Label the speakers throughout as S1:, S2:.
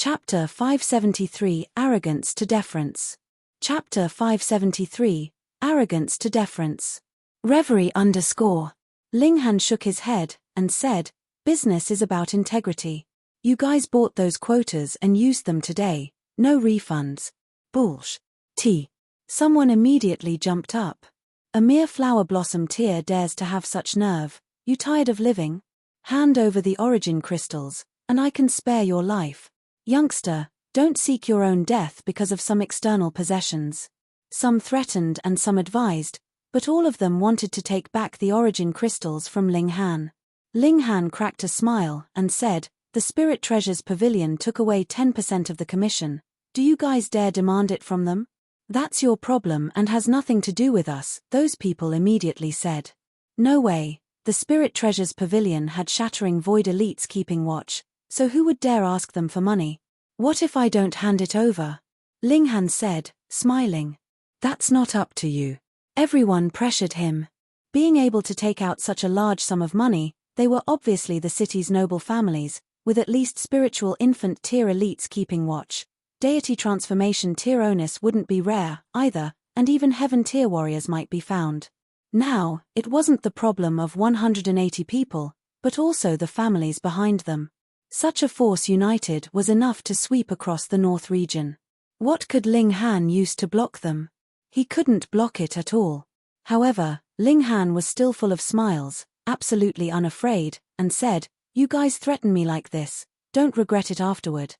S1: Chapter 573 Arrogance to Deference. Chapter 573 Arrogance to Deference. Reverie _ Linghan shook his head and said, "Business is about integrity. You guys bought those quotas and used them today. No refunds." Bullsh. T. Someone immediately jumped up. "A mere flower blossom tear dares to have such nerve. You tired of living? Hand over the origin crystals, and I can spare your life. Youngster, don't seek your own death because of some external possessions." Some threatened and some advised, but all of them wanted to take back the origin crystals from Linghan. Linghan cracked a smile and said, "The Spirit Treasures Pavilion took away 10% of the commission. Do you guys dare demand it from them?" "That's your problem and has nothing to do with us," those people immediately said. No way. The Spirit Treasures Pavilion had shattering void elites keeping watch, so who would dare ask them for money? "What if I don't hand it over?" Linghan said, smiling. "That's not up to you." Everyone pressured him. Being able to take out such a large sum of money, they were obviously the city's noble families, with at least spiritual infant tier elites keeping watch. Deity transformation tier onus wouldn't be rare, either, and even heaven tier warriors might be found. Now, it wasn't the problem of 180 people, but also the families behind them. Such a force united was enough to sweep across the North region. What could Linghan use to block them? He couldn't block it at all. However, Linghan was still full of smiles, absolutely unafraid, and said, "You guys threaten me like this, don't regret it afterward."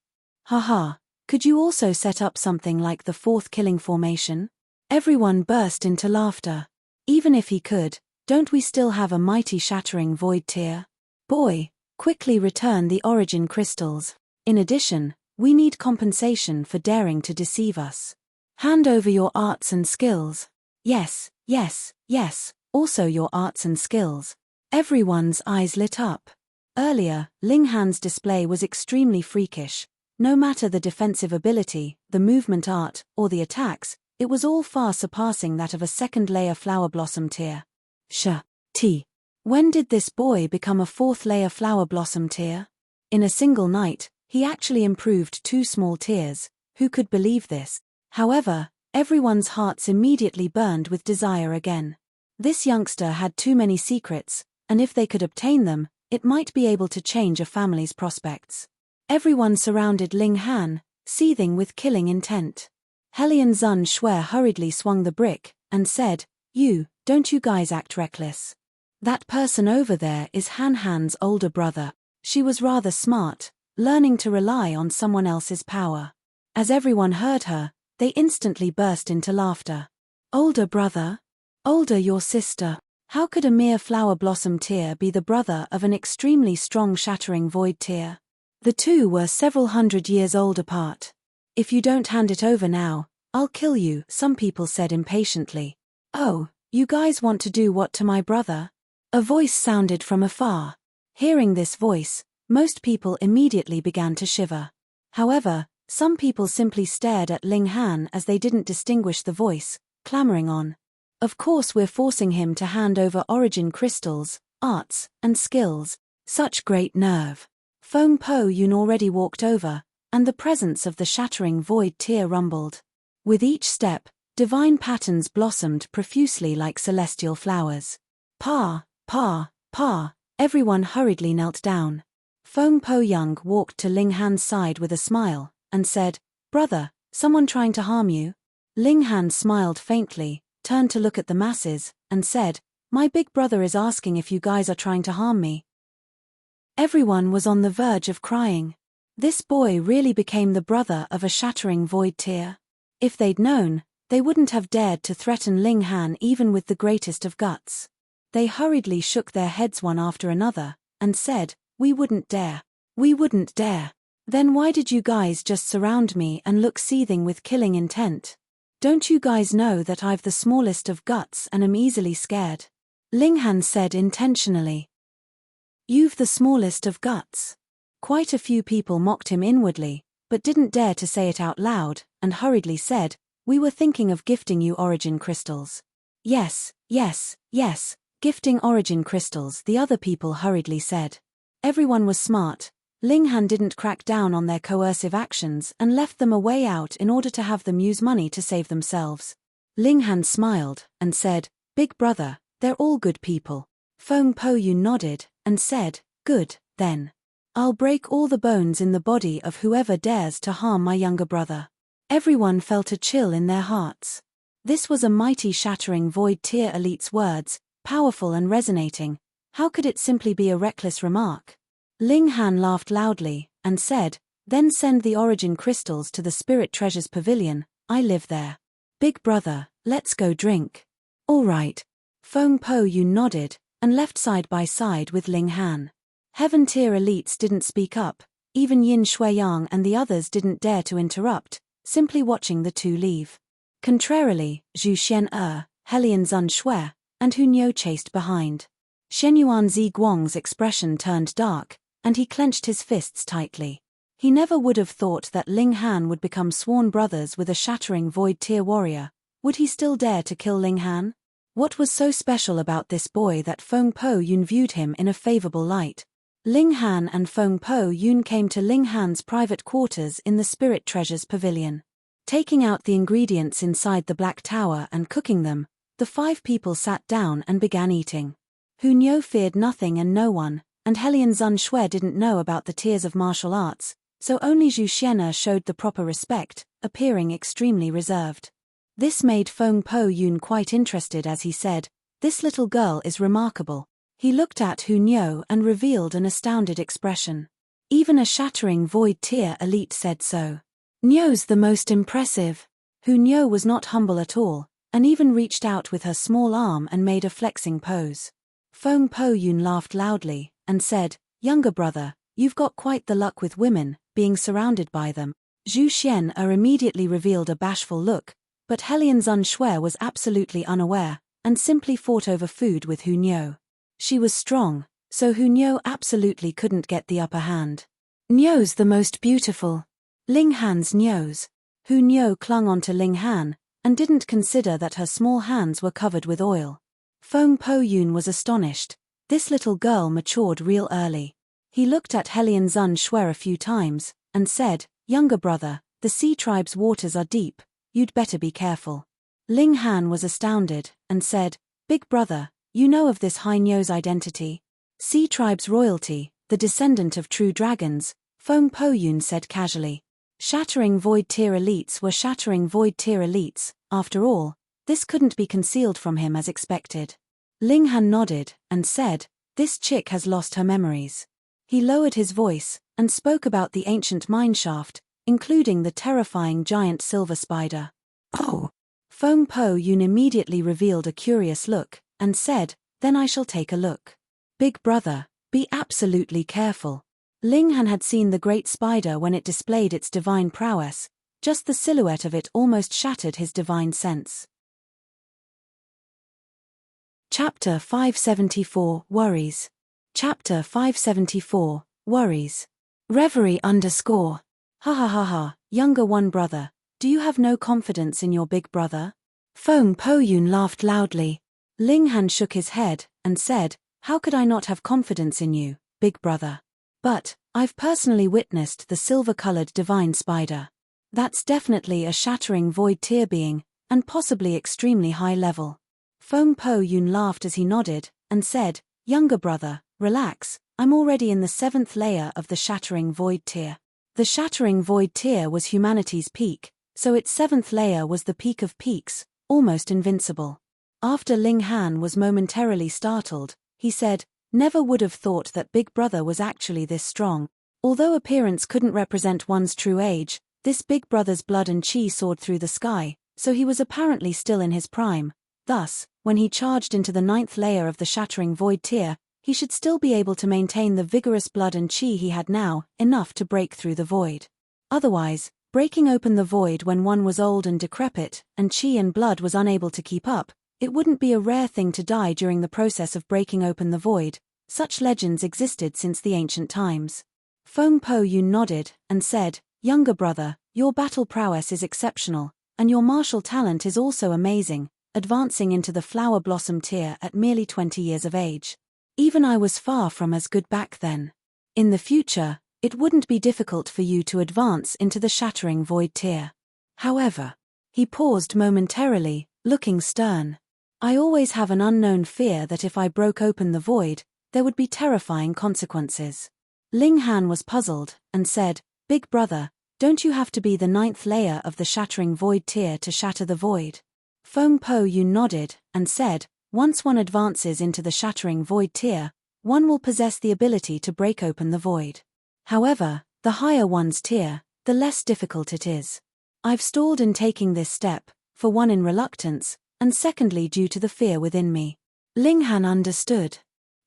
S1: Haha, could you also set up something like the fourth killing formation? Everyone burst into laughter. Even if he could, don't we still have a mighty shattering void tier? Boy, quickly return the origin crystals. In addition, we need compensation for daring to deceive us. Hand over your arts and skills. Yes, yes, yes, also your arts and skills. Everyone's eyes lit up. Earlier, Linghan's display was extremely freakish. No matter the defensive ability, the movement art, or the attacks, it was all far surpassing that of a second-layer flower blossom tier. T. When did this boy become a fourth-layer flower blossom tier? In a single night, he actually improved 2 small tiers. Who could believe this? However, everyone's hearts immediately burned with desire again. This youngster had too many secrets, and if they could obtain them, it might be able to change a family's prospects. Everyone surrounded Linghan, seething with killing intent. Helion Zun Shui hurriedly swung the brick, and said, Don't you guys act reckless. That person over there is Han's older brother. She was rather smart, learning to rely on someone else's power." As everyone heard her, they instantly burst into laughter. "Older brother? Older your sister? How could a mere flower blossom tier be the brother of an extremely strong shattering void tier? The two were several hundred years old apart. If you don't hand it over now, I'll kill you," some people said impatiently. "Oh, you guys want to do what to my brother?" A voice sounded from afar. Hearing this voice, most people immediately began to shiver. However, some people simply stared at Linghan as they didn't distinguish the voice, clamoring on. "Of course we're forcing him to hand over origin crystals, arts, and skills. Such great nerve." Feng Po Yun already walked over, and the presence of the shattering void tier rumbled. With each step, divine patterns blossomed profusely like celestial flowers. Pa, everyone hurriedly knelt down. Feng Po Young walked to Linghan's side with a smile, and said, "Brother, someone trying to harm you?" Linghan smiled faintly, turned to look at the masses, and said, "My big brother is asking if you guys are trying to harm me." Everyone was on the verge of crying. This boy really became the brother of a shattering void tier. If they'd known, they wouldn't have dared to threaten Linghan even with the greatest of guts. They hurriedly shook their heads one after another, and said, "We wouldn't dare. We wouldn't dare." "Then why did you guys just surround me and look seething with killing intent? Don't you guys know that I've the smallest of guts and am easily scared?" Linghan said intentionally. "You've the smallest of guts." Quite a few people mocked him inwardly, but didn't dare to say it out loud, and hurriedly said, "We were thinking of gifting you origin crystals." Yes, gifting origin crystals," the other people hurriedly said. Everyone was smart, Ling Han didn't crack down on their coercive actions and left them a way out in order to have them use money to save themselves. Ling Han smiled and said, "Big brother, they're all good people." Feng Po Yun nodded and said, "Good, then. I'll break all the bones in the body of whoever dares to harm my younger brother." Everyone felt a chill in their hearts. This was a mighty shattering void tier elite's words, powerful and resonating. How could it simply be a reckless remark? Ling Han laughed loudly and said, "Then send the origin crystals to the Spirit Treasures Pavilion, I live there. Big brother, let's go drink." "All right." Feng Po Yun nodded and left side by side with Ling Han. Heaven tier elites didn't speak up, even Yin Shuiyang and the others didn't dare to interrupt, simply watching the two leave. Contrarily, Zhu Xian, Helian Zun Shui, and Hu Niu chased behind. Shenyuan Ziguang's expression turned dark, and he clenched his fists tightly. He never would have thought that Ling Han would become sworn brothers with a shattering void tier warrior. Would he still dare to kill Ling Han? What was so special about this boy that Feng Po Yun viewed him in a favorable light? Ling Han and Feng Po Yun came to Ling Han's private quarters in the Spirit Treasures Pavilion. Taking out the ingredients inside the Black Tower and cooking them, the five people sat down and began eating. Hu Niu feared nothing and no one, and Helian Zun Shui didn't know about the tiers of martial arts, so only Zhu Xian'er showed the proper respect, appearing extremely reserved. This made Feng Po Yun quite interested as he said, "This little girl is remarkable." He looked at Hu Niu and revealed an astounded expression. Even a shattering void tier elite said so. "Niu's the most impressive." Hu Niu was not humble at all, and even reached out with her small arm and made a flexing pose. Feng Po Yun laughed loudly and said, "Younger brother, you've got quite the luck with women, being surrounded by them." Zhu Xian'er immediately revealed a bashful look, but Helian Zun Shui was absolutely unaware, and simply fought over food with Hu Niu. She was strong, so Hu Niu absolutely couldn't get the upper hand. "Niu's the most beautiful." Ling Han's nose. Hu Niu clung onto Ling Han, and didn't consider that her small hands were covered with oil. Feng Po Yun was astonished. This little girl matured real early. He looked at Helian Zun Shui a few times, and said, "Younger brother, the sea tribe's waters are deep, you'd better be careful." Ling Han was astounded, and said, "Big brother, you know of this Hai Niu's identity?" "Sea tribe's royalty, the descendant of true dragons," Feng Po Yun said casually. Shattering void tier elites were shattering void tier elites, after all, this couldn't be concealed from him as expected. Ling Han nodded, and said, "This chick has lost her memories." He lowered his voice, and spoke about the ancient mineshaft, including the terrifying giant silver spider. "Oh!" Feng Po Yun immediately revealed a curious look, and said, "Then I shall take a look." "Big brother, be absolutely careful." Ling Han had seen the great spider when it displayed its divine prowess, just the silhouette of it almost shattered his divine sense. Chapter 574, Worries. Chapter 574, Worries. Reverie _ Ha ha ha ha, younger one brother, do you have no confidence in your big brother? Feng Po Yun laughed loudly. Ling Han shook his head, and said, "How could I not have confidence in you, big brother? But, I've personally witnessed the silver-colored divine spider. That's definitely a shattering void tier being, and possibly extremely high level." Feng Po Yun laughed as he nodded, and said, "Younger brother, relax, I'm already in the 7th layer of the shattering void tier." The shattering void tier was humanity's peak, so its 7th layer was the peak of peaks, almost invincible. After Ling Han was momentarily startled, he said, "Never would have thought that Big Brother was actually this strong." Although appearance couldn't represent one's true age, this Big Brother's blood and chi soared through the sky, so he was apparently still in his prime. Thus, when he charged into the 9th layer of the shattering void tier, he should still be able to maintain the vigorous blood and chi he had now, enough to break through the void. Otherwise, breaking open the void when one was old and decrepit, and chi and blood was unable to keep up, it wouldn't be a rare thing to die during the process of breaking open the void. Such legends existed since the ancient times. Feng Po Yun nodded, and said, "Younger brother, your battle prowess is exceptional, and your martial talent is also amazing, advancing into the flower blossom tier at merely 20 years of age. Even I was far from as good back then. In the future, it wouldn't be difficult for you to advance into the shattering void tier. However, he paused momentarily, looking stern. I always have an unknown fear that if I broke open the void, there would be terrifying consequences. Ling Han was puzzled, and said, Big brother, don't you have to be the 9th layer of the shattering void tier to shatter the void? Feng Po Yun nodded, and said, once one advances into the shattering void tier, one will possess the ability to break open the void. However, the higher one's tier, the less difficult it is. I've stalled in taking this step, for one in reluctance, and secondly due to the fear within me. Ling Han understood.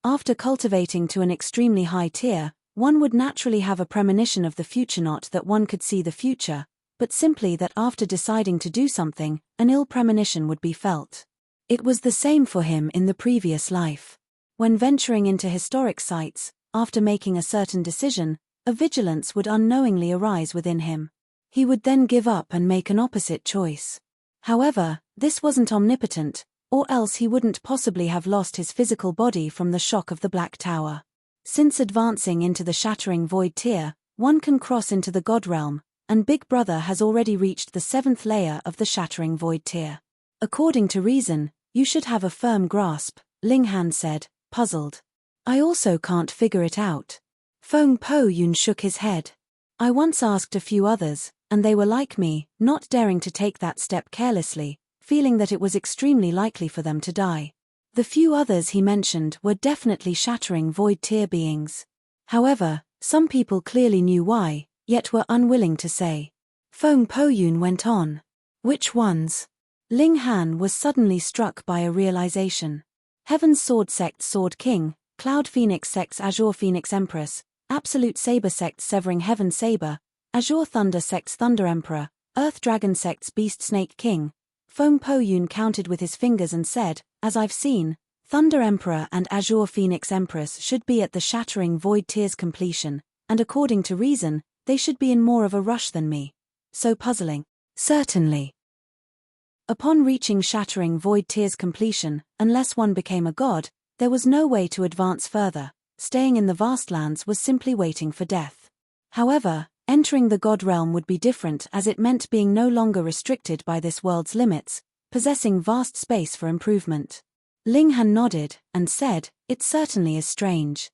S1: After cultivating to an extremely high tier, one would naturally have a premonition of the future, not that one could see the future, but simply that after deciding to do something, an ill premonition would be felt. It was the same for him in the previous life. When venturing into historic sites, after making a certain decision, a vigilance would unknowingly arise within him. He would then give up and make an opposite choice. However, this wasn't omnipotent, or else he wouldn't possibly have lost his physical body from the shock of the Black Tower. Since advancing into the shattering void tier, one can cross into the God realm, and Big Brother has already reached the 7th layer of the shattering void tier. According to reason, you should have a firm grasp, Ling Han said, puzzled. I also can't figure it out. Feng Po Yun shook his head. I once asked a few others, and they were like me, not daring to take that step carelessly, feeling that it was extremely likely for them to die. The few others he mentioned were definitely shattering void tier beings. However, some people clearly knew why, yet were unwilling to say. Feng Po Yun went on. Which ones? Ling Han was suddenly struck by a realization. Heaven's Sword Sect's Sword King, Cloud Phoenix Sect's Azure Phoenix Empress, Absolute Saber Sect's Severing Heaven Saber, Azure Thunder Sect's Thunder Emperor, Earth Dragon Sect's Beast Snake King. Feng Po Yun counted with his fingers and said, as I've seen, Thunder Emperor and Azure Phoenix Empress should be at the shattering void tier's completion, and according to reason, they should be in more of a rush than me. So puzzling. Certainly. Upon reaching shattering void tier's completion, unless one became a god, there was no way to advance further. Staying in the vast lands was simply waiting for death. However, entering the god realm would be different, as it meant being no longer restricted by this world's limits, possessing vast space for improvement. Ling Han nodded, and said, it certainly is strange.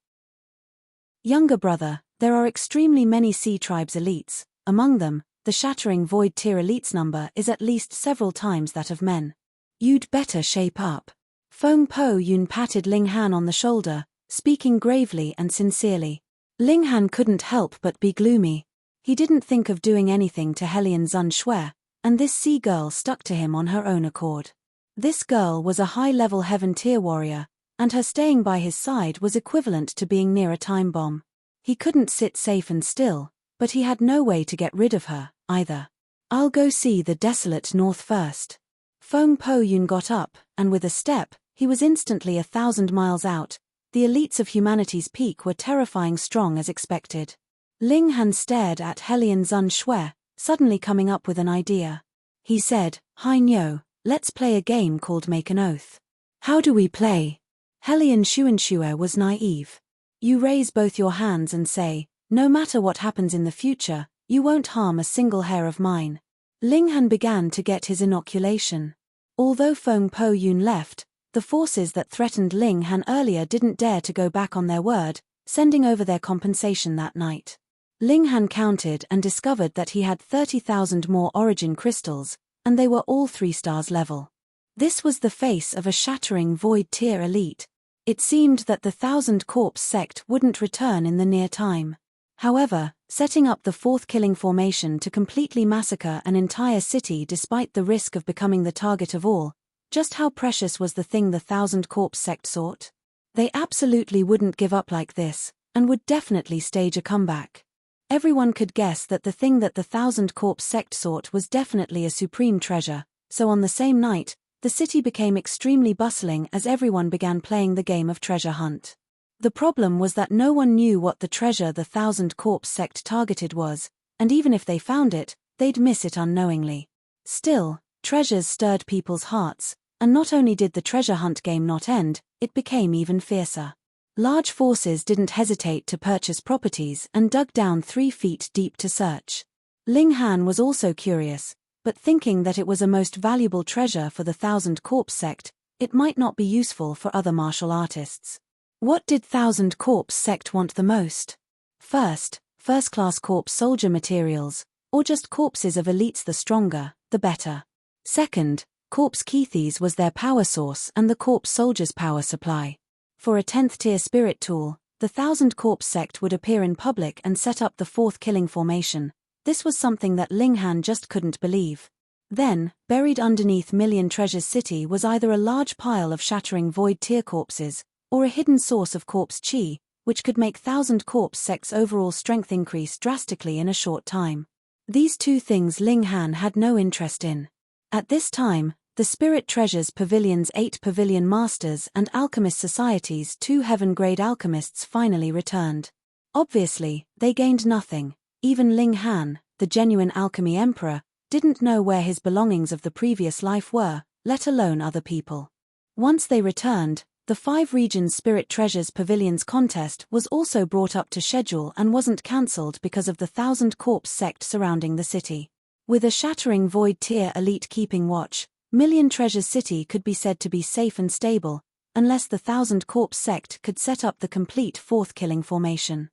S1: Younger brother, there are extremely many sea tribes elites. Among them, the shattering void tier elites number is at least several times that of men. You'd better shape up. Feng Po Yun patted Ling Han on the shoulder, speaking gravely and sincerely. Ling Han couldn't help but be gloomy. He didn't think of doing anything to Hellion Zun Shui, and this sea girl stuck to him on her own accord. This girl was a high-level heaven tier warrior, and her staying by his side was equivalent to being near a time bomb. He couldn't sit safe and still, but he had no way to get rid of her, either. I'll go see the desolate north first. Feng Po Yun got up, and with a step, he was instantly 1,000 miles out. The elites of humanity's peak were terrifying strong as expected. Ling Han stared at Hellion Zun Shui, suddenly coming up with an idea. He said, Hein Yo, let's play a game called Make an Oath. How do we play? Hellion Shui was naive. You raise both your hands and say, no matter what happens in the future, you won't harm a single hair of mine. Ling Han began to get his inoculation. Although Feng Po Yun left, the forces that threatened Ling Han earlier didn't dare to go back on their word, sending over their compensation that night. Ling Han counted and discovered that he had 30,000 more origin crystals, and they were all 3-stars level. This was the face of a shattering void tier elite. It seemed that the 1,000 Corpse sect wouldn't return in the near time. However, setting up the 4th killing formation to completely massacre an entire city despite the risk of becoming the target of all, just how precious was the thing the 1,000 Corpse sect sought? They absolutely wouldn't give up like this, and would definitely stage a comeback. Everyone could guess that the thing that the 1,000 Corpse sect sought was definitely a supreme treasure, so on the same night, the city became extremely bustling as everyone began playing the game of treasure hunt. The problem was that no one knew what the treasure the 1,000 Corpse sect targeted was, and even if they found it, they'd miss it unknowingly. Still, treasures stirred people's hearts, and not only did the treasure hunt game not end, it became even fiercer. Large forces didn't hesitate to purchase properties and dug down 3 feet deep to search. Ling Han was also curious, but thinking that it was a most valuable treasure for the Thousand Corpse sect, it might not be useful for other martial artists. What did Thousand Corpse sect want the most? First-class corpse soldier materials, or just corpses of elites, the stronger, the better. Second, corpse keithies was their power source and the corpse soldiers' power supply. For a 10th tier spirit tool, the Thousand Corpse sect would appear in public and set up the 4th killing formation. This was something that Ling Han just couldn't believe. Then, buried underneath Million Treasures City was either a large pile of shattering void tier corpses, or a hidden source of corpse chi, which could make Thousand Corpse sect's overall strength increase drastically in a short time. These 2 things Ling Han had no interest in. At this time, the Spirit Treasures Pavilion's 8 Pavilion Masters and Alchemist Society's 2 Heaven-grade alchemists finally returned. Obviously, they gained nothing. Even Ling Han, the genuine alchemy emperor, didn't know where his belongings of the previous life were, let alone other people. Once they returned, the 5 regions Spirit Treasures Pavilions contest was also brought up to schedule and wasn't cancelled because of the Thousand Corpse sect surrounding the city. With a shattering void tier elite keeping watch, Million Treasures City could be said to be safe and stable, unless the Thousand Corpse sect could set up the complete 4th killing formation.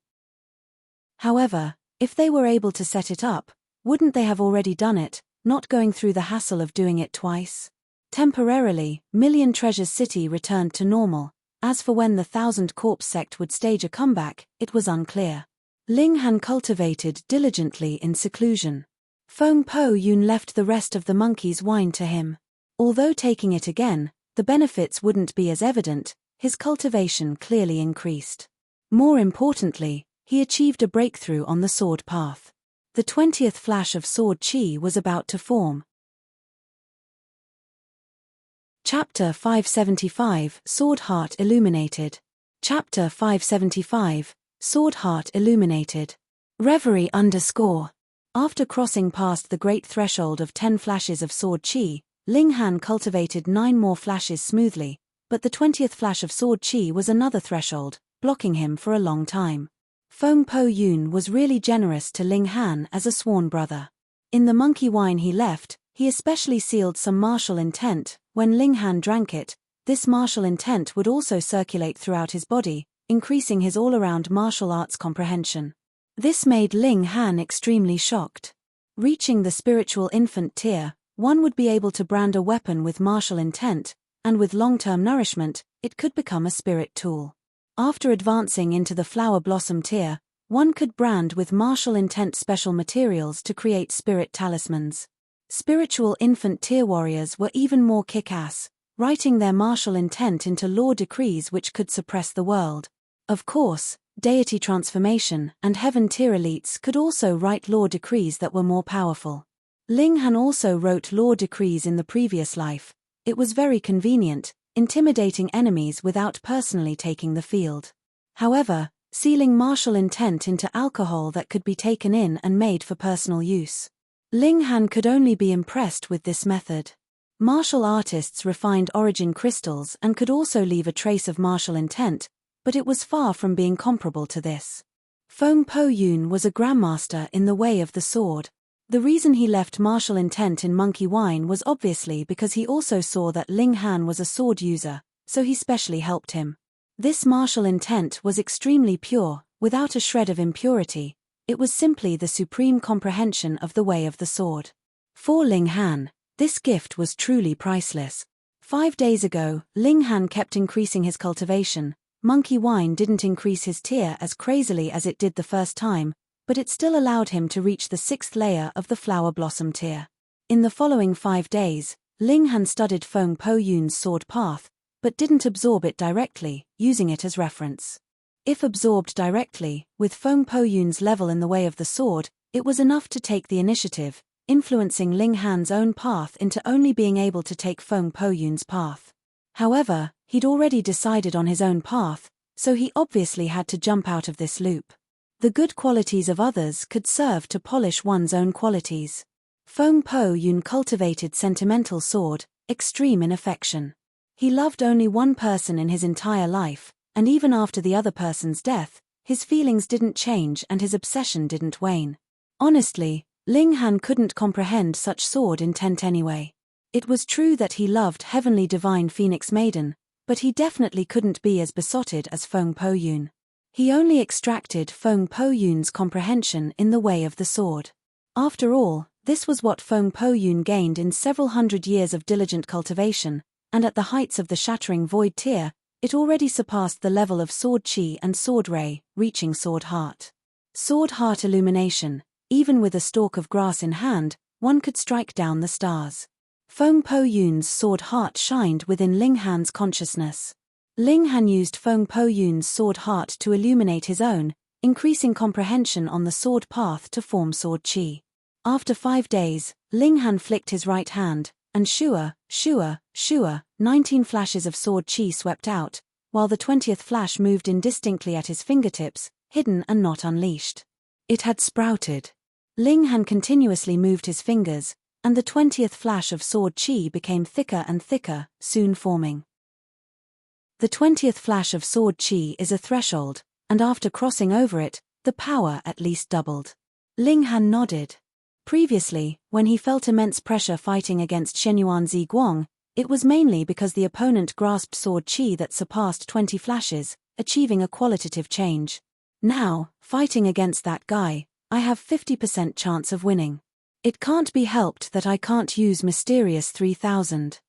S1: However, if they were able to set it up, wouldn't they have already done it, not going through the hassle of doing it twice? Temporarily, Million Treasures City returned to normal. As for when the Thousand Corpse sect would stage a comeback, it was unclear. Ling Han cultivated diligently in seclusion. Feng Po Yun left the rest of the monkey's wine to him. Although taking it again, the benefits wouldn't be as evident, his cultivation clearly increased. More importantly, he achieved a breakthrough on the sword path. The 20th flash of sword chi was about to form. Chapter 575, Sword Heart Illuminated. Chapter 575, Sword Heart Illuminated. Reverie _ After crossing past the great threshold of 10 flashes of sword chi, Ling Han cultivated 9 more flashes smoothly, but the 20th flash of sword chi was another threshold, blocking him for a long time. Feng Po Yun was really generous to Ling Han as a sworn brother. In the monkey wine he left, he especially sealed some martial intent. When Ling Han drank it, this martial intent would also circulate throughout his body, increasing his all-around martial arts comprehension. This made Ling Han extremely shocked. Reaching the spiritual infant tier, one would be able to brand a weapon with martial intent, and with long-term nourishment, it could become a spirit tool. After advancing into the flower blossom tier, one could brand with martial intent special materials to create spirit talismans. Spiritual infant tier warriors were even more kick-ass, writing their martial intent into law decrees which could suppress the world. Of course, deity transformation and heaven tier elites could also write law decrees that were more powerful. Ling Han also wrote law decrees in the previous life. It was very convenient, intimidating enemies without personally taking the field. However, sealing martial intent into alcohol that could be taken in and made for personal use. Ling Han could only be impressed with this method. Martial artists refined origin crystals and could also leave a trace of martial intent, but it was far from being comparable to this. Feng Po Yun was a grandmaster in the way of the sword. The reason he left martial intent in monkey wine was obviously because he also saw that Ling Han was a sword user, so he specially helped him. This martial intent was extremely pure, without a shred of impurity. It was simply the supreme comprehension of the way of the sword. For Ling Han, this gift was truly priceless. 5 days ago, Ling Han kept increasing his cultivation. Monkey wine didn't increase his tier as crazily as it did the first time, but it still allowed him to reach the 6th layer of the flower blossom tier. In the following 5 days, Ling Han studied Feng Po Yun's sword path, but didn't absorb it directly, using it as reference. If absorbed directly, with Feng Po Yun's level in the way of the sword, it was enough to take the initiative, influencing Ling Han's own path into only being able to take Feng Po Yun's path. However, he'd already decided on his own path, so he obviously had to jump out of this loop. The good qualities of others could serve to polish one's own qualities. Feng Po Yun cultivated sentimental sword, extreme in affection. He loved only one person in his entire life, and even after the other person's death, his feelings didn't change and his obsession didn't wane. Honestly, Ling Han couldn't comprehend such sword intent anyway. It was true that he loved heavenly divine Phoenix Maiden, but he definitely couldn't be as besotted as Feng Po Yun. He only extracted Feng Po Yun's comprehension in the way of the sword. After all, this was what Feng Po Yun gained in several hundred years of diligent cultivation, and at the heights of the shattering void tier, it already surpassed the level of sword chi and sword ray, reaching sword heart. Sword heart illumination, even with a stalk of grass in hand, one could strike down the stars. Feng Po Yun's sword heart shined within Ling Han's consciousness. Ling Han used Feng Po Yun's sword heart to illuminate his own, increasing comprehension on the sword path to form sword chi. After 5 days, Ling Han flicked his right hand, and shua, 19 flashes of sword chi swept out, while the 20th flash moved indistinctly at his fingertips, hidden and not unleashed. It had sprouted. Ling Han continuously moved his fingers, and the 20th flash of sword chi became thicker and thicker, soon forming. The 20th flash of sword chi is a threshold, and after crossing over it, the power at least doubled. Ling Han nodded. Previously, when he felt immense pressure fighting against Shenyuan Ziguang, it was mainly because the opponent grasped sword chi that surpassed 20 flashes, achieving a qualitative change. Now, fighting against that guy, I have 50% chance of winning. It can't be helped that I can't use Mysterious 3000.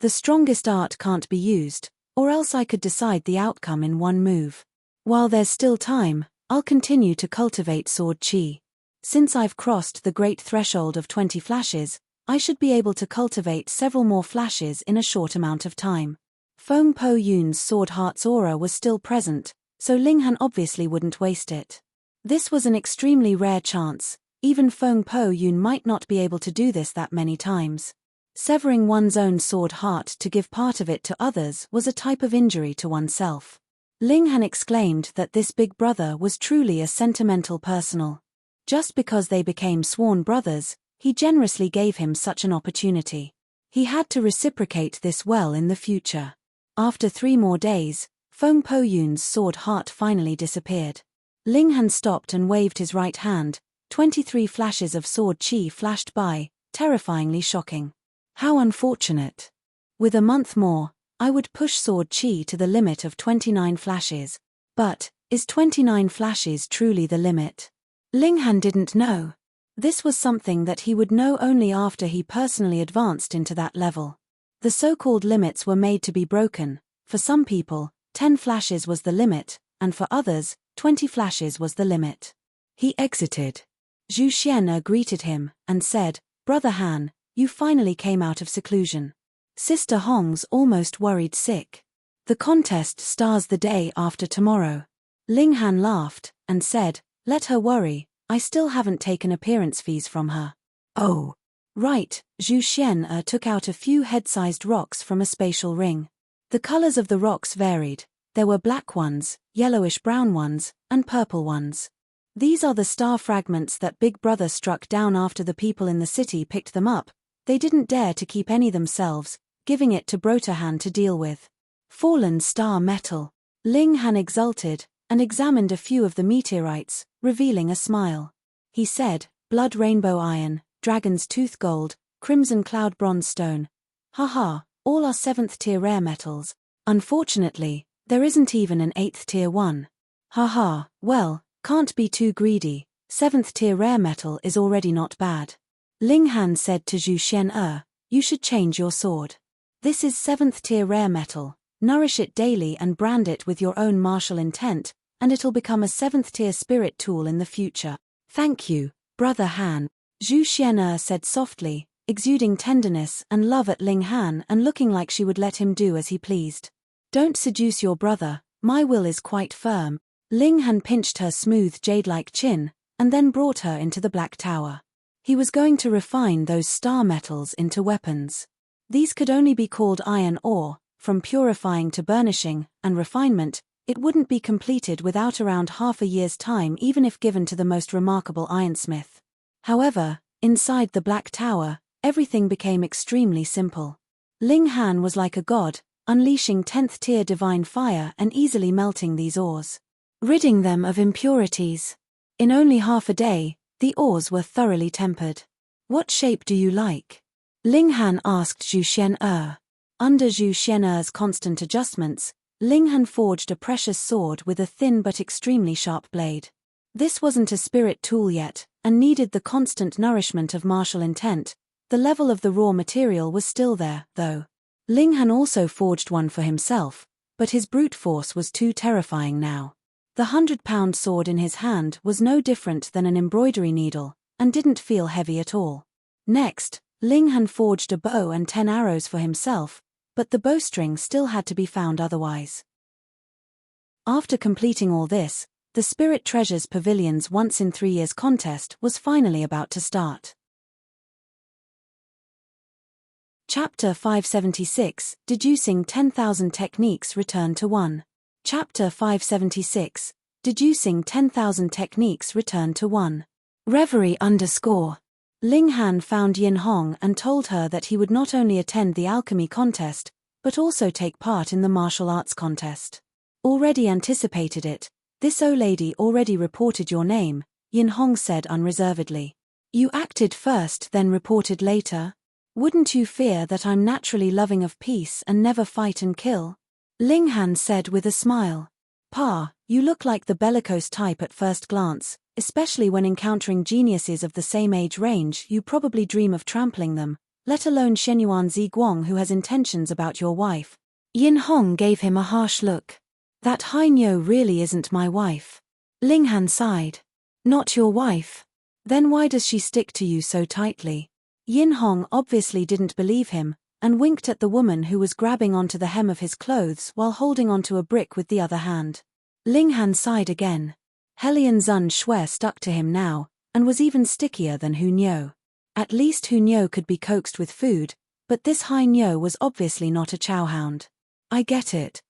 S1: The strongest art can't be used, or else I could decide the outcome in one move. While there's still time, I'll continue to cultivate sword chi. Since I've crossed the great threshold of 20 flashes, I should be able to cultivate several more flashes in a short amount of time. Feng Po Yun's sword heart's aura was still present, so Ling Han obviously wouldn't waste it. This was an extremely rare chance. Even Feng Po Yun might not be able to do this that many times. Severing one's own sword heart to give part of it to others was a type of injury to oneself. Ling Han exclaimed that this big brother was truly a sentimental personal. Just because they became sworn brothers, he generously gave him such an opportunity. He had to reciprocate this well in the future. After 3 more days, Feng Po Yun's sword heart finally disappeared. Ling Han stopped and waved his right hand. 23 flashes of sword chi flashed by, terrifyingly shocking. How unfortunate. With a month more, I would push sword chi to the limit of 29 flashes. But, is 29 flashes truly the limit? Ling Han didn't know. This was something that he would know only after he personally advanced into that level. The so-called limits were made to be broken. For some people, 10 flashes was the limit, and for others, 20 flashes was the limit. He exited. Zhu Xian'er greeted him, and said, "Brother Han, you finally came out of seclusion." Sister Hong's almost worried sick. "The contest starts the day after tomorrow." Ling Han laughed, and said, "Let her worry, I still haven't taken appearance fees from her." "Oh. Right." Zhu Xian'er took out a few head-sized rocks from a spatial ring. The colors of the rocks varied. There were black ones, yellowish-brown ones, and purple ones. These are the star fragments that Big Brother struck down after the people in the city picked them up. They didn't dare to keep any themselves, giving it to Brotahan to deal with. Fallen star metal. Ling Han exulted, and examined a few of the meteorites, revealing a smile. He said, "Blood rainbow iron, dragon's tooth gold, crimson cloud bronze stone. Haha, all are 7th tier rare metals. Unfortunately, there isn't even an 8th tier one. Haha, well, can't be too greedy, 7th tier rare metal is already not bad." Ling Han said to Zhu Xian'er, "You should change your sword. This is 7th tier rare metal, nourish it daily and brand it with your own martial intent, and it'll become a 7th tier spirit tool in the future." "Thank you, Brother Han," Zhu Xian'er said softly, exuding tenderness and love at Ling Han and looking like she would let him do as he pleased. "Don't seduce your brother, my will is quite firm." Ling Han pinched her smooth jade-like chin, and then brought her into the Black Tower. He was going to refine those star metals into weapons. These could only be called iron ore. From purifying to burnishing, and refinement, it wouldn't be completed without around half a year's time even if given to the most remarkable ironsmith. However, inside the Black Tower, everything became extremely simple. Ling Han was like a god, unleashing 10th tier divine fire and easily melting these ores, ridding them of impurities. In only half a day, the ores were thoroughly tempered. What shape do you like? Ling Han asked Zhu Xian. Under Zhu Xian's constant adjustments, Ling Han forged a precious sword with a thin but extremely sharp blade. This wasn't a spirit tool yet, and needed the constant nourishment of martial intent. The level of the raw material was still there, though. Ling Han also forged one for himself, but his brute force was too terrifying now. The 100-pound sword in his hand was no different than an embroidery needle, and didn't feel heavy at all. Next, Ling Han forged a bow and 10 arrows for himself, but the bowstring still had to be found otherwise. After completing all this, the Spirit Treasures Pavilion's once in 3 years contest was finally about to start. Chapter 576, Deducing 10,000 Techniques Return to 1. Chapter 576, Deducing 10,000 Techniques Return to 1. Reverie _ Ling Han found Yin Hong and told her that he would not only attend the alchemy contest, but also take part in the martial arts contest. Already anticipated it. This old lady already reported your name, Yin Hong said unreservedly. You acted first then reported later? Wouldn't you fear that I'm naturally loving of peace and never fight and kill? Ling Han said with a smile. Pa, you look like the bellicose type at first glance, especially when encountering geniuses of the same age range. You probably dream of trampling them, let alone Shenyuan Ziguang who has intentions about your wife. Yin Hong gave him a harsh look. That Hainyo really isn't my wife. Ling Han sighed. Not your wife? Then why does she stick to you so tightly? Yin Hong obviously didn't believe him, and winked at the woman who was grabbing onto the hem of his clothes while holding onto a brick with the other hand. Ling Han sighed again. Helian Zun Shui stuck to him now, and was even stickier than Hu Niu. At least Hu Niu could be coaxed with food, but this Hai Niu was obviously not a chowhound. I get it.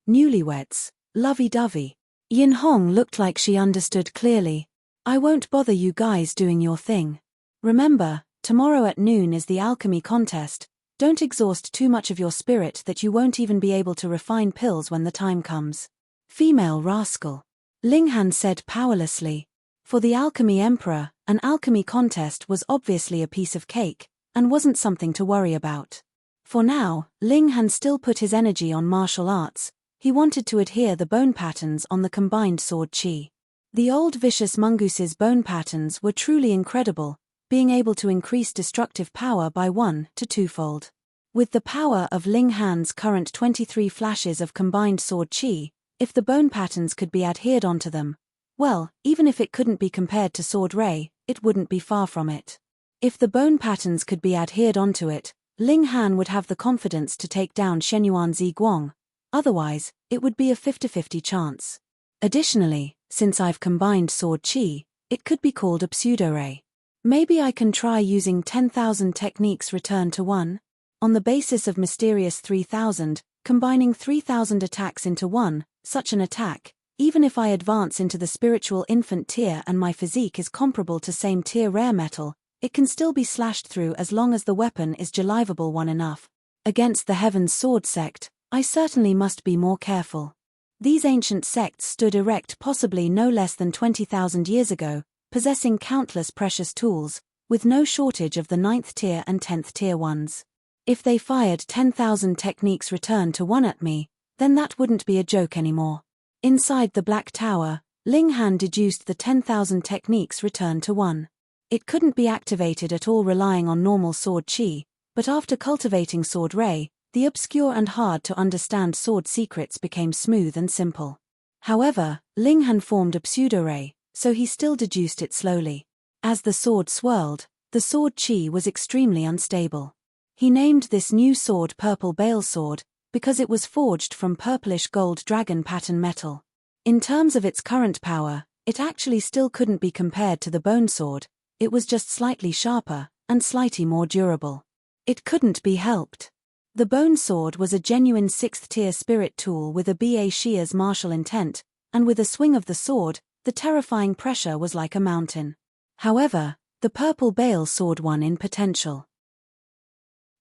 S1: Newlyweds, lovey-dovey. Yin Hong looked like she understood clearly. I won't bother you guys doing your thing. Remember, tomorrow at noon is the alchemy contest. Don't exhaust too much of your spirit that you won't even be able to refine pills when the time comes. Female rascal. Ling Han said powerlessly. For the alchemy emperor, an alchemy contest was obviously a piece of cake, and wasn't something to worry about. For now, Ling Han still put his energy on martial arts. He wanted to adhere the bone patterns on the combined sword chi. The old vicious mongoose's bone patterns were truly incredible, being able to increase destructive power by 1 to 2-fold. With the power of Ling Han's current 23 flashes of combined sword chi, if the bone patterns could be adhered onto them, well, even if it couldn't be compared to sword ray, it wouldn't be far from it. If the bone patterns could be adhered onto it, Ling Han would have the confidence to take down Shenyuan Ziguang. Otherwise, it would be a 50-50 chance. Additionally, since I've combined sword chi, it could be called a pseudo-ray. Maybe I can try using 10,000 techniques return to 1? On the basis of mysterious 3,000, combining 3,000 attacks into 1, such an attack, even if I advance into the spiritual infant tier and my physique is comparable to same tier rare metal, it can still be slashed through as long as the weapon is Jelivable one enough. Against the Heaven's Sword sect, I certainly must be more careful. These ancient sects stood erect possibly no less than 20,000 years ago, possessing countless precious tools, with no shortage of the 9th tier and 10th tier ones. If they fired 10,000 techniques return to 1 at me, then that wouldn't be a joke anymore. Inside the Black Tower, Ling Han deduced the 10,000 techniques return to 1. It couldn't be activated at all relying on normal sword chi, but after cultivating sword ray, the obscure and hard-to-understand sword secrets became smooth and simple. However, Ling Han formed a pseudo-ray, so he still deduced it slowly. As the sword swirled, the sword chi was extremely unstable. He named this new sword Purple Bale Sword, because it was forged from purplish gold dragon pattern metal. In terms of its current power, it actually still couldn't be compared to the bone sword, it was just slightly sharper, and slightly more durable. It couldn't be helped. The bone sword was a genuine 6th tier spirit tool with a Ba Shia's martial intent, and with a swing of the sword, the terrifying pressure was like a mountain. However, the Purple Bale Sword won in potential.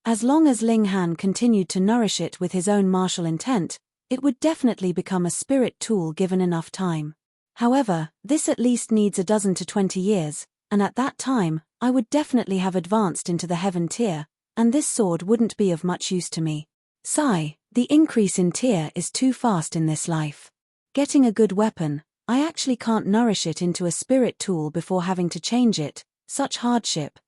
S1: As long as Ling Han continued to nourish it with his own martial intent, it would definitely become a spirit tool given enough time. However, this at least needs 12 to 20 years, and at that time, I would definitely have advanced into the heaven tier, and this sword wouldn't be of much use to me. Sigh, the increase in tier is too fast in this life. Getting a good weapon, I actually can't nourish it into a spirit tool before having to change it, such hardship.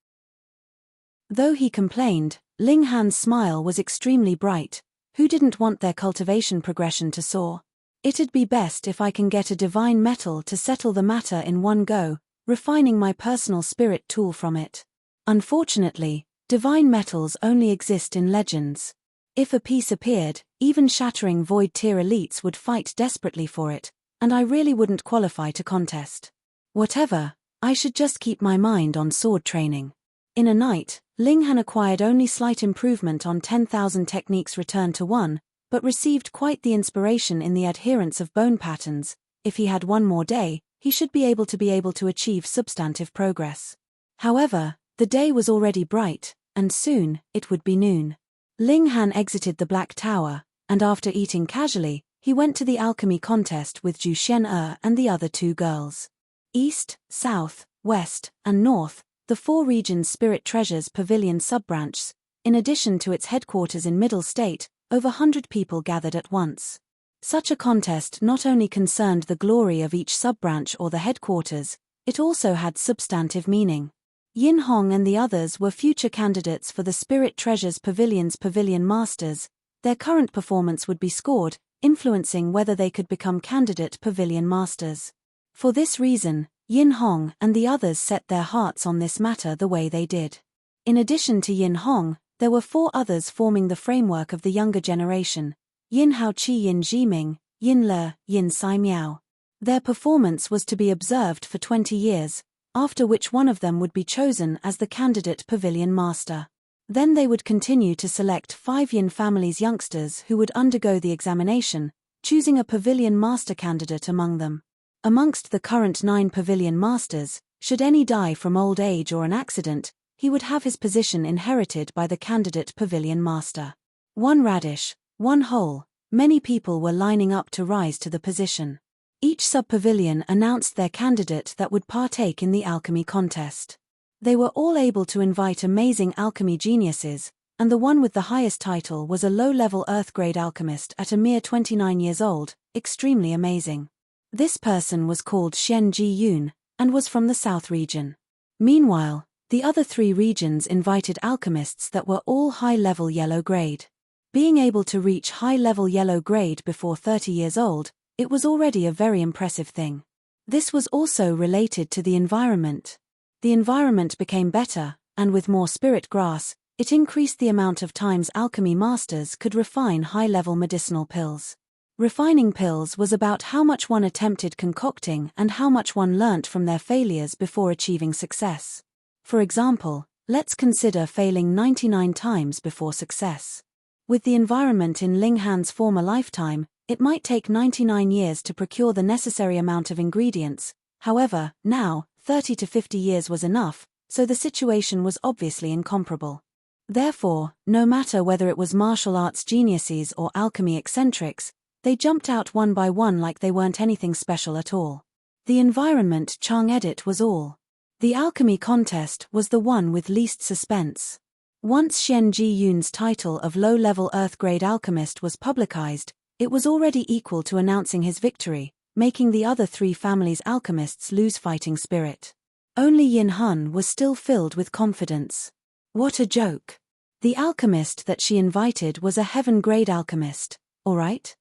S1: Though he complained, Ling Han's smile was extremely bright. Who didn't want their cultivation progression to soar? It'd be best if I can get a divine metal to settle the matter in one go, refining my personal spirit tool from it. Unfortunately, divine metals only exist in legends. If a piece appeared, even shattering void tier elites would fight desperately for it, and I really wouldn't qualify to contest. Whatever, I should just keep my mind on sword training. In a night, Ling Han acquired only slight improvement on 10,000 techniques returned to 1, but received quite the inspiration in the adherence of bone patterns. If he had one more day, he should be able to achieve substantive progress. However, the day was already bright, and soon, it would be noon. Ling Han exited the Black Tower, and after eating casually, he went to the alchemy contest with Zhu Xian and the other 2 girls. East, South, West, and North, the 4 regions Spirit Treasures Pavilion subbranches, in addition to its headquarters in Middle State, over 100 people gathered at once. Such a contest not only concerned the glory of each subbranch or the headquarters, it also had substantive meaning. Yin Hong and the others were future candidates for the Spirit Treasures Pavilion's Pavilion Masters. Their current performance would be scored, influencing whether they could become candidate Pavilion Masters. For this reason, Yin Hong and the others set their hearts on this matter the way they did. In addition to Yin Hong, there were 4 others forming the framework of the younger generation: Yin Haoqi, Yin Jiming, Yin Le, Yin Sai Miao. Their performance was to be observed for 20 years, after which one of them would be chosen as the candidate Pavilion Master. Then they would continue to select 5 Yin family's youngsters who would undergo the examination, choosing a Pavilion Master candidate among them. Amongst the current 9 Pavilion Masters, should any die from old age or an accident, he would have his position inherited by the candidate Pavilion Master. 1 radish, 1 hole, many people were lining up to rise to the position. Each sub-pavilion announced their candidate that would partake in the alchemy contest. They were all able to invite amazing alchemy geniuses, and the one with the highest title was a low-level Earth-grade alchemist at a mere 29 years old, extremely amazing. This person was called Shen Ji Yun, and was from the South region. Meanwhile, the other 3 regions invited alchemists that were all high-level yellow grade. Being able to reach high-level yellow grade before 30 years old, it was already a very impressive thing. This was also related to the environment. The environment became better, and with more spirit grass, it increased the amount of times alchemy masters could refine high-level medicinal pills. Refining pills was about how much one attempted concocting and how much one learnt from their failures before achieving success. For example, let's consider failing 99 times before success. With the environment in Ling Han's former lifetime, it might take 99 years to procure the necessary amount of ingredients. However, now, 30 to 50 years was enough, so the situation was obviously incomparable. Therefore, no matter whether it was martial arts geniuses or alchemy eccentrics, they jumped out one by one like they weren't anything special at all. The environment Chang edit was all. The alchemy contest was the one with least suspense. Once Shen Ji Yun's title of low-level Earth-grade alchemist was publicized, it was already equal to announcing his victory, making the other 3 families' alchemists lose fighting spirit. Only Yin Hun was still filled with confidence. What a joke. The alchemist that she invited was a heaven-grade alchemist, alright?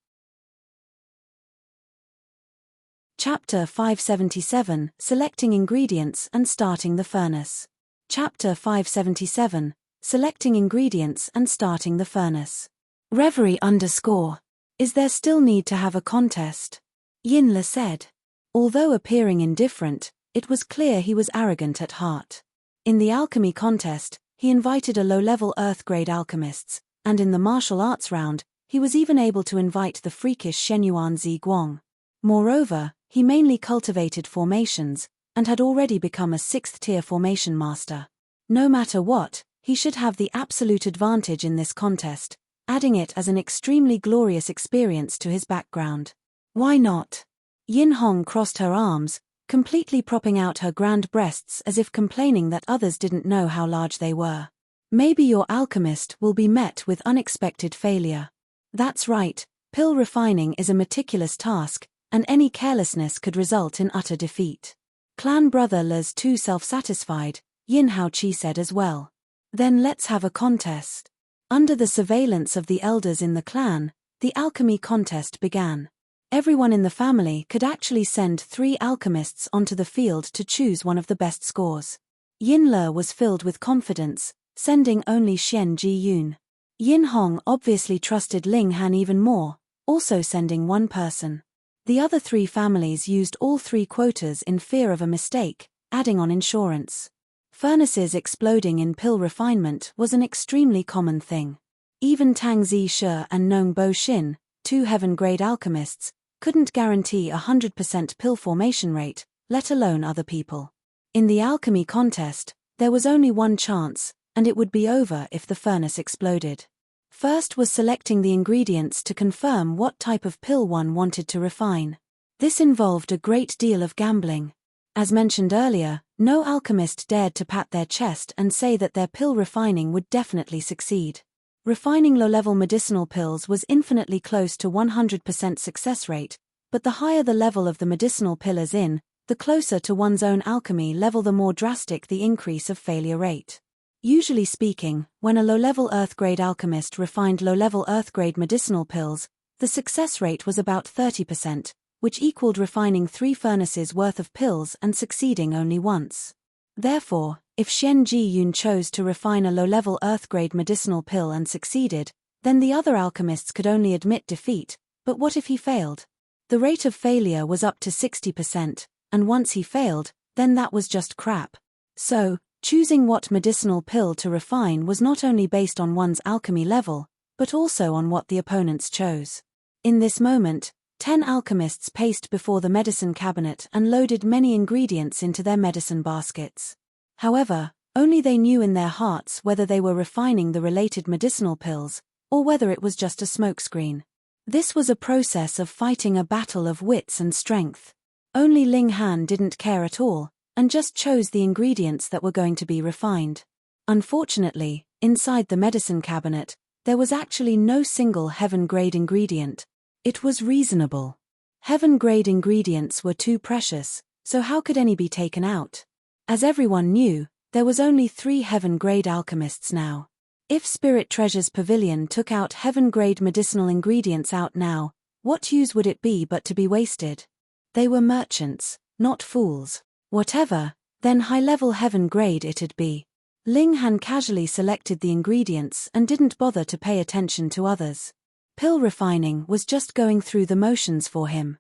S1: Chapter 577, Selecting Ingredients and Starting the Furnace. Chapter 577, Selecting Ingredients and Starting the Furnace. Reverie _ Is there still need to have a contest? Yin Le said. Although appearing indifferent, it was clear he was arrogant at heart. In the alchemy contest, he invited a low-level Earth-grade alchemists, and in the martial arts round, he was even able to invite the freakish Shenyuan Zi Guang. Moreover, he mainly cultivated formations, and had already become a 6th-tier formation master. No matter what, He should have the absolute advantage in this contest, adding it as an extremely glorious experience to his background. Why not? Yin Hong crossed her arms, completely propping out her grand breasts as if complaining that others didn't know how large they were. Maybe your alchemist will be met with unexpected failure. That's right, pill refining is a meticulous task, and any carelessness could result in utter defeat. Clan brother Le's too self-satisfied, Yin Hao Chi said as well. Then let's have a contest. Under the surveillance of the elders in the clan, the alchemy contest began. Everyone in the family could actually send 3 alchemists onto the field to choose one of the best scores. Yin Le was filled with confidence, sending only Xian Ji Yun. Yin Hong obviously trusted Ling Han even more, also sending 1 person. The other 3 families used all 3 quotas in fear of a mistake, adding on insurance. Furnaces exploding in pill refinement was an extremely common thing. Even Tang Zixue and Nong Bo Xin, 2 heaven-grade alchemists, couldn't guarantee 100% pill formation rate, let alone other people. In the alchemy contest, there was only 1 chance, and it would be over if the furnace exploded. First was selecting the ingredients to confirm what type of pill one wanted to refine. This involved a great deal of gambling. As mentioned earlier, no alchemist dared to pat their chest and say that their pill refining would definitely succeed. Refining low-level medicinal pills was infinitely close to 100% success rate, but the higher the level of the medicinal pill is in, the closer to one's own alchemy level the more drastic the increase of failure rate. Usually speaking, when a low-level earth-grade alchemist refined low-level earth-grade medicinal pills, the success rate was about 30%, which equaled refining 3 furnaces worth of pills and succeeding only once. Therefore, if Xian Ji Yun chose to refine a low-level earth-grade medicinal pill and succeeded, then the other alchemists could only admit defeat, but what if he failed? The rate of failure was up to 60%, and once he failed, then that was just crap. So, choosing what medicinal pill to refine was not only based on one's alchemy level, but also on what the opponents chose. In this moment, 10 alchemists paced before the medicine cabinet and loaded many ingredients into their medicine baskets. However, only they knew in their hearts whether they were refining the related medicinal pills, or whether it was just a smokescreen. This was a process of fighting a battle of wits and strength. Only Ling Han didn't care at all, and just chose the ingredients that were going to be refined. Unfortunately, inside the medicine cabinet, there was actually no single heaven-grade ingredient. It was reasonable. Heaven-grade ingredients were too precious, so how could any be taken out? As everyone knew, there was only 3 heaven-grade alchemists now. If Spirit Treasure's pavilion took out heaven-grade medicinal ingredients out now, what use would it be but to be wasted? They were merchants, not fools. Whatever, then high-level heaven-grade it'd be. Ling Han casually selected the ingredients and didn't bother to pay attention to others. Pill refining was just going through the motions for him.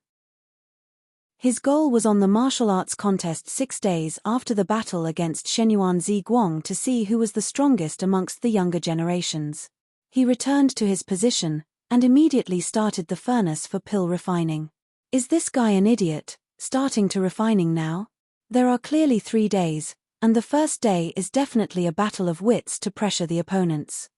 S1: His goal was on the martial arts contest 6 days after the battle against Shenyuan Ziguang to see who was the strongest amongst the younger generations. He returned to his position, and immediately started the furnace for pill refining. Is this guy an idiot, starting to refining now? There are clearly 3 days, and the first day is definitely a battle of wits to pressure the opponents.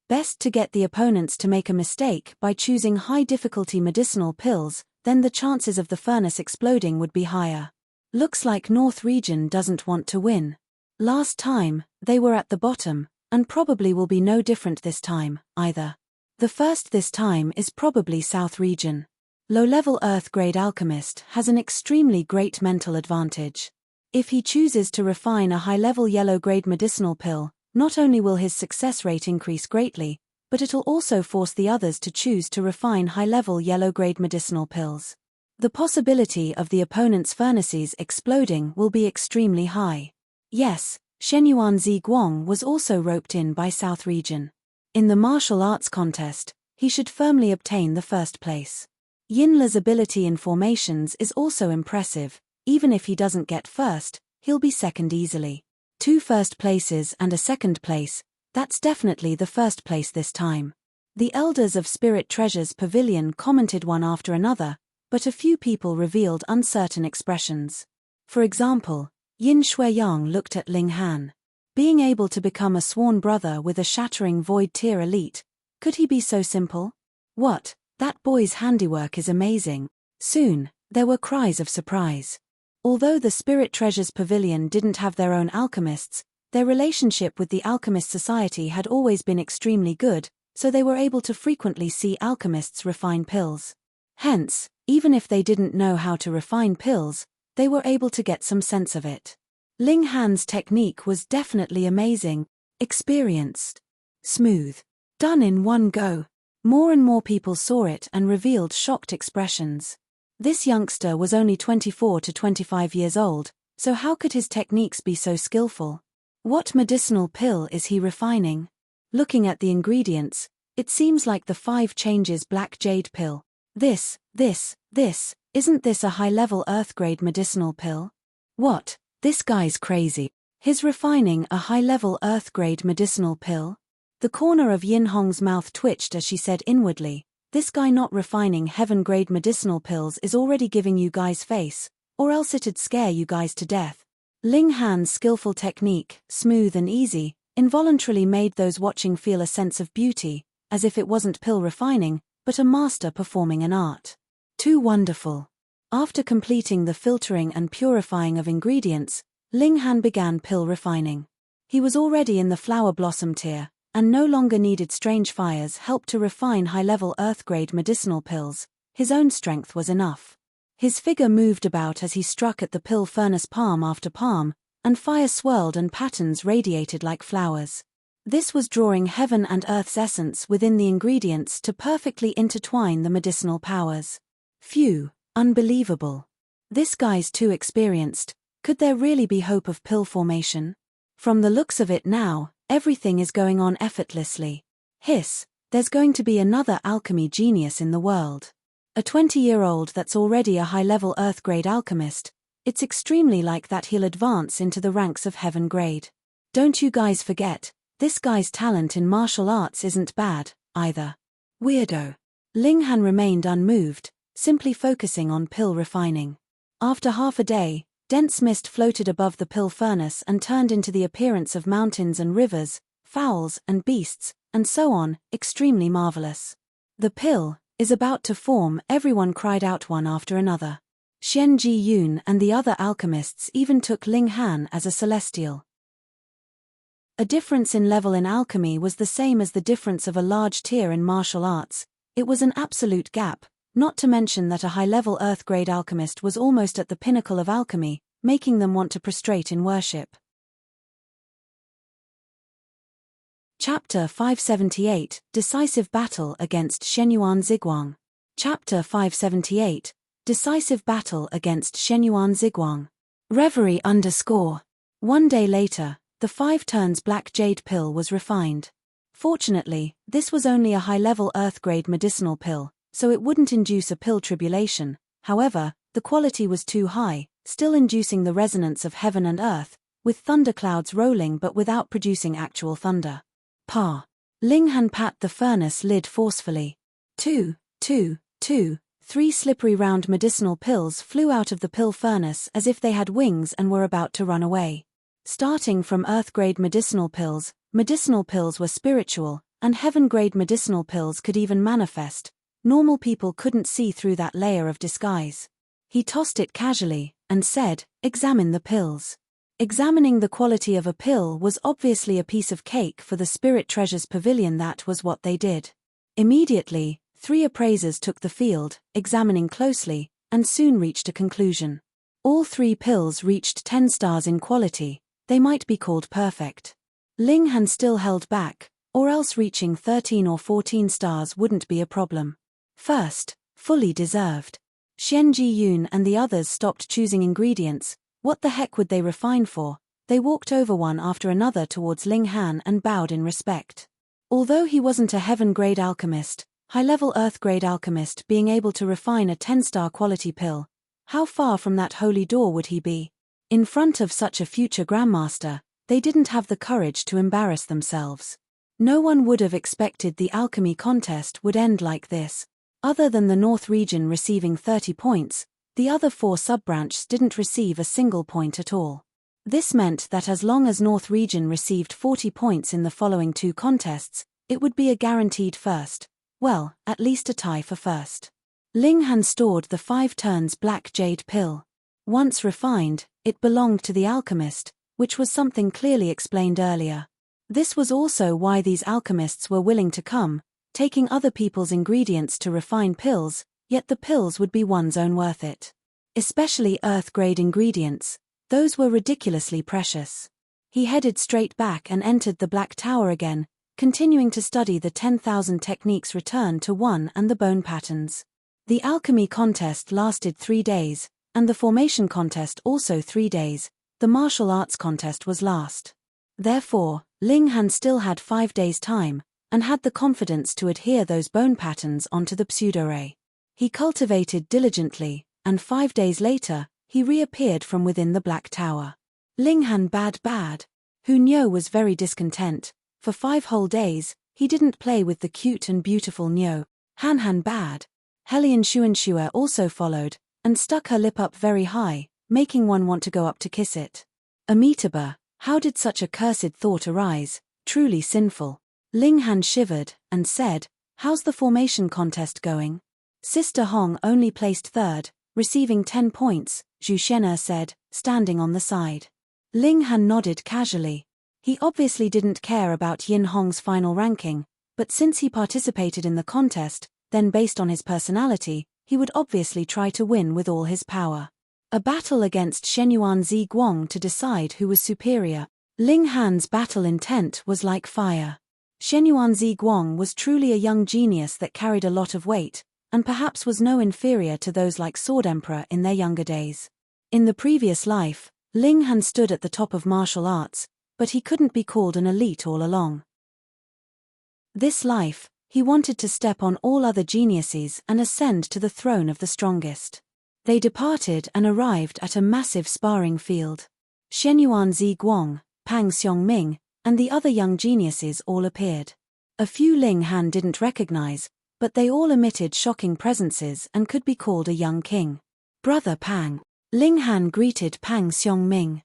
S1: Best to get the opponents to make a mistake by choosing high-difficulty medicinal pills, then the chances of the furnace exploding would be higher. Looks like North Region doesn't want to win. Last time, they were at the bottom, and probably will be no different this time, either. The first this time is probably South Region. Low-level Earth-grade alchemist has an extremely great mental advantage. If he chooses to refine a high-level yellow-grade medicinal pill, not only will his success rate increase greatly, but it'll also force the others to choose to refine high-level yellow-grade medicinal pills. The possibility of the opponent's furnaces exploding will be extremely high. Yes, Shenyuan Ziguang was also roped in by South Region. In the martial arts contest, he should firmly obtain the first place. Yin Le's ability in formations is also impressive. Even if he doesn't get first, he'll be second easily. 2 first places and a second place, that's definitely the first place this time. The elders of Spirit Treasure's pavilion commented one after another, but a few people revealed uncertain expressions. For example, Yin Shuiyang looked at Ling Han. Being able to become a sworn brother with a shattering void tier elite, could he be so simple? What? That boy's handiwork is amazing. Soon, there were cries of surprise. Although the Spirit Treasures Pavilion didn't have their own alchemists, their relationship with the Alchemist Society had always been extremely good, so they were able to frequently see alchemists refine pills. Hence, even if they didn't know how to refine pills, they were able to get some sense of it. Ling Han's technique was definitely amazing, experienced, smooth, done in one go. More and more people saw it and revealed shocked expressions. This youngster was only 24 to 25 years old, so how could his techniques be so skillful? What medicinal pill is he refining? Looking at the ingredients, it seems like the 5 changes black jade pill. Isn't this a high-level Earth-grade medicinal pill? What? This guy's crazy. He's refining a high-level Earth-grade medicinal pill? The corner of Yin Hong's mouth twitched as she said inwardly, this guy not refining heaven-grade medicinal pills is already giving you guys face, or else it'd scare you guys to death. Ling Han's skillful technique, smooth and easy, involuntarily made those watching feel a sense of beauty, as if it wasn't pill refining, but a master performing an art. Too wonderful. After completing the filtering and purifying of ingredients, Ling Han began pill refining. He was already in the flower blossom tier, and no longer needed strange fires help to refine high-level Earth-grade medicinal pills. His own strength was enough. His figure moved about as he struck at the pill furnace palm after palm, and fire swirled and patterns radiated like flowers. This was drawing heaven and earth's essence within the ingredients to perfectly intertwine the medicinal powers. Phew, unbelievable. This guy's too experienced. Could there really be hope of pill formation? From the looks of it now, everything is going on effortlessly. Hiss, there's going to be another alchemy genius in the world. A 20-year-old that's already a high-level Earth-grade alchemist, it's extremely like that he'll advance into the ranks of heaven-grade. Don't you guys forget, this guy's talent in martial arts isn't bad, either. Weirdo. Ling Han remained unmoved, simply focusing on pill refining. After half a day, dense mist floated above the pill furnace and turned into the appearance of mountains and rivers, fowls and beasts, and so on, extremely marvelous. The pill is about to form, everyone cried out one after another. Xian Ji Yun and the other alchemists even took Ling Han as a celestial. A difference in level in alchemy was the same as the difference of a large tier in martial arts. It was an absolute gap, not to mention that a high-level Earth-grade alchemist was almost at the pinnacle of alchemy, making them want to prostrate in worship. Chapter 578, Decisive Battle Against Shenyuan Ziguang. Chapter 578, Decisive Battle Against Shenyuan Ziguang. Reverie _ One day later, the 5 turns black jade pill was refined. Fortunately, this was only a high-level Earth-grade medicinal pill, so it wouldn't induce a pill tribulation. However, the quality was too high, still inducing the resonance of heaven and earth, with thunderclouds rolling but without producing actual thunder. Ling Han pat the furnace lid forcefully. 3 slippery round medicinal pills flew out of the pill furnace as if they had wings and were about to run away. Starting from Earth-grade medicinal pills were spiritual, and heaven-grade medicinal pills could even manifest. Normal people couldn't see through that layer of disguise. He tossed it casually, and said, "Examine the pills." Examining the quality of a pill was obviously a piece of cake for the Spirit Treasures Pavilion. That was what they did. Immediately, 3 appraisers took the field, examining closely, and soon reached a conclusion. All 3 pills reached 10 stars in quality. They might be called perfect. Ling Han still held back, or else reaching 13 or 14 stars wouldn't be a problem. First, fully deserved. Xian Ji Yun and the others stopped choosing ingredients. What the heck would they refine for? They walked over one after another towards Ling Han and bowed in respect. Although he wasn't a heaven-grade alchemist, high-level Earth-grade alchemist being able to refine a 10-star quality pill, how far from that holy door would he be? In front of such a future grandmaster, they didn't have the courage to embarrass themselves. No one would have expected the alchemy contest would end like this. Other than the North region receiving 30 points, the other 4 sub-branches didn't receive a single point at all. This meant that as long as North Region received 40 points in the following 2 contests, it would be a guaranteed first. Well, at least a tie for first. Ling Han stored the 5 turns black jade pill. Once refined, it belonged to the alchemist, which was something clearly explained earlier. This was also why these alchemists were willing to come, taking other people's ingredients to refine pills, yet the pills would be one's own worth it. Especially earth-grade ingredients, those were ridiculously precious. He headed straight back and entered the Black Tower again, continuing to study the 10,000 techniques returned to one and the bone patterns. The alchemy contest lasted 3 days, and the formation contest also 3 days. The martial arts contest was last. Therefore, Ling Han still had 5 days' time, and had the confidence to adhere those bone patterns onto the pseudo-ray. He cultivated diligently, and 5 days later, he reappeared from within the Black Tower. Ling Han bad. Hu Niu was very discontent. For 5 whole days, he didn't play with the cute and beautiful Niu. Han bad. Helian Xuanxue also followed, and stuck her lip up very high, making one want to go up to kiss it. Amitabha, how did such a cursed thought arise? Truly sinful. Ling Han shivered, and said, "How's the formation contest going?" Sister Hong only placed 3rd, receiving 10 points, Zhu Shen'er said, standing on the side. Ling Han nodded casually. He obviously didn't care about Yin Hong's final ranking, but since he participated in the contest, then based on his personality, he would obviously try to win with all his power. A battle against Shenyuan Zi Guang to decide who was superior. Ling Han's battle intent was like fire. Shenyuan Zi Guang was truly a young genius that carried a lot of weight, and perhaps was no inferior to those like Sword Emperor in their younger days. In the previous life, Ling Han stood at the top of martial arts, but he couldn't be called an elite all along. This life, he wanted to step on all other geniuses and ascend to the throne of the strongest. They departed and arrived at a massive sparring field. Shenyuan Zi Guang, Pang Xiongming, and the other young geniuses all appeared. A few Ling Han didn't recognize, but they all emitted shocking presences and could be called a young king. "Brother Pang." Ling Han greeted Pang Xiongming.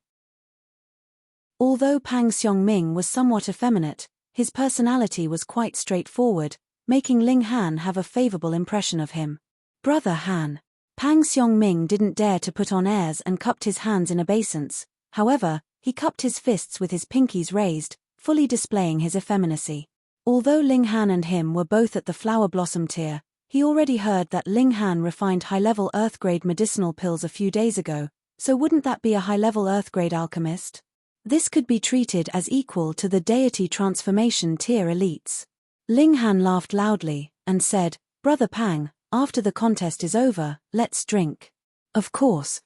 S1: Although Pang Xiongming was somewhat effeminate, his personality was quite straightforward, making Ling Han have a favorable impression of him. "Brother Han." Pang Xiongming didn't dare to put on airs and cupped his hands in obeisance. However, he cupped his fists with his pinkies raised, fully displaying his effeminacy. Although Ling Han and him were both at the flower blossom tier, he already heard that Ling Han refined high-level earth-grade medicinal pills a few days ago, so wouldn't that be a high-level earth-grade alchemist? This could be treated as equal to the deity transformation tier elites. Ling Han laughed loudly, and said, "Brother Pang, after the contest is over, let's drink." Of course.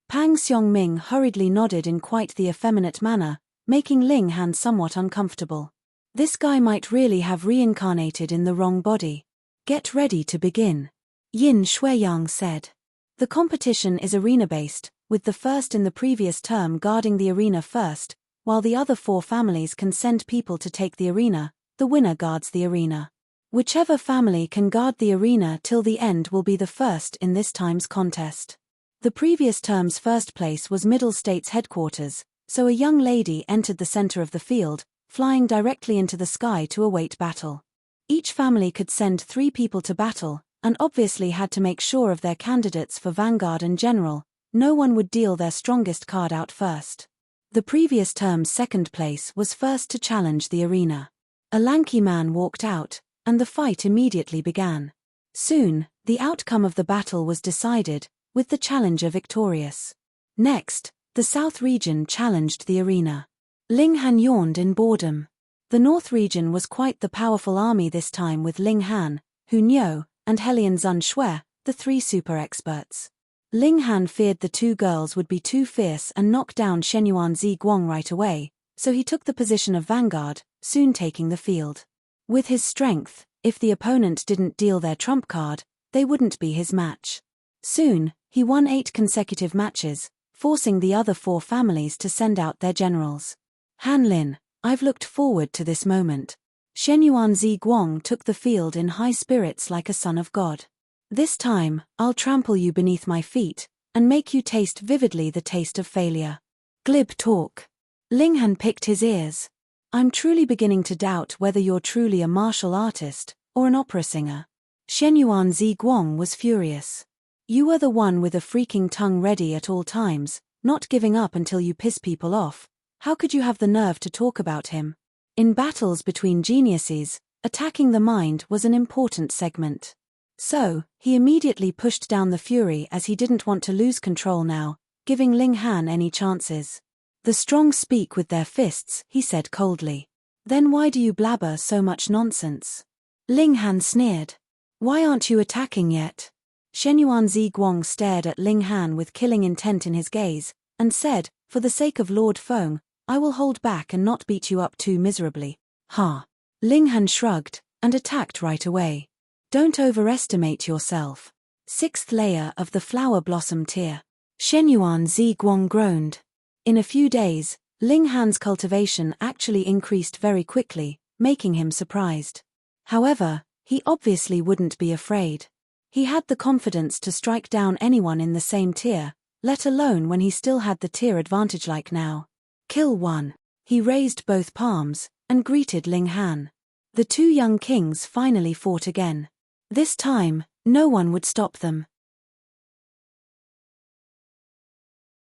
S1: Pang Xiongming hurriedly nodded in quite the effeminate manner, making Ling Han somewhat uncomfortable. This guy might really have reincarnated in the wrong body. "Get ready to begin," Yin Shuiyang said. The competition is arena-based, with the first in the previous term guarding the arena first, while the other 4 families can send people to take the arena. The winner guards the arena. Whichever family can guard the arena till the end will be the first in this time's contest. The previous term's first place was Middle States headquarters, so a young lady entered the center of the field, flying directly into the sky to await battle. Each family could send 3 people to battle, and obviously had to make sure of their candidates for Vanguard and General. No one would deal their strongest card out first. The previous term's second place was first to challenge the arena. A lanky man walked out, and the fight immediately began. Soon, the outcome of the battle was decided, with the challenger victorious. Next, the South region challenged the arena. Ling Han yawned in boredom. The North region was quite the powerful army this time with Ling Han, Hu Niu, and Helian Zunxue, the 3 super experts. Ling Han feared the 2 girls would be too fierce and knock down Shenyuan Zi Guang right away, so he took the position of vanguard, soon taking the field. With his strength, if the opponent didn't deal their trump card, they wouldn't be his match. Soon, he won 8 consecutive matches, forcing the other 4 families to send out their generals. "Han Lin, I've looked forward to this moment." Shenyuan Zi Guang took the field in high spirits like a son of God. "This time, I'll trample you beneath my feet, and make you taste vividly the taste of failure." Glib talk. Linghan picked his ears. I'm truly beginning to doubt whether you're truly a martial artist, or an opera singer. Shenyuan Ziguang was furious. You were the one with a freaking tongue ready at all times, not giving up until you piss people off. How could you have the nerve to talk about him? In battles between geniuses, attacking the mind was an important segment. So, he immediately pushed down the fury as he didn't want to lose control now, giving Linghan any chances. The strong speak with their fists, he said coldly. Then why do you blabber so much nonsense? Linghan sneered. Why aren't you attacking yet? Shenyuan Ziguang stared at Linghan with killing intent in his gaze, and said, for the sake of Lord Feng, I will hold back and not beat you up too miserably. Ha! Linghan shrugged, and attacked right away. Don't overestimate yourself. 6th layer of the flower blossom tier. Shenyuan Ziguang groaned. In a few days, Linghan's cultivation actually increased very quickly, making him surprised. However, he obviously wouldn't be afraid. He had the confidence to strike down anyone in the same tier, let alone when he still had the tier advantage like now. Kill one. He raised both palms, and greeted Linghan. The two young kings finally fought again. This time, no one would stop them.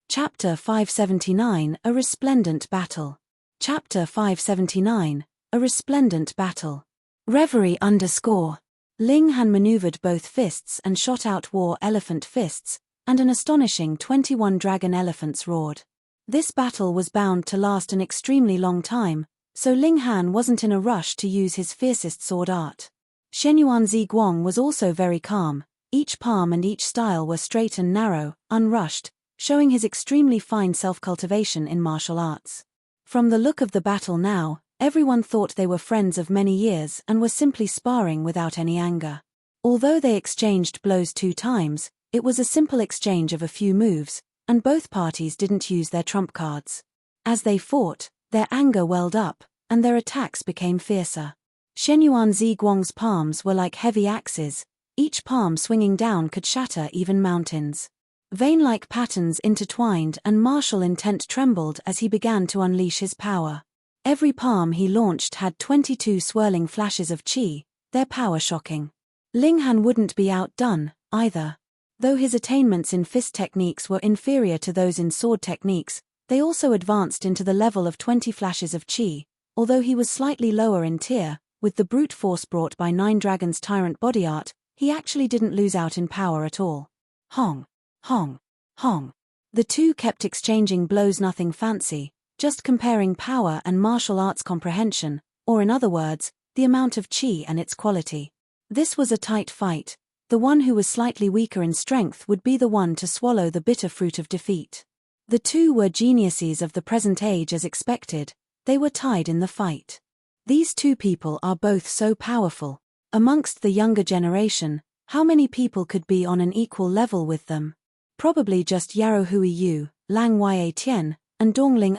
S1: Chapter 579 A Resplendent Battle. Chapter 579 A Resplendent Battle. Reverie _ Linghan maneuvered both fists and shot out war elephant fists, and an astonishing 21 dragon elephants roared. This battle was bound to last an extremely long time, so Linghan wasn't in a rush to use his fiercest sword art. Shenyuan Ziguang was also very calm. Each palm and each style were straight and narrow, unrushed, showing his extremely fine self-cultivation in martial arts. From the look of the battle now, everyone thought they were friends of many years and were simply sparring without any anger. Although they exchanged blows 2 times, it was a simple exchange of a few moves, and both parties didn't use their trump cards. As they fought, their anger welled up, and their attacks became fiercer. Shenyuan Ziguang's palms were like heavy axes, each palm swinging down could shatter even mountains. Vein-like patterns intertwined and martial intent trembled as he began to unleash his power. Every palm he launched had 22 swirling flashes of qi, their power shocking. Linghan wouldn't be outdone, either. Though his attainments in fist techniques were inferior to those in sword techniques, they also advanced into the level of 20 flashes of qi, although he was slightly lower in tier. With the brute force brought by 9 Dragons' tyrant body art, he actually didn't lose out in power at all. Hong, hong, hong. The two kept exchanging blows, nothing fancy, just comparing power and martial arts comprehension, or in other words, the amount of qi and its quality. This was a tight fight. The one who was slightly weaker in strength would be the one to swallow the bitter fruit of defeat. The two were geniuses of the present age as expected. They were tied in the fight. These two people are both so powerful. Amongst the younger generation, how many people could be on an equal level with them? Probably just Yarou Hui Yu, Lang Yue Tian, and Dongling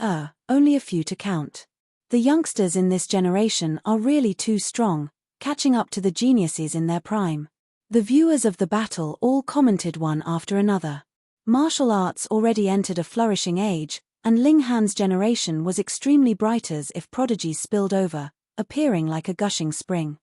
S1: only a few to count. The youngsters in this generation are really too strong, catching up to the geniuses in their prime. The viewers of the battle all commented one after another. Martial arts already entered a flourishing age, and Linghan's generation was extremely bright as if prodigies spilled over, appearing like a gushing spring.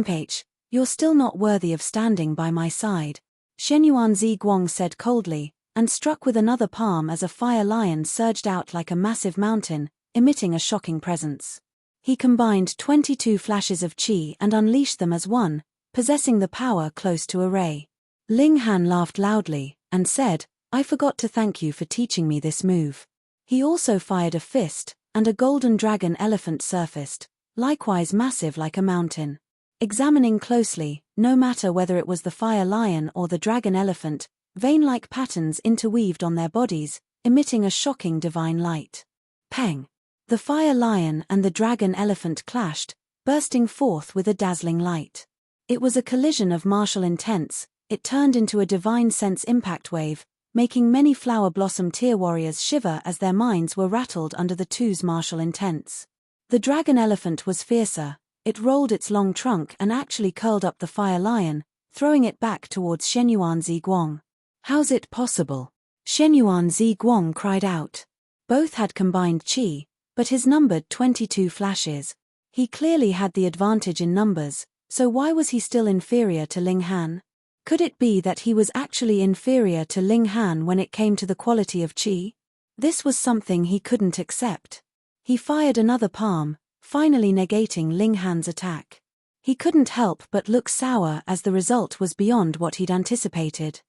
S1: H, you're still not worthy of standing by my side, Shenyuan Ziguang said coldly, and struck with another palm as a fire lion surged out like a massive mountain, emitting a shocking presence. He combined 22 flashes of qi and unleashed them as one, possessing the power close to a ray. Linghan laughed loudly, and said, I forgot to thank you for teaching me this move. He also fired a fist, and a golden dragon elephant surfaced, likewise massive like a mountain. Examining closely, no matter whether it was the fire lion or the dragon elephant, vein-like patterns interweaved on their bodies, emitting a shocking divine light. Peng! The fire lion and the dragon elephant clashed, bursting forth with a dazzling light. It was a collision of martial intents. It turned into a divine sense impact wave, making many flower blossom tier warriors shiver as their minds were rattled under the two's martial intents. The dragon elephant was fiercer. It rolled its long trunk and actually curled up the fire lion, throwing it back towards Shenyuan Ziguang. How's it possible? Shenyuan Ziguang cried out. Both had combined qi, but his numbered 22 flashes. He clearly had the advantage in numbers, so why was he still inferior to Ling Han? Could it be that he was actually inferior to Ling Han when it came to the quality of qi? This was something he couldn't accept. He fired another palm, finally negating Ling Han's attack. He couldn't help but look sour as the result was beyond what he'd anticipated.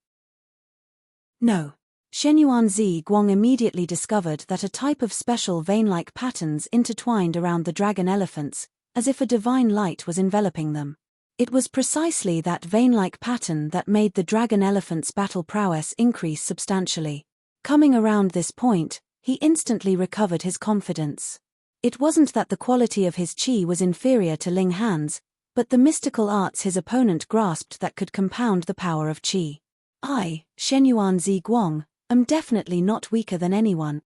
S1: No. Shenyuan Zi Guang immediately discovered that a type of special vein-like patterns intertwined around the dragon elephants, as if a divine light was enveloping them. It was precisely that vein-like pattern that made the dragon elephant's battle prowess increase substantially. Coming around this point, he instantly recovered his confidence. It wasn't that the quality of his qi was inferior to Ling Han's, but the mystical arts his opponent grasped that could compound the power of qi. I, Shenyuan Zi Guang, am definitely not weaker than anyone,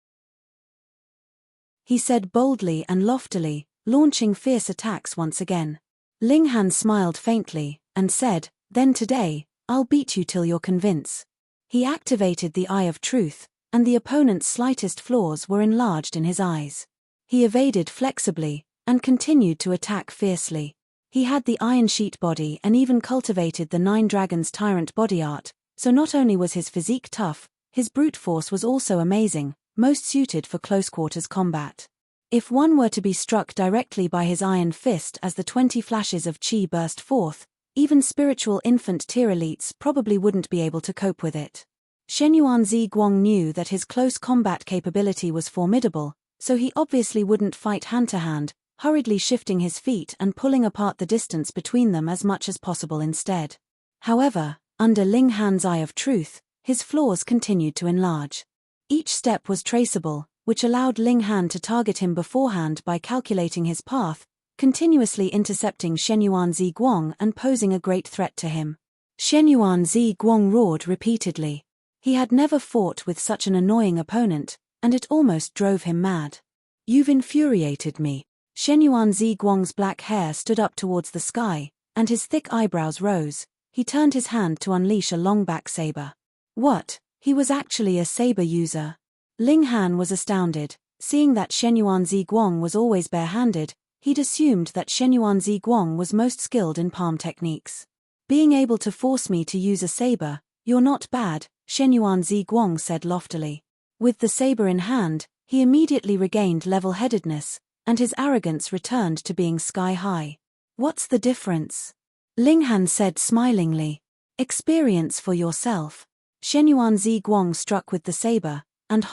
S1: he said boldly and loftily, launching fierce attacks once again. Ling Han smiled faintly, and said, "Then today, I'll beat you till you're convinced." He activated the Eye of Truth, and the opponent's slightest flaws were enlarged in his eyes. He evaded flexibly, and continued to attack fiercely. He had the Iron Sheet body and even cultivated the Nine Dragons Tyrant body art, so not only was his physique tough, his brute force was also amazing, most suited for close-quarters combat. If one were to be struck directly by his iron fist as the 20 flashes of qi burst forth, even spiritual infant tier elites probably wouldn't be able to cope with it. Shenyuan Zi Guang knew that his close combat capability was formidable, so he obviously wouldn't fight hand-to-hand, hurriedly shifting his feet and pulling apart the distance between them as much as possible instead. However, under Ling Han's Eye of Truth, his flaws continued to enlarge. Each step was traceable, which allowed Ling Han to target him beforehand by calculating his path, continuously intercepting Shenyuan Zi Guang and posing a great threat to him. Shenyuan Zi Guang roared repeatedly. He had never fought with such an annoying opponent, and it almost drove him mad. "You've infuriated me." Shenyuan Zi Guang's black hair stood up towards the sky, and his thick eyebrows rose. He turned his hand to unleash a long-back saber. What? He was actually a saber user. Ling Han was astounded. Seeing that Shenyuan Zi Guang was always bare-handed, he'd assumed that Shenyuan Zi Guang was most skilled in palm techniques. "Being able to force me to use a saber, you're not bad," Shenyuan Zi Guang said loftily. With the saber in hand, he immediately regained level-headedness, and his arrogance returned to being sky-high. "What's the difference?" Ling Han said smilingly. "Experience for yourself." Shenyuan Zi Guang struck with the saber, and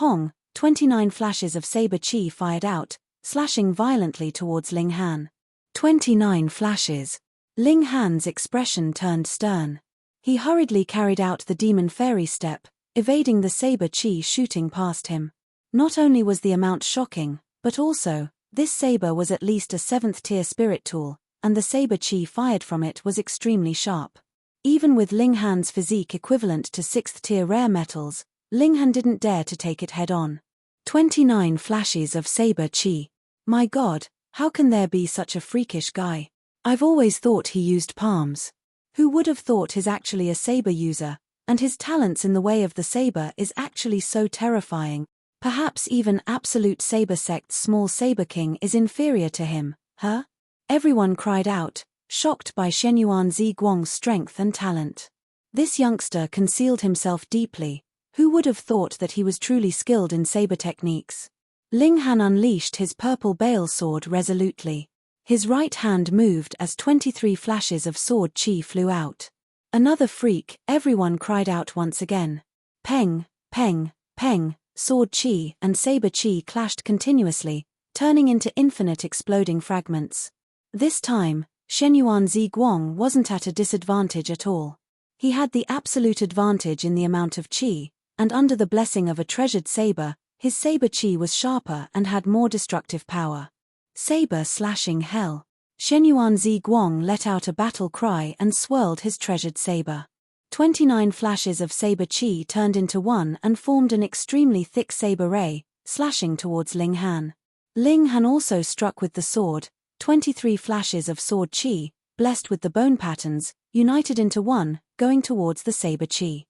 S1: 29 flashes of saber qi fired out, slashing violently towards Ling Han. 29 flashes. Ling Han's expression turned stern. He hurriedly carried out the demon fairy step, evading the saber qi shooting past him. Not only was the amount shocking, but also, this saber was at least a 7th-tier spirit tool, and the saber qi fired from it was extremely sharp. Even with Ling Han's physique equivalent to 6th-tier rare metals, Ling Han didn't dare to take it head-on. 29 flashes of saber qi. My god, how can there be such a freakish guy? I've always thought he used palms. Who would have thought he's actually a saber user, and his talents in the way of the saber is actually so terrifying. Perhaps even Absolute Saber Sect's small Saber King is inferior to him, huh? Everyone cried out, shocked by Shenyuan Zi Guang's strength and talent. This youngster concealed himself deeply. Who would have thought that he was truly skilled in saber techniques? Ling Han unleashed his purple Baal sword resolutely. His right hand moved as 23 flashes of sword qi flew out. Another freak, everyone cried out once again. Peng, peng, peng, sword qi and saber qi clashed continuously, turning into infinite exploding fragments. This time, Shenyuan Zi Guang wasn't at a disadvantage at all. He had the absolute advantage in the amount of qi, and under the blessing of a treasured saber, his saber qi was sharper and had more destructive power. Saber slashing hell. Shenyuan Zi Guang let out a battle cry and swirled his treasured saber. 29 flashes of saber qi turned into one and formed an extremely thick saber ray, slashing towards Ling Han. Ling Han also struck with the sword. 23 flashes of sword qi, blessed with the bone patterns, united into one, going towards the saber qi.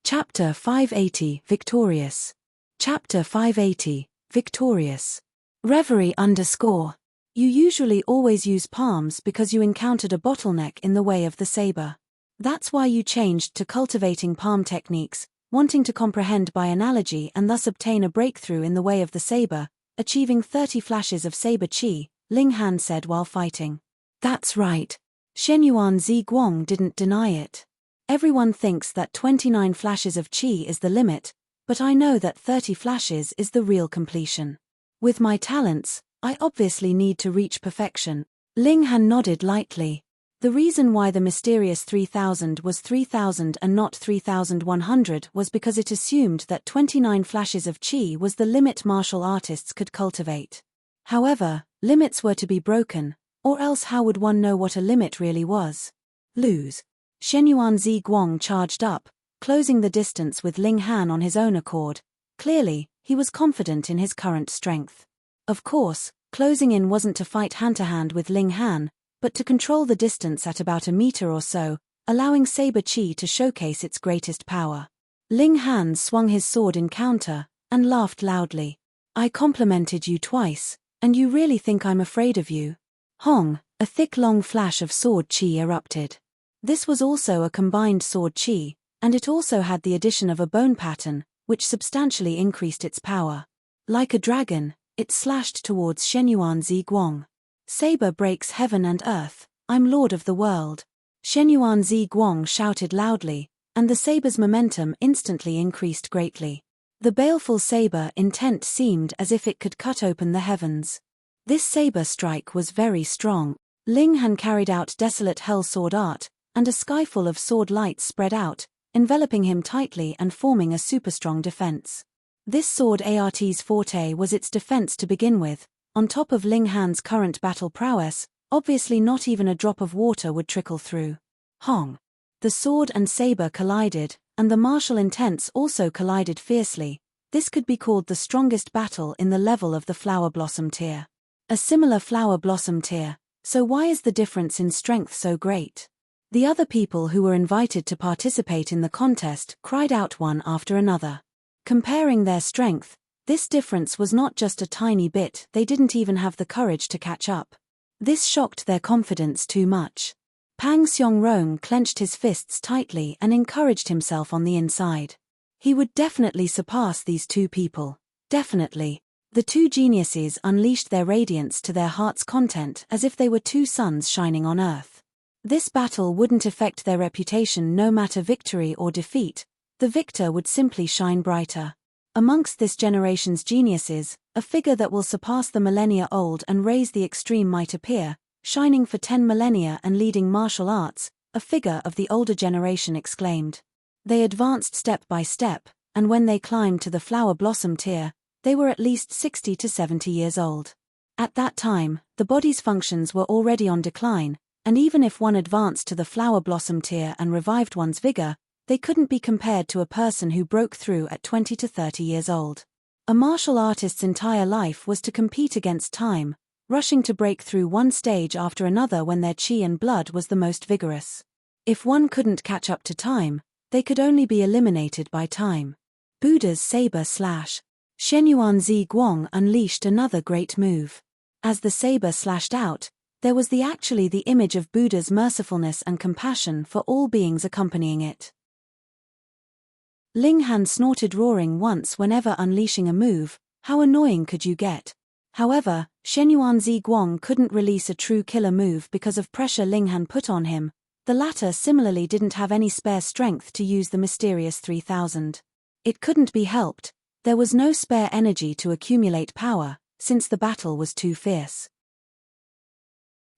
S1: Chapter 580, Victorious. Chapter 580, Victorious. Reverie _ You usually always use palms because you encountered a bottleneck in the way of the saber. That's why you changed to cultivating palm techniques, wanting to comprehend by analogy and thus obtain a breakthrough in the way of the saber, achieving 30 flashes of saber chi, Ling Han said while fighting. That's right. Shenyuan Ziguang didn't deny it. Everyone thinks that 29 flashes of chi is the limit, but I know that 30 flashes is the real completion. With my talents, I obviously need to reach perfection. Ling Han nodded lightly. The reason why the mysterious 3000 was 3000 and not 3100 was because it assumed that 29 flashes of chi was the limit martial artists could cultivate. However, limits were to be broken, or else how would one know what a limit really was? Lose. Shenyuan Ziguang charged up, closing the distance with Ling Han on his own accord. Clearly, he was confident in his current strength. Of course, closing in wasn't to fight hand-to-hand with Ling Han, but to control the distance at about a meter or so, allowing saber chi to showcase its greatest power. Ling Han swung his sword in counter, and laughed loudly. I complimented you twice, and you really think I'm afraid of you? Hong, a thick long flash of sword chi erupted. This was also a combined sword chi, and it also had the addition of a bone pattern, which substantially increased its power. Like a dragon, it slashed towards Shenyuan Ziguang. Saber breaks heaven and earth, I'm lord of the world. Shenyuan Ziguang shouted loudly, and the saber's momentum instantly increased greatly. The baleful saber intent seemed as if it could cut open the heavens. This saber strike was very strong. Ling Han carried out desolate hell sword art, and a skyful of sword lights spread out, enveloping him tightly and forming a super-strong defense. This sword art's forte was its defense to begin with. On top of Ling Han's current battle prowess, obviously not even a drop of water would trickle through. Hong. The sword and saber collided, and the martial intents also collided fiercely. This could be called the strongest battle in the level of the flower blossom tier. A similar flower blossom tier, so why is the difference in strength so great? The other people who were invited to participate in the contest cried out one after another. Comparing their strength, this difference was not just a tiny bit, they didn't even have the courage to catch up. This shocked their confidence too much. Pang Xiong-rong clenched his fists tightly and encouraged himself on the inside. He would definitely surpass these two people. Definitely. The two geniuses unleashed their radiance to their heart's content as if they were two suns shining on earth. This battle wouldn't affect their reputation no matter victory or defeat, the victor would simply shine brighter. Amongst this generation's geniuses, a figure that will surpass the millennia old and raise the extreme might appear, shining for 10 millennia and leading martial arts, a figure of the older generation exclaimed. They advanced step by step, and when they climbed to the flower blossom tier, they were at least 60 to 70 years old. At that time, the body's functions were already on decline, and even if one advanced to the flower blossom tier and revived one's vigor, they couldn't be compared to a person who broke through at 20 to 30 years old. A martial artist's entire life was to compete against time, rushing to break through one stage after another when their chi and blood was the most vigorous. If one couldn't catch up to time, they could only be eliminated by time. Buddha's saber slash. Shenyuan Ziguang unleashed another great move. As the saber slashed out, there was the image of Buddha's mercifulness and compassion for all beings accompanying it. Ling Han snorted, roaring once whenever unleashing a move. How annoying could you get? However, Shenyuan Ziguang couldn't release a true killer move because of pressure Ling Han put on him. The latter similarly didn't have any spare strength to use the mysterious 3000. It couldn't be helped. There was no spare energy to accumulate power, since the battle was too fierce.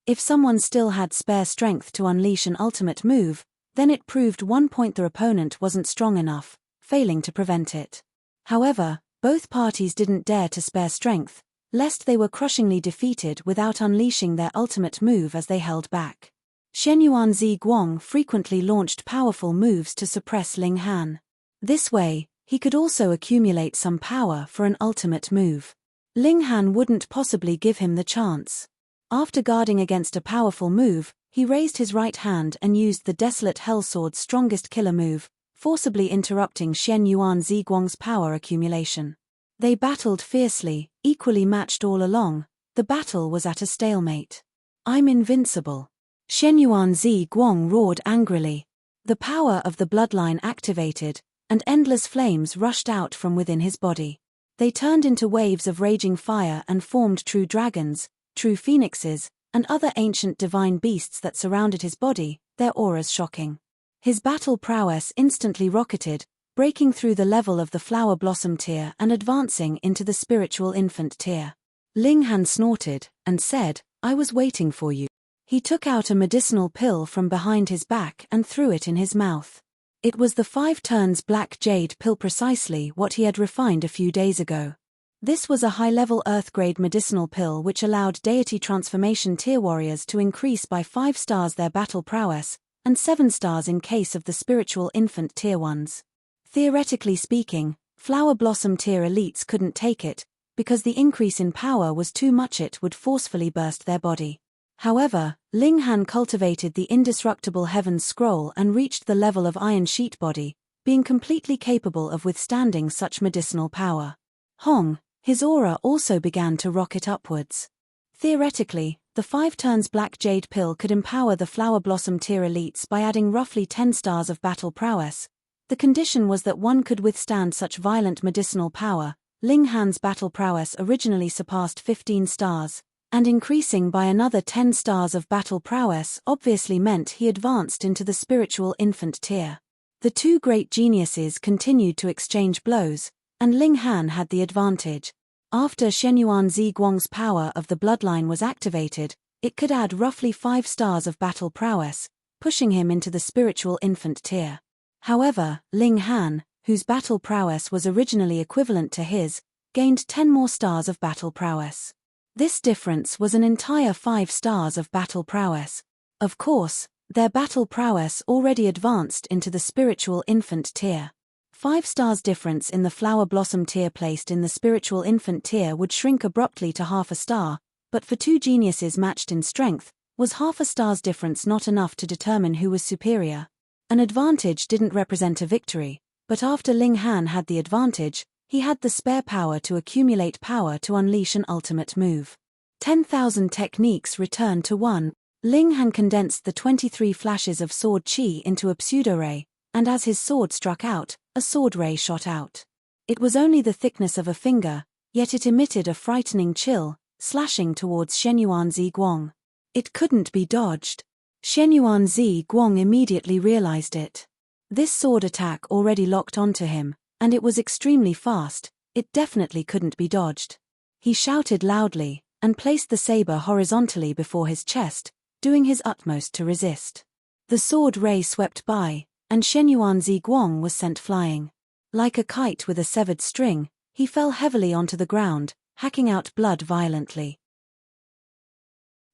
S1: If someone still had spare strength to unleash an ultimate move, then it proved one point their opponent wasn't strong enough, failing to prevent it. However, both parties didn't dare to spare strength, lest they were crushingly defeated without unleashing their ultimate move as they held back. Shenyuan Ziguang frequently launched powerful moves to suppress Ling Han. This way, he could also accumulate some power for an ultimate move. Ling Han wouldn't possibly give him the chance. After guarding against a powerful move, he raised his right hand and used the Desolate Hellsword's strongest killer move, forcibly interrupting Shen Yuan Ziguang's power accumulation. They battled fiercely, equally matched all along. The battle was at a stalemate. "I'm invincible," Shen Yuan Ziguang roared angrily. The power of the bloodline activated, and endless flames rushed out from within his body. They turned into waves of raging fire and formed true dragons, true phoenixes, and other ancient divine beasts that surrounded his body, their auras shocking. His battle prowess instantly rocketed, breaking through the level of the flower blossom tier and advancing into the spiritual infant tier. Ling Han snorted and said, "I was waiting for you." He took out a medicinal pill from behind his back and threw it in his mouth. It was the 5 turns black jade pill, precisely what he had refined a few days ago. This was a high-level Earth-grade medicinal pill which allowed deity transformation tier warriors to increase by 5 stars their battle prowess, and 7 stars in case of the spiritual infant tier ones. Theoretically speaking, flower blossom tier elites couldn't take it, because the increase in power was too much. It would forcefully burst their body. However, Ling Han cultivated the indestructible Heaven's Scroll and reached the level of Iron Sheet body, being completely capable of withstanding such medicinal power. Hong, his aura also began to rocket upwards. Theoretically, the 5 turns black jade pill could empower the flower blossom tier elites by adding roughly 10 stars of battle prowess. The condition was that one could withstand such violent medicinal power. Ling Han's battle prowess originally surpassed 15 stars, and increasing by another 10 stars of battle prowess obviously meant he advanced into the spiritual infant tier. The two great geniuses continued to exchange blows, and Ling Han had the advantage. After Shen Yuan Ziguang's power of the bloodline was activated, it could add roughly 5 stars of battle prowess, pushing him into the spiritual infant tier. However, Ling Han, whose battle prowess was originally equivalent to his, gained 10 more stars of battle prowess. This difference was an entire 5 stars of battle prowess. Of course, their battle prowess already advanced into the spiritual infant tier. 5 stars difference in the flower blossom tier placed in the spiritual infant tier would shrink abruptly to half a star, but for two geniuses matched in strength, was half a star's difference not enough to determine who was superior? An advantage didn't represent a victory, but after Ling Han had the advantage, he had the spare power to accumulate power to unleash an ultimate move. 10,000 techniques returned to 1. Ling Han condensed the 23 flashes of sword chi into a pseudo-ray, and as his sword struck out, a sword ray shot out. It was only the thickness of a finger, yet it emitted a frightening chill, slashing towards Shen Yuan Ziguang. It couldn't be dodged. Shen Yuan Ziguang immediately realized it. This sword attack already locked onto him, and it was extremely fast. It definitely couldn't be dodged. He shouted loudly, and placed the saber horizontally before his chest, doing his utmost to resist. The sword ray swept by, and Shen Yuan Ziguang was sent flying. Like a kite with a severed string, he fell heavily onto the ground, hacking out blood violently.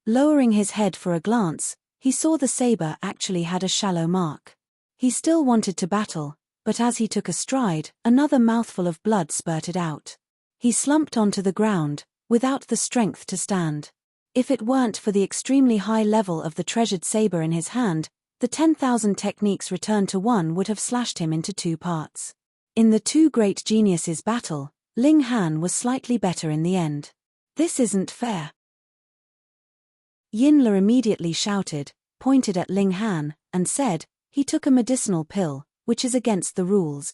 S1: Lowering his head for a glance, he saw the saber actually had a shallow mark. He still wanted to battle, but as he took a stride, another mouthful of blood spurted out. He slumped onto the ground, without the strength to stand. If it weren't for the extremely high level of the treasured saber in his hand, the 10,000 techniques returned to 1 would have slashed him into 2 parts. In the two great geniuses' battle, Ling Han was slightly better in the end. This isn't fair. Yin Le immediately shouted, pointed at Ling Han, and said, he took a medicinal pill, which is against the rules.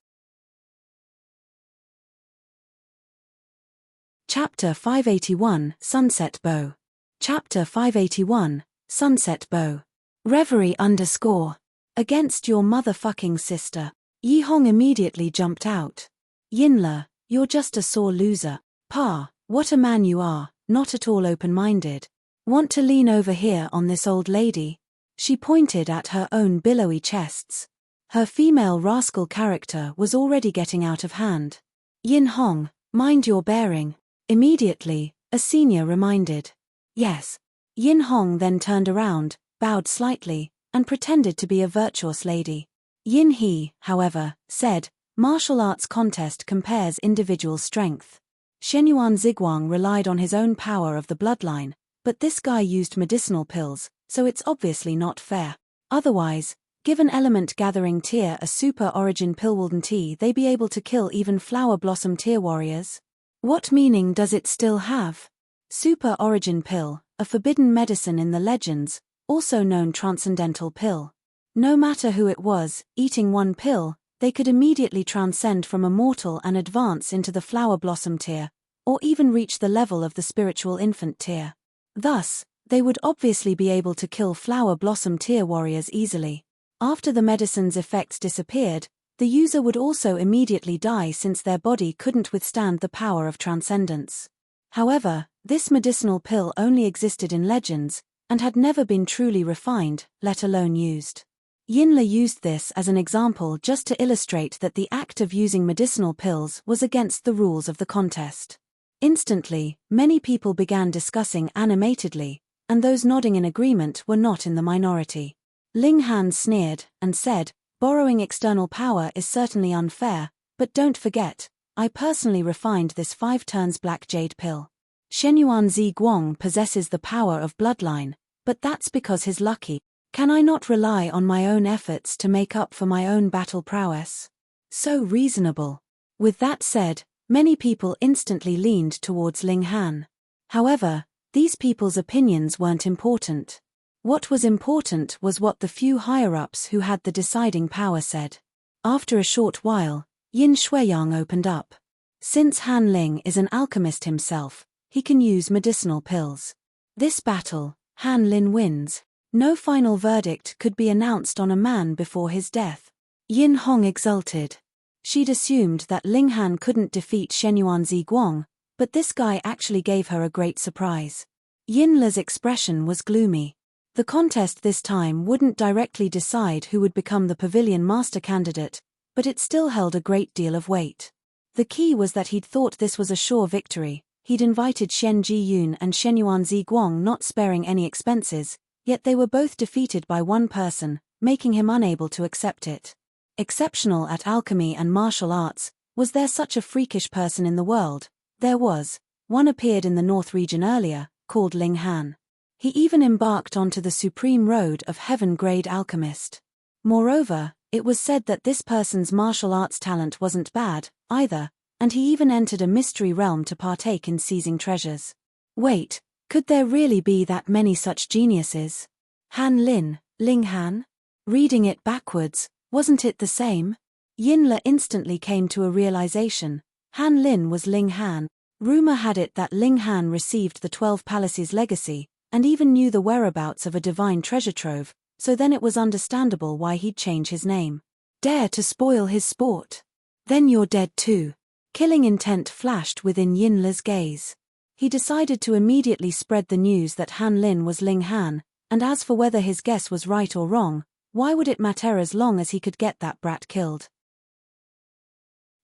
S1: Chapter 581, Sunset Bow. Chapter 581, Sunset Bow. Reverie _ Against your motherfucking sister. Yi Hong immediately jumped out. Yinla, you're just a sore loser. Pa, what a man you are, not at all open-minded. Want to lean over here on this old lady? She pointed at her own billowy chests. Her female rascal character was already getting out of hand. Yin Hong, mind your bearing. Immediately, a senior reminded. Yes. Yin Hong then turned around, bowed slightly, and pretended to be a virtuous lady. Yin He, however, said, martial arts contest compares individual strength. Shen Yuan Ziguang relied on his own power of the bloodline, but this guy used medicinal pills, so it's obviously not fair. Otherwise, Give an element-gathering tier a super origin Pilwalden tea, they be able to kill even flower blossom tier warriors? What meaning does it still have? Super origin pill, a forbidden medicine in the legends, also known transcendental pill. No matter who it was, eating one pill, they could immediately transcend from a mortal and advance into the flower blossom tier, or even reach the level of the spiritual infant tier. Thus, they would obviously be able to kill flower blossom tier warriors easily. After the medicine's effects disappeared, the user would also immediately die since their body couldn't withstand the power of transcendence. However, this medicinal pill only existed in legends, and had never been truly refined, let alone used. Yinla used this as an example just to illustrate that the act of using medicinal pills was against the rules of the contest. Instantly, many people began discussing animatedly, and those nodding in agreement were not in the minority. Ling Han sneered, and said, "Borrowing external power is certainly unfair, but don't forget, I personally refined this 5 turns black jade pill. Shenyuan Zi Guang possesses the power of bloodline, but that's because he's lucky. Can I not rely on my own efforts to make up for my own battle prowess?" So reasonable. With that said, many people instantly leaned towards Ling Han. However, these people's opinions weren't important. What was important was what the few higher-ups who had the deciding power said. After a short while, Yin Shuiyang opened up. Since Han Ling is an alchemist himself, he can use medicinal pills. This battle, Han Lin wins. No final verdict could be announced on a man before his death. Yin Hong exulted. She'd assumed that Ling Han couldn't defeat Shenyuan Zi Guang, but this guy actually gave her a great surprise. Yin Le's expression was gloomy. The contest this time wouldn't directly decide who would become the pavilion master candidate, but it still held a great deal of weight. The key was that he'd thought this was a sure victory. He'd invited Shen Ji-yun and Shenyuan Zi Guang, not sparing any expenses, yet they were both defeated by one person, making him unable to accept it. Exceptional at alchemy and martial arts, was there such a freakish person in the world? There was. One appeared in the North region earlier, called Ling Han. He even embarked onto the supreme road of heaven-grade alchemist. Moreover, it was said that this person's martial arts talent wasn't bad, either, and he even entered a mystery realm to partake in seizing treasures. Wait, could there really be that many such geniuses? Han Lin, Ling Han? Reading it backwards, wasn't it the same? Yinla instantly came to a realization. Han Lin was Ling Han. Rumor had it that Ling Han received the 12 Palaces legacy, and even knew the whereabouts of a divine treasure trove, so then it was understandable why he'd change his name. Dare to spoil his sport? Then you're dead too. Killing intent flashed within Yinla's gaze. He decided to immediately spread the news that Han Lin was Ling Han, and as for whether his guess was right or wrong, why would it matter as long as he could get that brat killed?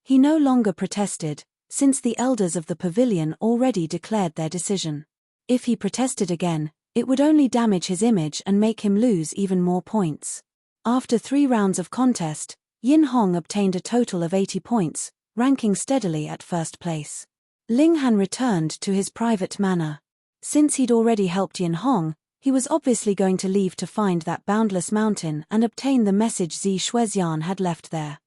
S1: He no longer protested, since the elders of the pavilion already declared their decision. If he protested again, it would only damage his image and make him lose even more points. After 3 rounds of contest, Yin Hong obtained a total of 80 points, ranking steadily at first place. Ling Han returned to his private manor. Since he'd already helped Yin Hong, he was obviously going to leave to find that boundless mountain and obtain the message Zi Shuixian had left there.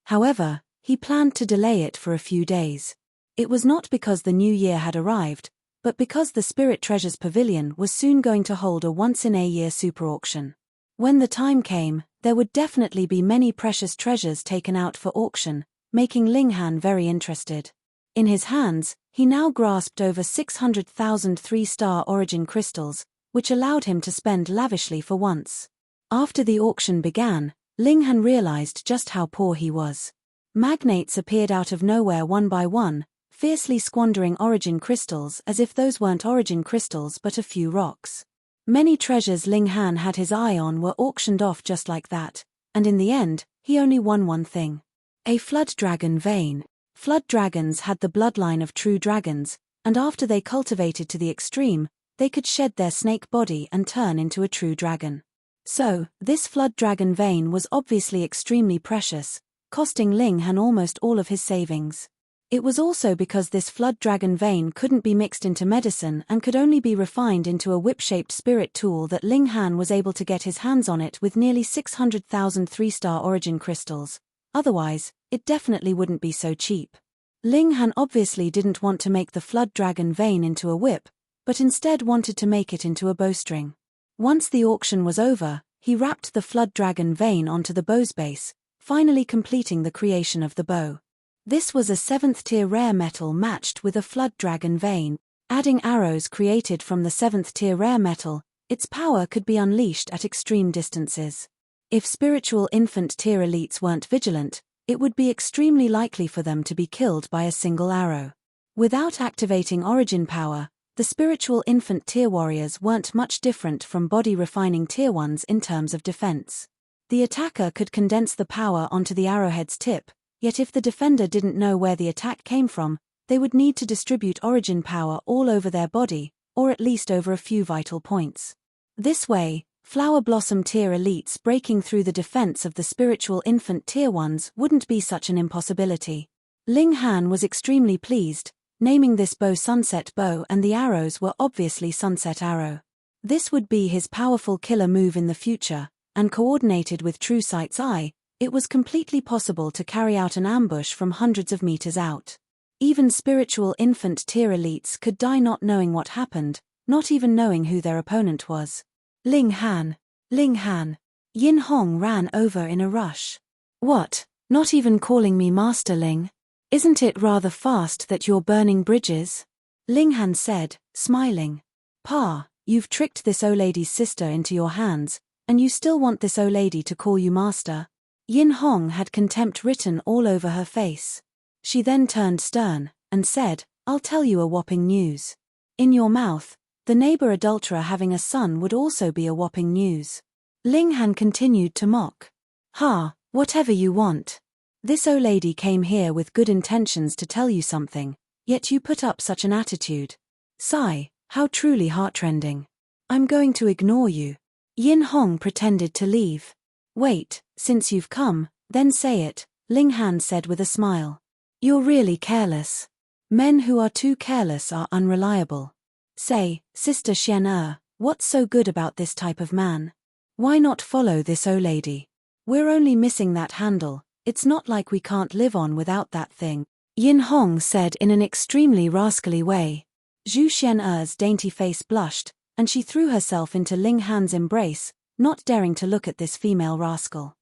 S1: However, he planned to delay it for a few days. It was not because the new year had arrived, but because the Spirit Treasures Pavilion was soon going to hold a once-in-a-year super auction. When the time came, there would definitely be many precious treasures taken out for auction, making Ling Han very interested. In his hands, he now grasped over 600,000 3-star origin crystals, which allowed him to spend lavishly for once. After the auction began, Ling Han realized just how poor he was. Magnates appeared out of nowhere one by one, fiercely squandering origin crystals as if those weren't origin crystals but a few rocks. Many treasures Ling Han had his eye on were auctioned off just like that, and in the end, he only won one thing. A flood dragon vein. Flood dragons had the bloodline of true dragons, and after they cultivated to the extreme, they could shed their snake body and turn into a true dragon. So, this flood dragon vein was obviously extremely precious, costing Ling Han almost all of his savings. It was also because this flood dragon vein couldn't be mixed into medicine and could only be refined into a whip-shaped spirit tool that Ling Han was able to get his hands on it with nearly 600,000 three-star origin crystals. Otherwise, it definitely wouldn't be so cheap. Ling Han obviously didn't want to make the flood dragon vein into a whip, but instead wanted to make it into a bowstring. Once the auction was over, he wrapped the flood dragon vein onto the bow's base, finally completing the creation of the bow. This was a 7th-tier rare metal matched with a flood dragon vein. Adding arrows created from the 7th-tier rare metal, its power could be unleashed at extreme distances. If spiritual infant tier elites weren't vigilant, it would be extremely likely for them to be killed by a single arrow. Without activating origin power, the spiritual infant tier warriors weren't much different from body-refining tier 1s in terms of defense. The attacker could condense the power onto the arrowhead's tip, yet if the defender didn't know where the attack came from, they would need to distribute origin power all over their body, or at least over a few vital points. This way, flower blossom tier elites breaking through the defense of the spiritual infant tier 1s wouldn't be such an impossibility. Ling Han was extremely pleased, naming this bow Sunset Bow, and the arrows were obviously Sunset Arrow. This would be his powerful killer move in the future, and coordinated with True Sight's eye, it was completely possible to carry out an ambush from hundreds of meters out. Even spiritual infant tier elites could die not knowing what happened, not even knowing who their opponent was. Ling Han! Ling Han! Yin Hong ran over in a rush. What? Not even calling me Master Ling? Isn't it rather fast that you're burning bridges? Ling Han said, smiling. Pa, you've tricked this old lady's sister into your hands, and you still want this old lady to call you master? Yin Hong had contempt written all over her face. She then turned stern, and said, I'll tell you a whopping news. In your mouth, the neighbor adulterer having a son would also be a whopping news. Ling Han continued to mock. Ha, whatever you want. This old lady came here with good intentions to tell you something, yet you put up such an attitude. Sigh, how truly heartrending. I'm going to ignore you. Yin Hong pretended to leave. Wait, since you've come, then say it, Ling Han said with a smile. You're really careless. Men who are too careless are unreliable. Say, Sister Xian what's so good about this type of man? Why not follow this old lady? We're only missing that handle, it's not like we can't live on without that thing, Yin Hong said in an extremely rascally way. Zhu Xian's dainty face blushed, and she threw herself into Ling Han's embrace, not daring to look at this female rascal.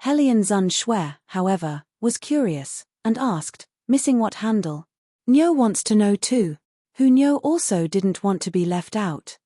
S1: Helian Zun Shui, however, was curious, and asked, missing what handle? Niu wants to know too. Who Niu also didn't want to be left out.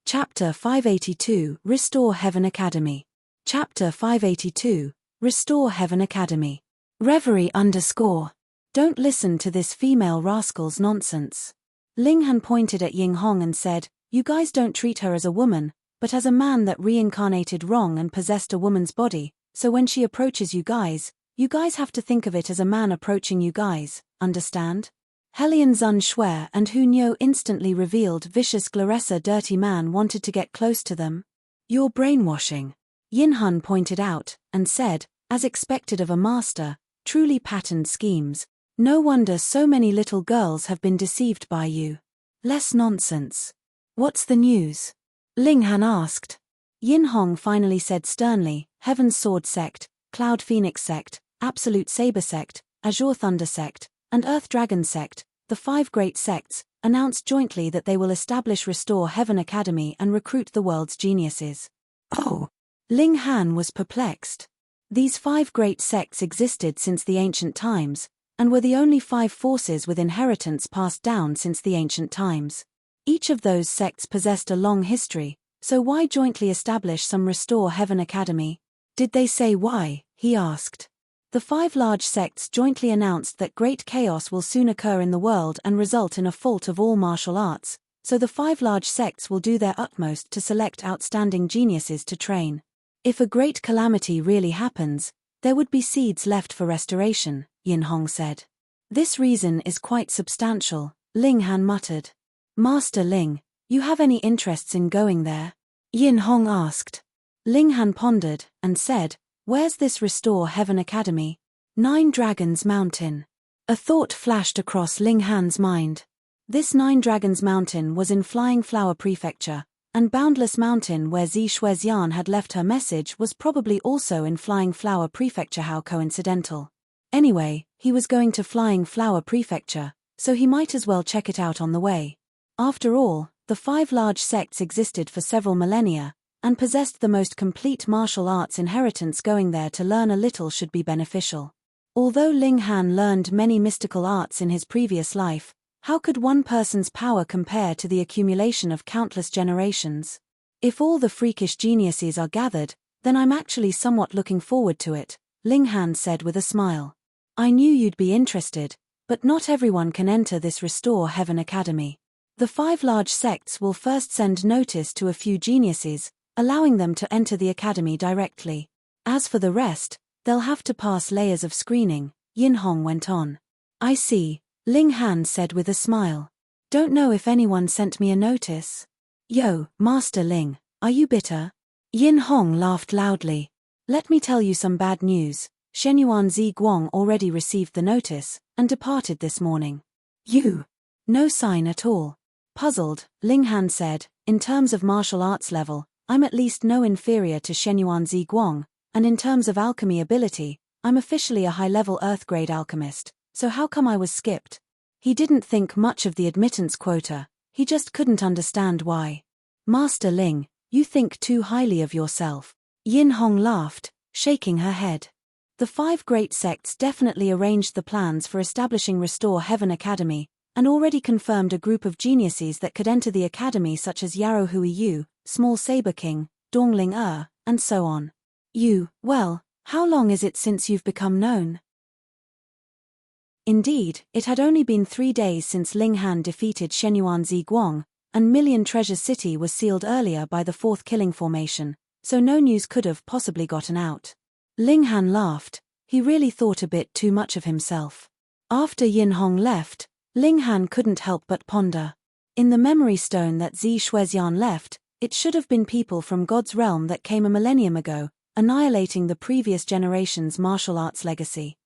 S1: Chapter 582, Restore Heaven Academy. Chapter 582, Restore Heaven Academy. Reverie _ Don't listen to this female rascal's nonsense. Ling Han pointed at Yin Hong and said, you guys don't treat her as a woman, but as a man that reincarnated wrong and possessed a woman's body, so when she approaches you guys have to think of it as a man approaching you guys, understand? Helian Zun Shui and Hu Niu instantly revealed vicious Gloressa dirty man wanted to get close to them. You're brainwashing. Yin Han pointed out, and said, as expected of a master, truly patterned schemes. No wonder so many little girls have been deceived by you. Less nonsense. What's the news? Ling Han asked. Yin Hong finally said sternly, Heaven's Sword Sect, Cloud Phoenix Sect, Absolute Saber Sect, Azure Thunder Sect, and Earth Dragon Sect, the 5 great sects, announced jointly that they will establish Restore Heaven Academy and recruit the world's geniuses. Oh! Ling Han was perplexed. These 5 great sects existed since the ancient times, and were the only 5 forces with inheritance passed down since the ancient times. Each of those sects possessed a long history, so why jointly establish some Restore Heaven Academy? Did they say why? He asked. The 5 large sects jointly announced that great chaos will soon occur in the world and result in a fault of all martial arts, so the 5 large sects will do their utmost to select outstanding geniuses to train. If a great calamity really happens, there would be seeds left for restoration, Yin Hong said. This reason is quite substantial, Ling Han muttered. Master Ling, you have any interests in going there? Yin Hong asked. Ling Han pondered, and said, "Where's this Restore Heaven Academy?" 9 Dragons Mountain. A thought flashed across Ling Han's mind. This 9 Dragons Mountain was in Flying Flower Prefecture, and Boundless Mountain where Zi Shuexian had left her message was probably also in Flying Flower Prefecture. How coincidental. Anyway, he was going to Flying Flower Prefecture, so he might as well check it out on the way. After all, the 5 large sects existed for several millennia, and possessed the most complete martial arts inheritance. Going there to learn a little should be beneficial. Although Ling Han learned many mystical arts in his previous life, how could one person's power compare to the accumulation of countless generations? If all the freakish geniuses are gathered, then I'm actually somewhat looking forward to it, Ling Han said with a smile. I knew you'd be interested, but not everyone can enter this Restore Heaven Academy. The 5 large sects will first send notice to a few geniuses, allowing them to enter the academy directly. As for the rest, they'll have to pass layers of screening, Yin Hong went on. I see, Ling Han said with a smile. Don't know if anyone sent me a notice. Yo, Master Ling, are you bitter? Yin Hong laughed loudly. Let me tell you some bad news. Shenyuan Zi Guang already received the notice, and departed this morning. You? No sign at all. Puzzled, Ling Han said, in terms of martial arts level, I'm at least no inferior to Shenyuan Zi Guang, and in terms of alchemy ability, I'm officially a high-level Earth-grade alchemist, so how come I was skipped? He didn't think much of the admittance quota, he just couldn't understand why. Master Ling, you think too highly of yourself. Yin Hong laughed, shaking her head. The 5 great sects definitely arranged the plans for establishing Restore Heaven Academy, and already confirmed a group of geniuses that could enter the academy such as Yarrow Hui Yu, Small Saber King, Dongling and so on. Well, how long is it since you've become known? Indeed, it had only been 3 days since Ling Han defeated Shenyuan Zi Guang, and Million Treasure City was sealed earlier by the 4th killing formation, so no news could have possibly gotten out. Ling Han laughed, he really thought a bit too much of himself. After Yin Hong left, Ling Han couldn't help but ponder. In the memory stone that Zi Shuexian left, it should have been people from God's realm that came a millennium ago, annihilating the previous generation's martial arts legacy.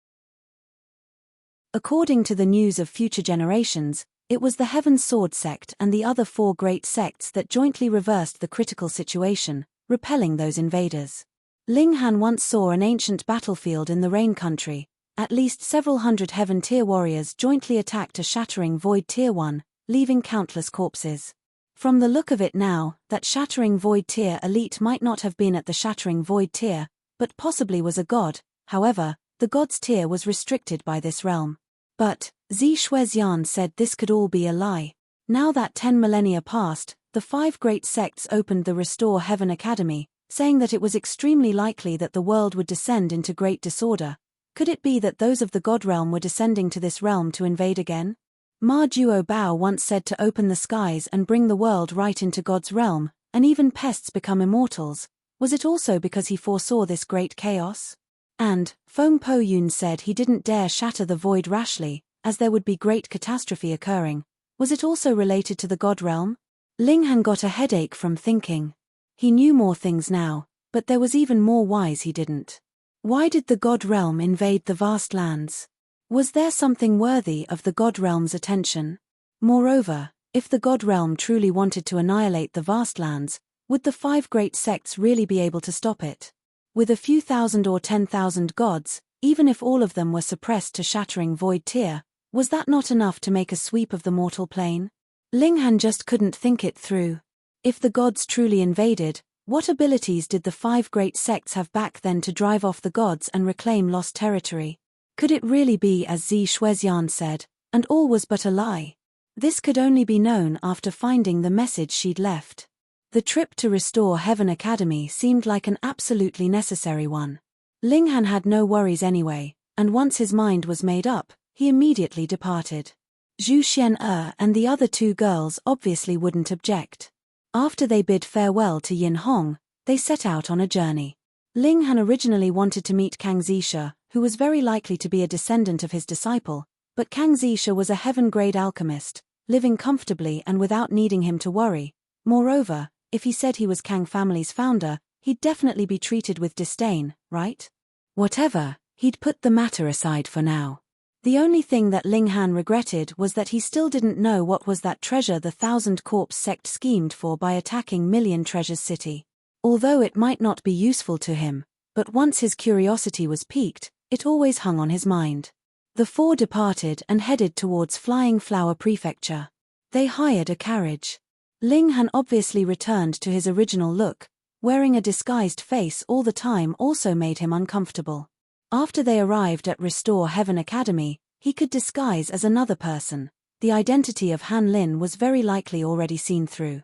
S1: According to the news of future generations, it was the Heaven Sword sect and the other 4 great sects that jointly reversed the critical situation, repelling those invaders. Ling Han once saw an ancient battlefield in the Rain Country. At least several hundred Heaven Tier warriors jointly attacked a Shattering Void Tier 1, leaving countless corpses. From the look of it now, that Shattering Void Tier elite might not have been at the Shattering Void Tier, but possibly was a god. However, the god's tier was restricted by this realm. But, Zi Shuexian said this could all be a lie. Now that 10 millennia passed, the 5 great sects opened the Restore Heaven Academy, saying that it was extremely likely that the world would descend into great disorder. Could it be that those of the god realm were descending to this realm to invade again? Ma Duo Bao once said to open the skies and bring the world right into God's realm, and even pests become immortals. Was it also because he foresaw this great chaos? And, Feng Po Yun said he didn't dare shatter the void rashly, as there would be great catastrophe occurring. Was it also related to the god realm? Ling Han got a headache from thinking. He knew more things now, but there was even more whys he didn't. Why did the god realm invade the vast lands? Was there something worthy of the god realm's attention? Moreover, if the god realm truly wanted to annihilate the vast lands, would the 5 great sects really be able to stop it? With a few thousand or 10,000 gods, even if all of them were suppressed to Shattering Void Tier, was that not enough to make a sweep of the mortal plane? Ling Han just couldn't think it through. If the gods truly invaded, what abilities did the 5 great sects have back then to drive off the gods and reclaim lost territory? Could it really be as Zi Shuexian said, and all was but a lie? This could only be known after finding the message she'd left. The trip to Restore Heaven Academy seemed like an absolutely necessary one. Ling Han had no worries anyway, and once his mind was made up, he immediately departed. Zhu Xian and the other 2 girls obviously wouldn't object. After they bid farewell to Yin Hong, they set out on a journey. Ling Han originally wanted to meet Kang Zisha, who was very likely to be a descendant of his disciple, but Kang Zisha was a heaven-grade alchemist, living comfortably and without needing him to worry. Moreover, if he said he was Kang family's founder, he'd definitely be treated with disdain, right? Whatever, he'd put the matter aside for now. The only thing that Ling Han regretted was that he still didn't know what was that treasure the Thousand Corpse sect schemed for by attacking Million Treasures City. Although it might not be useful to him, but once his curiosity was piqued, it always hung on his mind. The four departed and headed towards Flying Flower Prefecture. They hired a carriage. Ling Han obviously returned to his original look. Wearing a disguised face all the time also made him uncomfortable. After they arrived at Restore Heaven Academy, he could disguise as another person. The identity of Han Lin was very likely already seen through.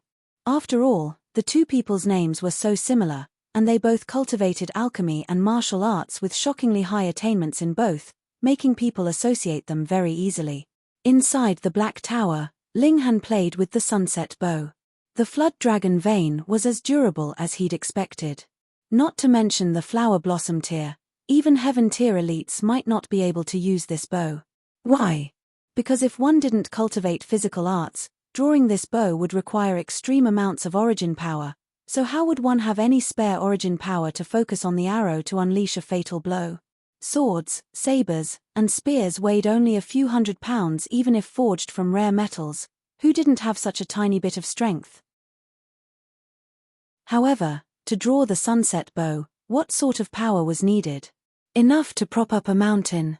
S1: After all, the two people's names were so similar, and they both cultivated alchemy and martial arts with shockingly high attainments in both, making people associate them very easily. Inside the Black Tower, Ling Han played with the sunset bow. The Flood Dragon Vein was as durable as he'd expected. Not to mention the Flower Blossom tier. Even Heaven tier elites might not be able to use this bow. Why? Because if one didn't cultivate physical arts, drawing this bow would require extreme amounts of origin power, so how would one have any spare origin power to focus on the arrow to unleash a fatal blow? Swords, sabers, and spears weighed only a few 100 pounds even if forged from rare metals. Who didn't have such a tiny bit of strength? However, to draw the sunset bow, what sort of power was needed? Enough to prop up a mountain.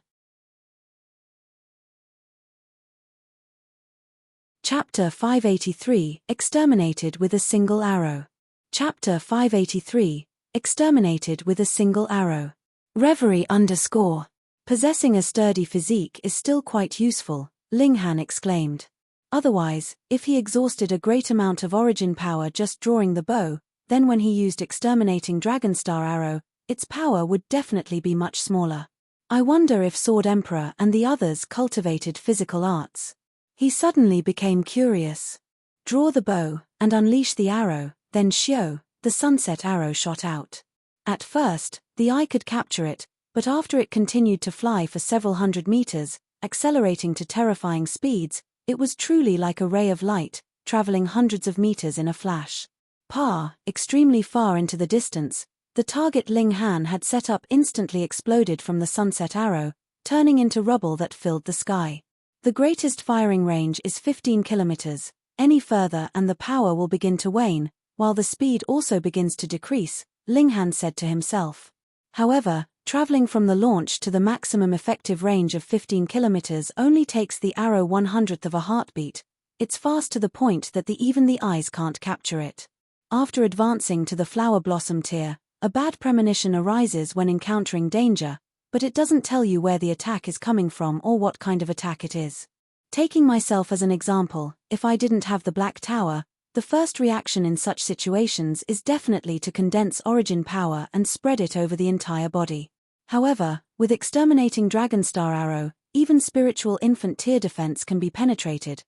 S1: Chapter 583, Exterminated with a Single Arrow. Chapter 583, Exterminated with a Single Arrow. Reverie _ Possessing a sturdy physique is still quite useful, Ling Han exclaimed. Otherwise, if he exhausted a great amount of origin power just drawing the bow, then when he used Exterminating Dragonstar Arrow, its power would definitely be much smaller. I wonder if Sword Emperor and the others cultivated physical arts. He suddenly became curious. Draw the bow, and unleash the arrow, then shio, the sunset arrow shot out. At first, the eye could capture it, but after it continued to fly for several hundred meters, accelerating to terrifying speeds, it was truly like a ray of light, traveling hundreds of meters in a flash. Extremely far into the distance, the target Ling Han had set up instantly exploded from the sunset arrow, turning into rubble that filled the sky. The greatest firing range is 15 kilometers. Any further and the power will begin to wane, while the speed also begins to decrease, Ling Han said to himself. However, traveling from the launch to the maximum effective range of 15 kilometers only takes the arrow 1/100th of a heartbeat. It's fast to the point that even the eyes can't capture it. After advancing to the Flower Blossom tier, a bad premonition arises when encountering danger, but it doesn't tell you where the attack is coming from or what kind of attack it is. Taking myself as an example, if I didn't have the Black Tower, the first reaction in such situations is definitely to condense origin power and spread it over the entire body. However, with Exterminating Dragonstar Arrow, even spiritual infant tier defense can be penetrated.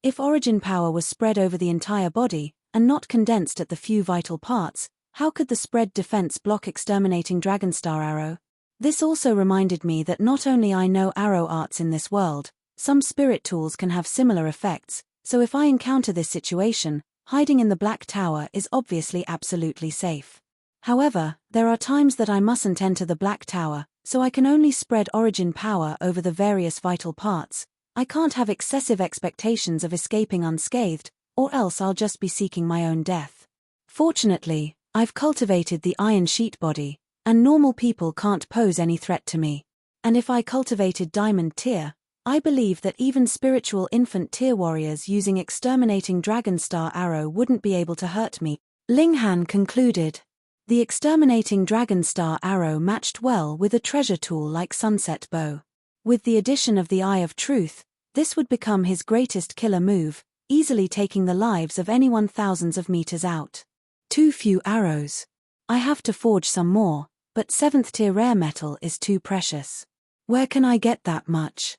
S1: If origin power was spread over the entire body, and not condensed at the few vital parts, how could the spread defense block Exterminating Dragonstar Arrow? This also reminded me that not only I know arrow arts in this world, some spirit tools can have similar effects, so if I encounter this situation, hiding in the Black Tower is obviously absolutely safe. However, there are times that I mustn't enter the Black Tower, so I can only spread origin power over the various vital parts. I can't have excessive expectations of escaping unscathed, or else I'll just be seeking my own death. Fortunately, I've cultivated the Iron Sheet body, and normal people can't pose any threat to me. And if I cultivated Diamond tier, I believe that even spiritual infant tier warriors using Exterminating Dragonstar Arrow wouldn't be able to hurt me, Ling Han concluded. The Exterminating Dragonstar Arrow matched well with a treasure tool like Sunset Bow. With the addition of the Eye of Truth, this would become his greatest killer move, easily taking the lives of anyone thousands of meters out. Too few arrows. I have to forge some more, but 7th tier rare metal is too precious. Where can I get that much?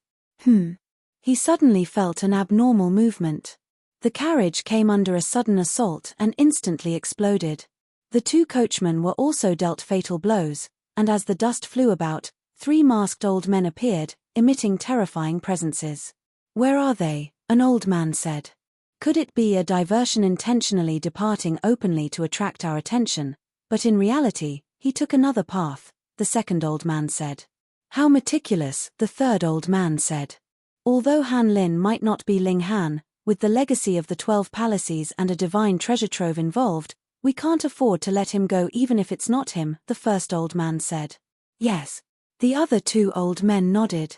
S1: He suddenly felt an abnormal movement. The carriage came under a sudden assault and instantly exploded. The two coachmen were also dealt fatal blows, and as the dust flew about, 3 masked old men appeared, emitting terrifying presences. "Where are they?" an old man said. Could it be a diversion intentionally departing openly to attract our attention? But in reality, he took another path, the second old man said. How meticulous, the third old man said. Although Han Lin might not be Ling Han, with the legacy of the 12 palaces and a divine treasure trove involved, we can't afford to let him go even if it's not him, the first old man said. Yes. The other 2 old men nodded.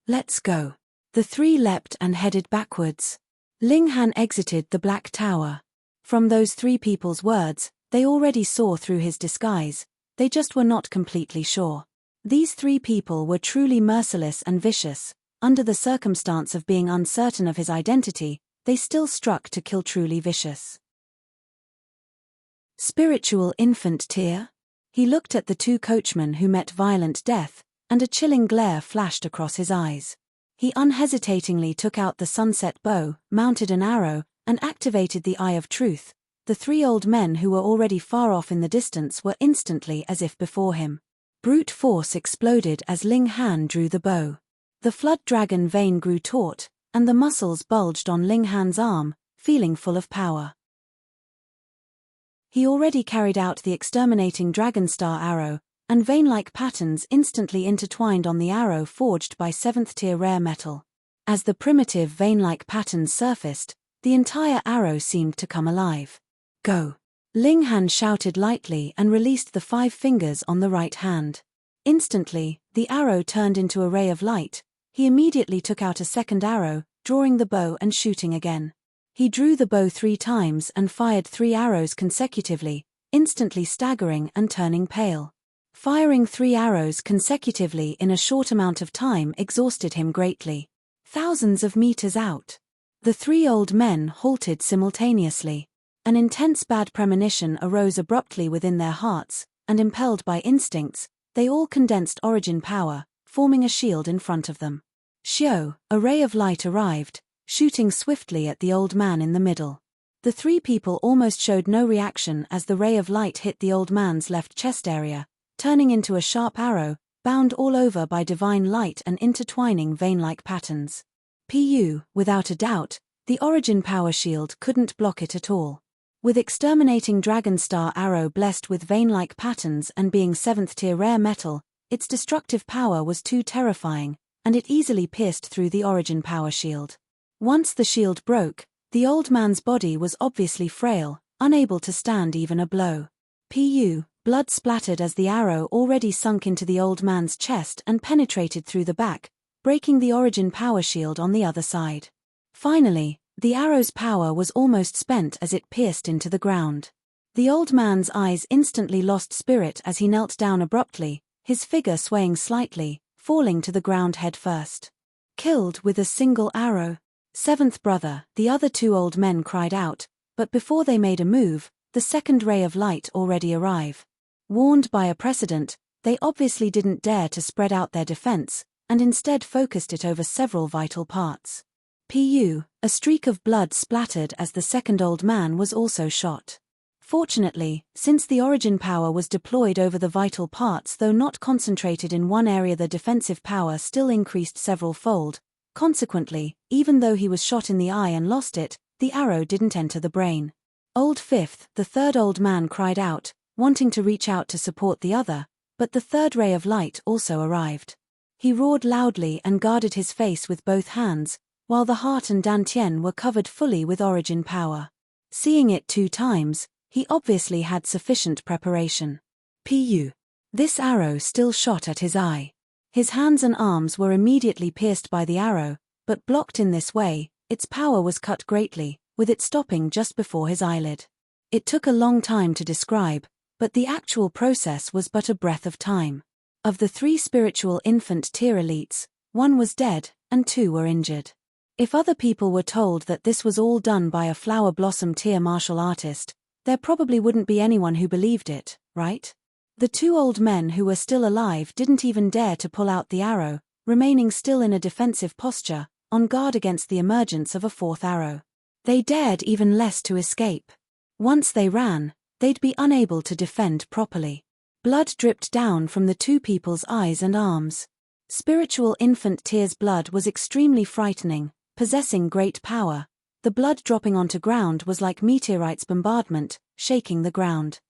S1: Let's go. The 3 leapt and headed backwards. Ling Han exited the Black Tower. From those 3 people's words, they already saw through his disguise, they just were not completely sure. These 3 people were truly merciless and vicious. Under the circumstance of being uncertain of his identity, they still struck to kill truly vicious. Spiritual infant tear? He looked at the 2 coachmen who met violent death, and a chilling glare flashed across his eyes. He unhesitatingly took out the sunset bow, mounted an arrow, and activated the Eye of Truth. The 3 old men who were already far off in the distance were instantly as if before him. Brute force exploded as Ling Han drew the bow. The flood dragon vein grew taut, and the muscles bulged on Ling Han's arm, feeling full of power. He already carried out the exterminating dragon star arrow, and vein-like patterns instantly intertwined on the arrow forged by 7th-tier rare metal. As the primitive vein-like patterns surfaced, the entire arrow seemed to come alive. Go! Ling Han shouted lightly and released the 5 fingers on the right hand. Instantly, the arrow turned into a ray of light. He immediately took out a second arrow, drawing the bow and shooting again. He drew the bow 3 times and fired 3 arrows consecutively, instantly staggering and turning pale. Firing 3 arrows consecutively in a short amount of time exhausted him greatly. Thousands of meters out. The 3 old men halted simultaneously. An intense bad premonition arose abruptly within their hearts, and impelled by instincts, they all condensed origin power, forming a shield in front of them. Xiao, a ray of light arrived, shooting swiftly at the old man in the middle. The 3 people almost showed no reaction as the ray of light hit the old man's left chest area, turning into a sharp arrow, bound all over by divine light and intertwining vein-like patterns. Without a doubt, the origin power shield couldn't block it at all. With exterminating dragon star arrow blessed with vein-like patterns and being 7th-tier rare metal, its destructive power was too terrifying, and it easily pierced through the origin power shield. Once the shield broke, the old man's body was obviously frail, unable to stand even a blow. Blood splattered as the arrow already sunk into the old man's chest and penetrated through the back, breaking the origin power shield on the other side. Finally, the arrow's power was almost spent as it pierced into the ground. The old man's eyes instantly lost spirit as he knelt down abruptly, his figure swaying slightly, falling to the ground head first. Killed with a single arrow. 7th brother, the other 2 old men cried out, but before they made a move, the second ray of light already arrived. Warned by a precedent, they obviously didn't dare to spread out their defense, and instead focused it over several vital parts. A streak of blood splattered as the second old man was also shot. Fortunately, since the origin power was deployed over the vital parts though not concentrated in one area, the defensive power still increased several-fold. Consequently, even though he was shot in the eye and lost it, the arrow didn't enter the brain. Old Fifth, the third old man cried out, wanting to reach out to support the other, but the third ray of light also arrived. He roared loudly and guarded his face with both hands, while the heart and Dantian were covered fully with origin power. Seeing it 2 times, he obviously had sufficient preparation. This arrow still shot at his eye. His hands and arms were immediately pierced by the arrow, but blocked in this way, its power was cut greatly, with it stopping just before his eyelid. It took a long time to describe, but the actual process was but a breath of time. Of the 3 spiritual infant tier elites, 1 was dead, and 2 were injured. If other people were told that this was all done by a flower blossom tier martial artist, there probably wouldn't be anyone who believed it, right? The 2 old men who were still alive didn't even dare to pull out the arrow, remaining still in a defensive posture, on guard against the emergence of a 4th arrow. They dared even less to escape. Once they ran, they'd be unable to defend properly. Blood dripped down from the 2 people's eyes and arms. Spiritual infant tier's blood was extremely frightening, possessing great power. The blood dropping onto ground was like meteorites bombardment, shaking the ground.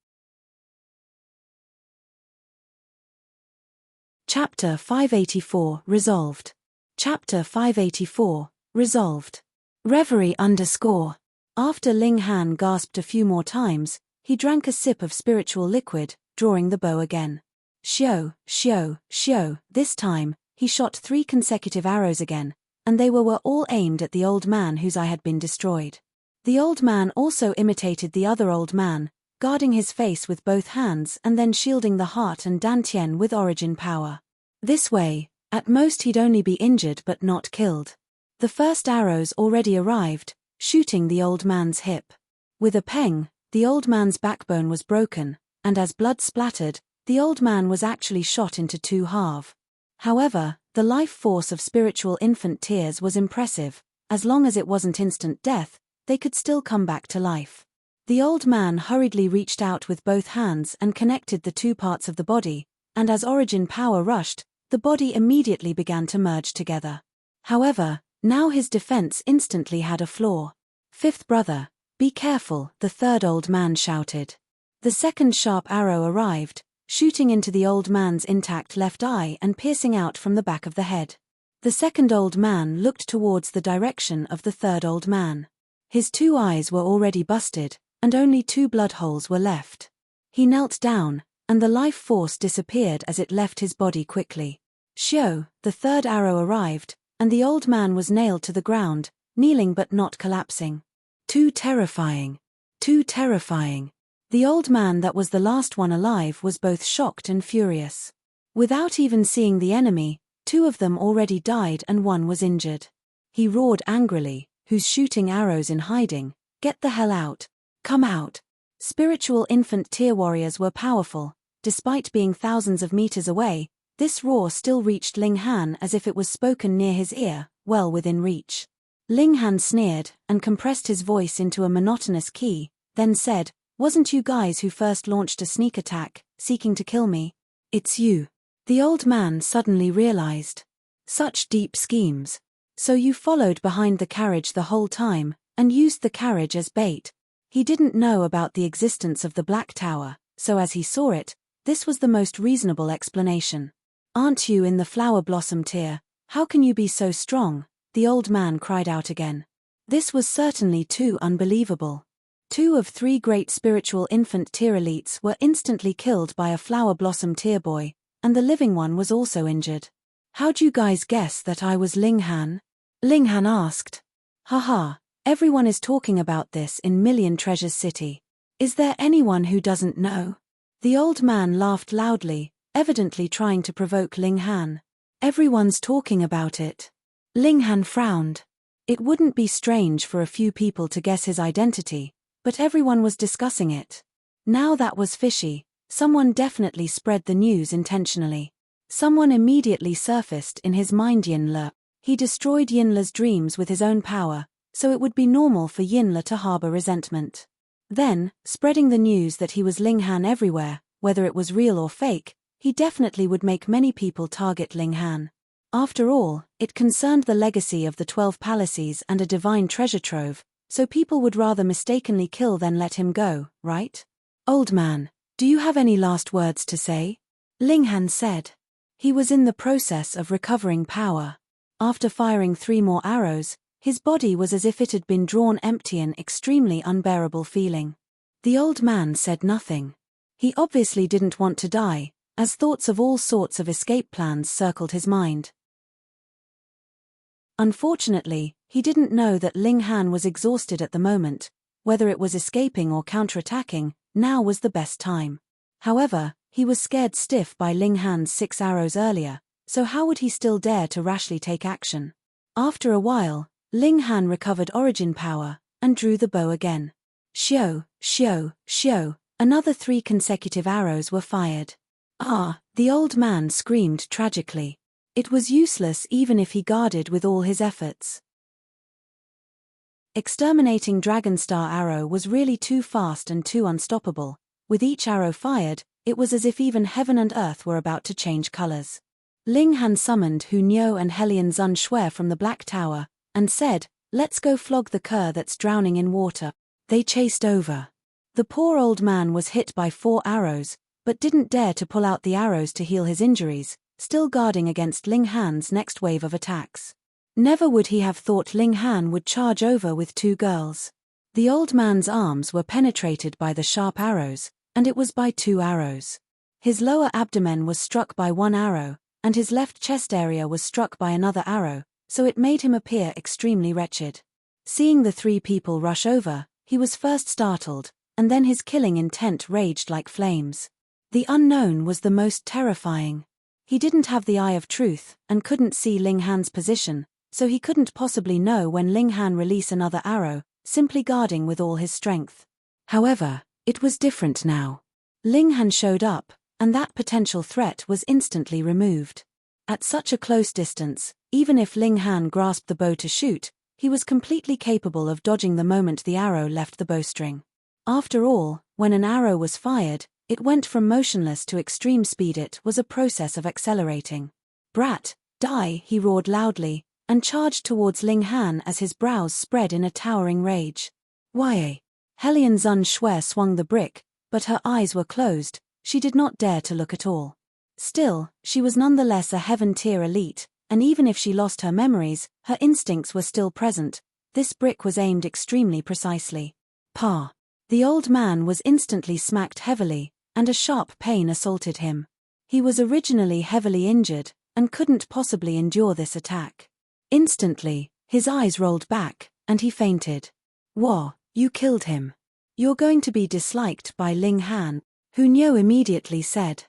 S1: Chapter 584 Resolved. Chapter 584 Resolved. Reverie _ After Ling Han gasped a few more times, he drank a sip of spiritual liquid, drawing the bow again. Shio, shio, shio. This time, he shot 3 consecutive arrows again, and they were all aimed at the old man whose eye had been destroyed. The old man also imitated the other old man, guarding his face with both hands and then shielding the heart and dantian with origin power. This way, at most he'd only be injured but not killed. The first arrows already arrived, shooting the old man's hip. With a pang, the old man's backbone was broken, and as blood splattered, the old man was actually shot into 2 halves. However, the life force of spiritual infant tears was impressive. As long as it wasn't instant death, they could still come back to life. The old man hurriedly reached out with both hands and connected the 2 parts of the body, and as origin power rushed, the body immediately began to merge together. However, now his defense instantly had a flaw. "Fifth brother, be careful," the third old man shouted. The second sharp arrow arrived, shooting into the old man's intact left eye and piercing out from the back of the head. The second old man looked towards the direction of the third old man. His 2 eyes were already busted, and only 2 blood holes were left. He knelt down, and the life force disappeared as it left his body quickly. Shio, the third arrow arrived, and the old man was nailed to the ground, kneeling but not collapsing. Too terrifying. Too terrifying. The old man that was the last one alive was both shocked and furious. Without even seeing the enemy, 2 of them already died and 1 was injured. He roared angrily, "Who's shooting arrows in hiding? Get the hell out. Come out." Spiritual infant tear warriors were powerful. Despite being thousands of meters away, this roar still reached Ling Han as if it was spoken near his ear, well within reach. Ling Han sneered and compressed his voice into a monotonous key, then said, "Wasn't you guys who first launched a sneak attack, seeking to kill me? It's you." The old man suddenly realized. Such deep schemes. So you followed behind the carriage the whole time, and used the carriage as bait. He didn't know about the existence of the Black Tower, so as he saw it, this was the most reasonable explanation. "Aren't you in the flower blossom tier? How can you be so strong?" the old man cried out again. This was certainly too unbelievable. 2 of 3 great spiritual infant tier elites were instantly killed by a flower blossom tier boy, and the living one was also injured. "How'd you guys guess that I was Ling Han?" Ling Han asked. "Haha, everyone is talking about this in Million Treasures City. Is there anyone who doesn't know?" The old man laughed loudly, evidently trying to provoke Ling Han. "Everyone's talking about it." Ling Han frowned. It wouldn't be strange for a few people to guess his identity, but everyone was discussing it. Now that was fishy. Someone definitely spread the news intentionally. Someone immediately surfaced in his mind. Yinla. He destroyed Yinla's dreams with his own power, so it would be normal for Yinla to harbor resentment. Then, spreading the news that he was Ling Han everywhere, whether it was real or fake, he definitely would make many people target Ling Han. After all, it concerned the legacy of the 12 palaces and a divine treasure trove, so people would rather mistakenly kill than let him go, right? "Old man, do you have any last words to say?" Ling Han said. He was in the process of recovering power. After firing 3 more arrows, his body was as if it had been drawn empty, an extremely unbearable feeling. The old man said nothing. He obviously didn't want to die, as thoughts of all sorts of escape plans circled his mind. Unfortunately, he didn't know that Ling Han was exhausted at the moment. Whether it was escaping or counterattacking, now was the best time. However, he was scared stiff by Ling Han's 6 arrows earlier, so how would he still dare to rashly take action? After a while, Ling Han recovered origin power, and drew the bow again. Shio, shio, shio, another 3 consecutive arrows were fired. "Ah!" the old man screamed tragically. It was useless even if he guarded with all his efforts. Exterminating Dragonstar arrow was really too fast and too unstoppable. With each arrow fired, it was as if even heaven and earth were about to change colors. Ling Han summoned Hu Niu and Helian Zun Shui from the Black Tower, and said, "Let's go flog the cur that's drowning in water." They chased over. The poor old man was hit by 4 arrows, but didn't dare to pull out the arrows to heal his injuries, still guarding against Ling Han's next wave of attacks. Never would he have thought Ling Han would charge over with 2 girls. The old man's arms were penetrated by the sharp arrows, and it was by 2 arrows. His lower abdomen was struck by 1 arrow, and his left chest area was struck by another arrow, so it made him appear extremely wretched. Seeing the 3 people rush over, he was first startled, and then his killing intent raged like flames. The unknown was the most terrifying. He didn't have the eye of truth, and couldn't see Ling Han's position, so he couldn't possibly know when Ling Han release another arrow, simply guarding with all his strength. However, it was different now. Ling Han showed up, and that potential threat was instantly removed. At such a close distance, even if Ling Han grasped the bow to shoot, he was completely capable of dodging the moment the arrow left the bowstring. After all, when an arrow was fired, it went from motionless to extreme speed. It was a process of accelerating. "Brat, die!" he roared loudly, and charged towards Ling Han as his brows spread in a towering rage. "Why?" Helian Zun Shui swung the brick, but her eyes were closed, she did not dare to look at all. Still, she was nonetheless a heaven-tier elite, and even if she lost her memories, her instincts were still present. This brick was aimed extremely precisely. Pa! The old man was instantly smacked heavily, and a sharp pain assaulted him. He was originally heavily injured, and couldn't possibly endure this attack. Instantly, his eyes rolled back, and he fainted. "Whoa, you killed him. You're going to be disliked by Ling Han," Hunyo immediately said.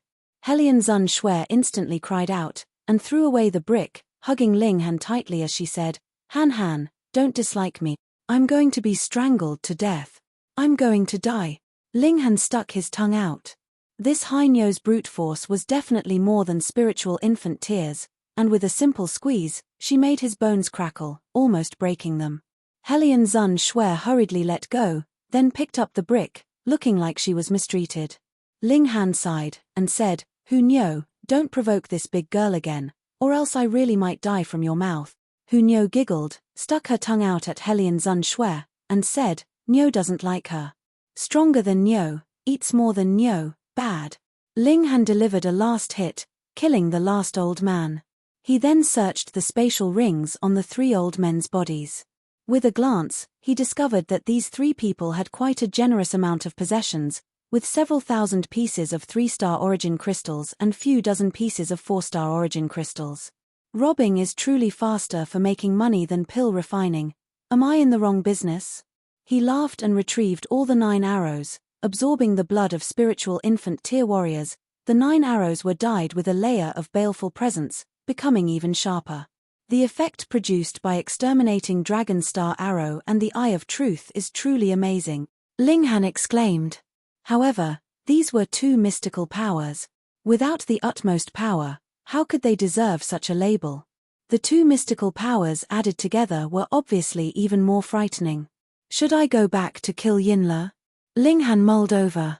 S1: Helian Zun Shui instantly cried out, and threw away the brick, hugging Ling Han tightly as she said, Han, don't dislike me. I'm going to be strangled to death. I'm going to die." Ling Han stuck his tongue out. This Hunyo's brute force was definitely more than spiritual infant tears, and with a simple squeeze, she made his bones crackle, almost breaking them. Helian Zun Shui hurriedly let go, then picked up the brick, looking like she was mistreated. Ling Han sighed, and said, "Hunyo, don't provoke this big girl again, or else I really might die from your mouth." Hunyo giggled, stuck her tongue out at Helian Zun Shui, and said, "Nyo doesn't like her. Stronger than Nyo, eats more than Nyo, bad." Ling Han delivered a last hit, killing the last old man. He then searched the spatial rings on the 3 old men's bodies. With a glance, he discovered that these 3 people had quite a generous amount of possessions, with several thousand pieces of 3-star origin crystals and few dozen pieces of 4-star origin crystals. Robbing is truly faster for making money than pill refining. Am I in the wrong business? He laughed and retrieved all the 9 arrows, absorbing the blood of spiritual infant tier warriors. The 9 arrows were dyed with a layer of baleful presence, becoming even sharper. The effect produced by exterminating Dragon Star Arrow and the Eye of Truth is truly amazing, Ling Han exclaimed. However, these were 2 mystical powers. Without the utmost power, how could they deserve such a label? The 2 mystical powers added together were obviously even more frightening. Should I go back to kill Yinla? Ling Han mulled over.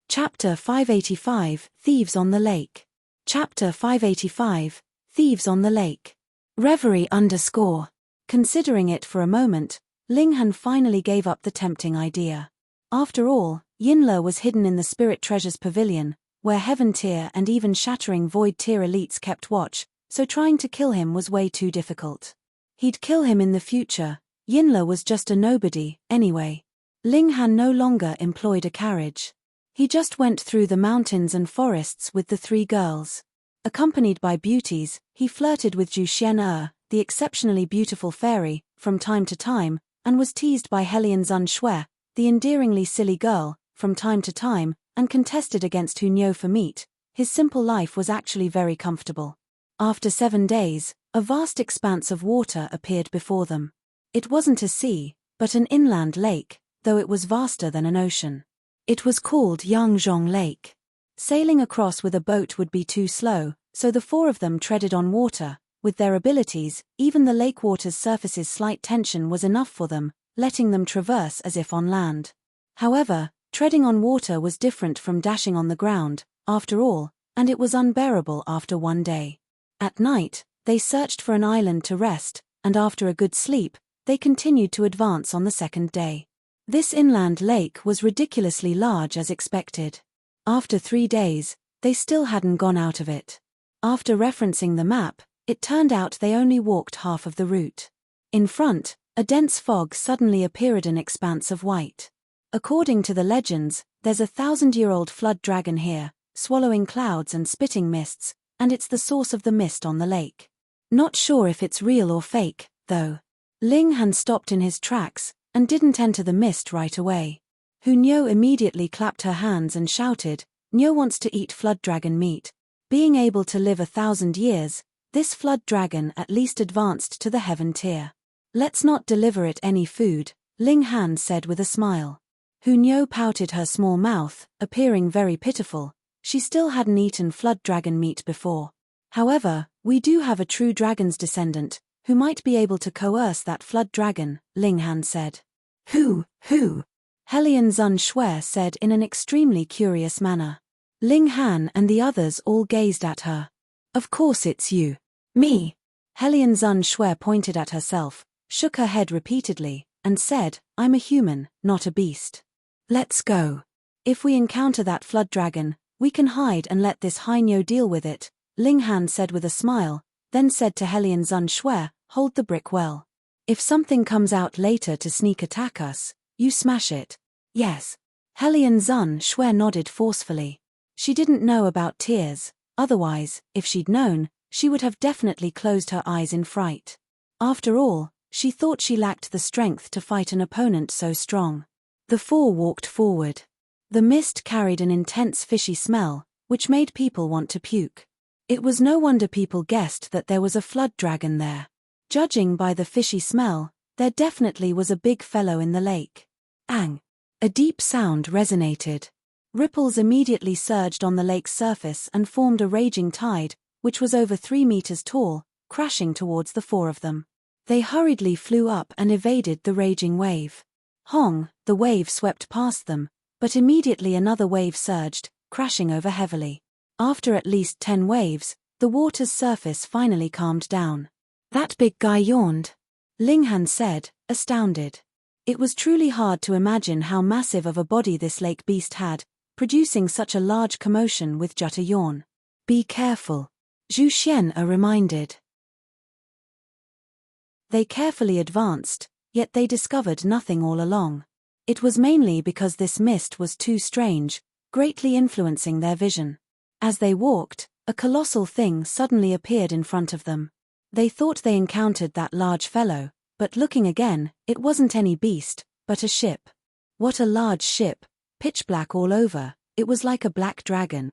S1: Chapter 585, Thieves on the Lake. Chapter 585, Thieves on the Lake. Reverie _ Considering it for a moment, Ling Han finally gave up the tempting idea. After all, Yinla was hidden in the Spirit Treasures Pavilion, where Heaven Tier and even shattering Void Tier elites kept watch, so trying to kill him was way too difficult. He'd kill him in the future. Yinla was just a nobody, anyway. Ling Han no longer employed a carriage. He just went through the mountains and forests with the 3 girls. Accompanied by beauties, he flirted with Zhu Xian, the exceptionally beautiful fairy, from time to time, and was teased by Helian Zun Shui, the endearingly silly girl, from time to time, and contested against Hunyo for meat. His simple life was actually very comfortable. After 7 days, a vast expanse of water appeared before them. It wasn't a sea, but an inland lake, though it was vaster than an ocean. It was called Yangzhong Lake. Sailing across with a boat would be too slow, so the 4 of them treaded on water. With their abilities, even the lake water's surface's slight tension was enough for them, letting them traverse as if on land. However, treading on water was different from dashing on the ground, after all, and it was unbearable after 1 day. At night, they searched for an island to rest, and after a good sleep, they continued to advance on the 2nd day. This inland lake was ridiculously large as expected. After 3 days, they still hadn't gone out of it. After referencing the map, it turned out they only walked half of the route. In front, a dense fog suddenly appeared, an expanse of white. According to the legends, there's a 1,000-year-old flood dragon here, swallowing clouds and spitting mists, and it's the source of the mist on the lake. Not sure if it's real or fake, though. Ling Han stopped in his tracks, and didn't enter the mist right away. Hu Niu immediately clapped her hands and shouted, "Niu wants to eat flood dragon meat." Being able to live 1,000 years, this flood dragon at least advanced to the heaven tier. "Let's not deliver it any food," Ling Han said with a smile. Hu Niu pouted her small mouth, appearing very pitiful. She still hadn't eaten flood dragon meat before. "However, we do have a true dragon's descendant, who might be able to coerce that flood dragon," Ling Han said. Who? Helian Zun Shui said in an extremely curious manner. Ling Han and the others all gazed at her. "Of course it's you." "Me." Helian Zun Shui pointed at herself, shook her head repeatedly, and said, "I'm a human, not a beast. Let's go. If we encounter that flood dragon, we can hide and let this Hainyo deal with it," Ling Han said with a smile, then said to Helian Zun Shui, "Hold the brick well. If something comes out later to sneak attack us, you smash it." "Yes." Helian Zun Shui nodded forcefully. She didn't know about tears, otherwise, if she'd known, she would have definitely closed her eyes in fright. After all, she thought she lacked the strength to fight an opponent so strong. The four walked forward. The mist carried an intense fishy smell, which made people want to puke. It was no wonder people guessed that there was a flood dragon there. Judging by the fishy smell, there definitely was a big fellow in the lake. Ang! A deep sound resonated. Ripples immediately surged on the lake's surface and formed a raging tide, which was over 3 meters tall, crashing towards the four of them. They hurriedly flew up and evaded the raging wave. Hong, the wave swept past them, but immediately another wave surged, crashing over heavily. After at least 10 waves, the water's surface finally calmed down. "That big guy yawned," Ling Han said, astounded. It was truly hard to imagine how massive of a body this lake beast had, producing such a large commotion with just a yawn. "Be careful," Zhu Xian reminded. They carefully advanced, yet they discovered nothing all along. It was mainly because this mist was too strange, greatly influencing their vision. As they walked, a colossal thing suddenly appeared in front of them. They thought they encountered that large fellow, but looking again, it wasn't any beast, but a ship. What a large ship, pitch black all over, it was like a black dragon.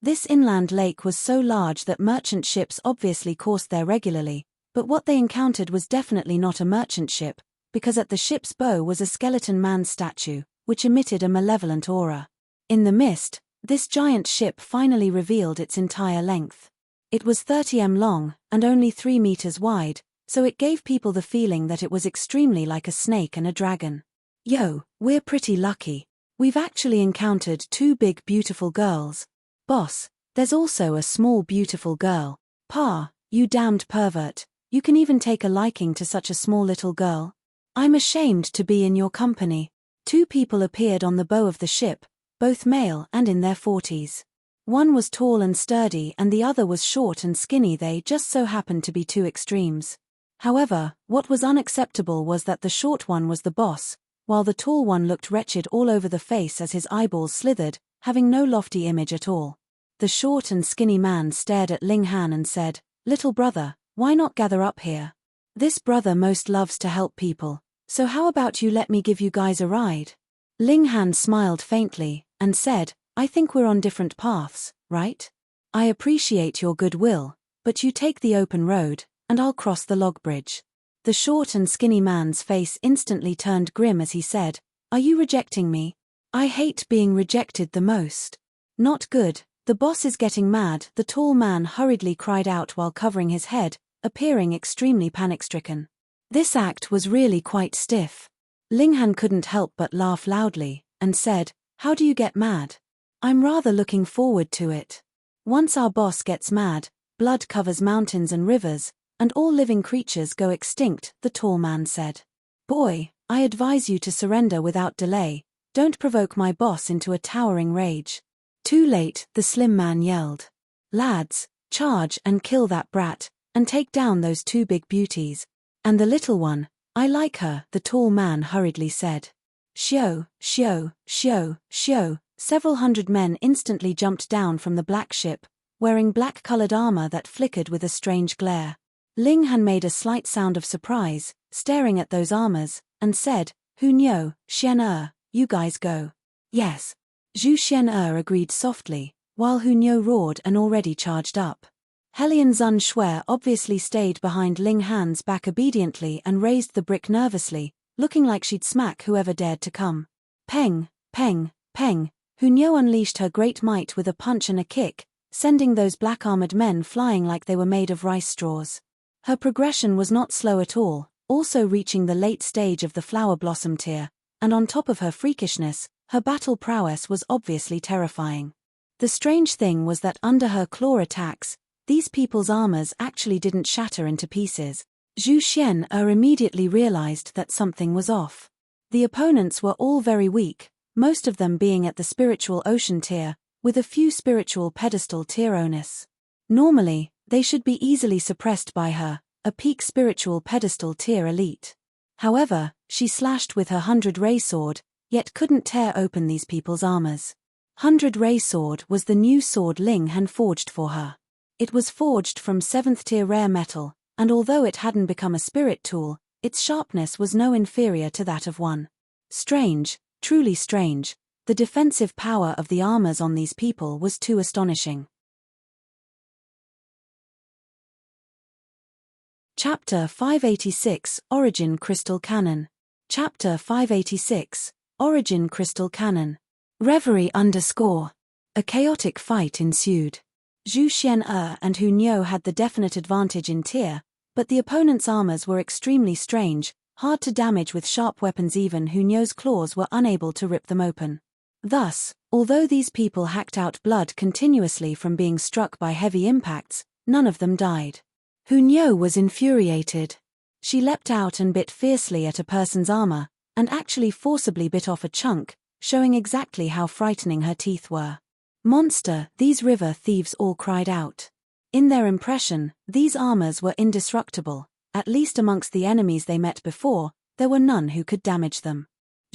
S1: This inland lake was so large that merchant ships obviously coursed there regularly, but what they encountered was definitely not a merchant ship, because at the ship's bow was a skeleton man's statue, which emitted a malevolent aura. In the mist, this giant ship finally revealed its entire length. It was 30 m long, and only 3 meters wide, so it gave people the feeling that it was extremely like a snake and a dragon. "Yo, we're pretty lucky. We've actually encountered 2 big beautiful girls. Boss, there's also a small beautiful girl. Pa, you damned pervert, you can even take a liking to such a small little girl. I'm ashamed to be in your company." 2 people appeared on the bow of the ship, both male and in their 40s. One was tall and sturdy and the other was short and skinny. They just so happened to be 2 extremes. However, what was unacceptable was that the short one was the boss, while the tall one looked wretched all over the face as his eyeballs slithered, having no lofty image at all. The short and skinny man stared at Ling Han and said, "Little brother, why not gather up here? This brother most loves to help people, so how about you let me give you guys a ride?" Ling Han smiled faintly, and said, "I think we're on different paths, right? I appreciate your goodwill, but you take the open road, and I'll cross the log bridge." The short and skinny man's face instantly turned grim as he said, "Are you rejecting me? I hate being rejected the most." "Not good, the boss is getting mad," the tall man hurriedly cried out while covering his head, appearing extremely panic-stricken. This act was really quite stiff. Ling Han couldn't help but laugh loudly, and said, "How do you get mad? I'm rather looking forward to it. Once our boss gets mad, blood covers mountains and rivers, and all living creatures go extinct," the tall man said. "Boy, I advise you to surrender without delay. Don't provoke my boss into a towering rage. Too late, the slim man yelled. Lads, charge and kill that brat, and take down those two big beauties. And the little one, I like her, the tall man hurriedly said. Shio, shio, shio, shio. Several hundred men instantly jumped down from the black ship, wearing black-colored armor that flickered with a strange glare. Ling Han made a slight sound of surprise, staring at those armors, and said, Hu Niu, Xian you guys go. Yes. Zhu Xian agreed softly, while Hu Niu roared and already charged up. Helian Zun Shui obviously stayed behind Ling Han's back obediently and raised the brick nervously, looking like she'd smack whoever dared to come. Peng, peng, peng. Hu Niu unleashed her great might with a punch and a kick, sending those black-armored men flying like they were made of rice straws. Her progression was not slow at all, also reaching the late stage of the flower blossom tier, and on top of her freakishness, her battle prowess was obviously terrifying. The strange thing was that under her claw attacks, these people's armors actually didn't shatter into pieces. Zhu Xian immediately realized that something was off. The opponents were all very weak, most of them being at the spiritual ocean tier, with a few spiritual pedestal tier onus. Normally, they should be easily suppressed by her, a peak spiritual pedestal tier elite. However, she slashed with her 100-ray sword, yet couldn't tear open these people's armors. 100-ray sword was the new sword Ling Han forged for her. It was forged from 7th tier rare metal, and although it hadn't become a spirit tool, its sharpness was no inferior to that of one. Strange, truly strange, the defensive power of the armors on these people was too astonishing. Chapter 586, Origin Crystal Cannon. Chapter 586, Origin Crystal Cannon. Reverie _ A chaotic fight ensued. Zhu Xian and Hu Niu had the definite advantage in tier, but the opponent's armors were extremely strange, hard to damage with sharp weapons. Even Hu Niu's claws were unable to rip them open. Thus, although these people hacked out blood continuously from being struck by heavy impacts, none of them died. Hu Niu was infuriated. She leapt out and bit fiercely at a person's armor, and actually forcibly bit off a chunk, showing exactly how frightening her teeth were. Monster, these river thieves all cried out. In their impression, these armors were indestructible, at least amongst the enemies they met before, there were none who could damage them.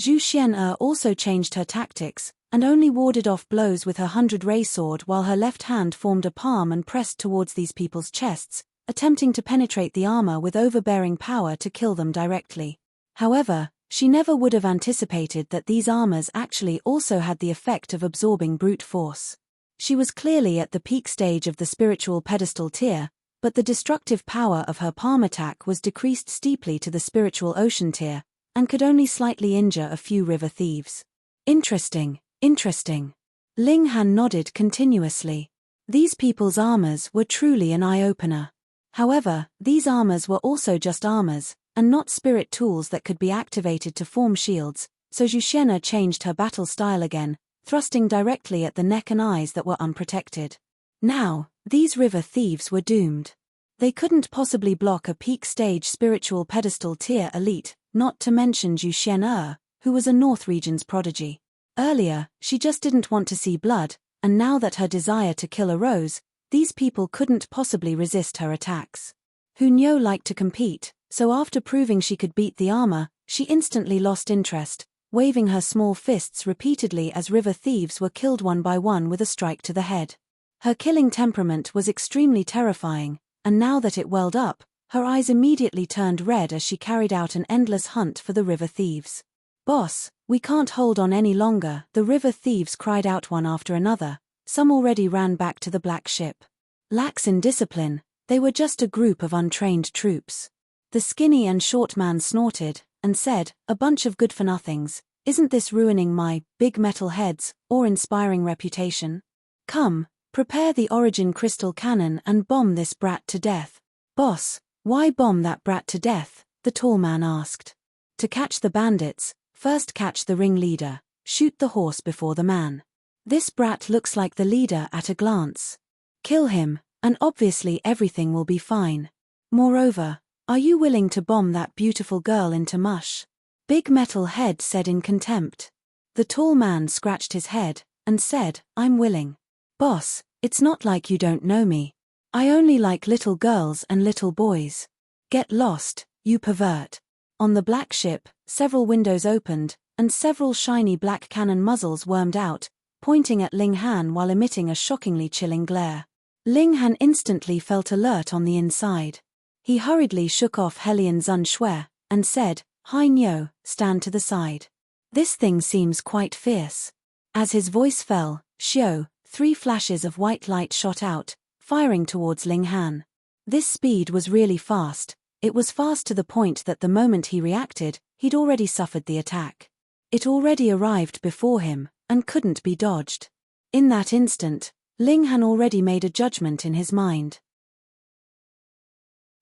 S1: Zhu Xian also changed her tactics, and only warded off blows with her 100-ray sword while her left hand formed a palm and pressed towards these people's chests, attempting to penetrate the armor with overbearing power to kill them directly. However, she never would have anticipated that these armors actually also had the effect of absorbing brute force. She was clearly at the peak stage of the spiritual pedestal tier, but the destructive power of her palm attack was decreased steeply to the spiritual ocean tier, and could only slightly injure a few river thieves. Interesting, interesting. Ling Han nodded continuously. These people's armors were truly an eye-opener. However, these armors were also just armors, and not spirit tools that could be activated to form shields, so Zhu Xian changed her battle style again, thrusting directly at the neck and eyes that were unprotected. Now, these river thieves were doomed. They couldn't possibly block a peak stage spiritual pedestal tier elite, not to mention Zhu Xian who was a North Region's prodigy. Earlier, she just didn't want to see blood, and now that her desire to kill arose, these people couldn't possibly resist her attacks. Hu Niu liked to compete, so after proving she could beat the armor, she instantly lost interest, waving her small fists repeatedly as river thieves were killed one by one with a strike to the head. Her killing temperament was extremely terrifying, and now that it welled up, her eyes immediately turned red as she carried out an endless hunt for the river thieves. "Boss, we can't hold on any longer," the river thieves cried out one after another. Some already ran back to the black ship. Lax in discipline, they were just a group of untrained troops. The skinny and short man snorted, and said, "A bunch of good-for-nothings, isn't this ruining my big metal heads, or inspiring reputation? Come, prepare the Origin Crystal Cannon and bomb this brat to death." "Boss, why bomb that brat to death?" the tall man asked. "To catch the bandits, first catch the ringleader, shoot the horse before the man. This brat looks like the leader at a glance. Kill him, and obviously everything will be fine. Moreover, are you willing to bomb that beautiful girl into mush?" Big Metal Head said in contempt. The tall man scratched his head and said, I'm willing. Boss, it's not like you don't know me. I only like little girls and little boys. Get lost, you pervert. On the black ship, several windows opened, and several shiny black cannon muzzles wormed out, pointing at Ling Han while emitting a shockingly chilling glare. Ling Han instantly felt alert on the inside. He hurriedly shook off Helion Zun Shui and said, Hi Nyo, stand to the side. This thing seems quite fierce. As his voice fell, Xiao, 3 flashes of white light shot out, firing towards Ling Han. This speed was really fast. It was fast to the point that the moment he reacted, he'd already suffered the attack. It already arrived before him, and couldn't be dodged. In that instant, Ling Han already made a judgment in his mind.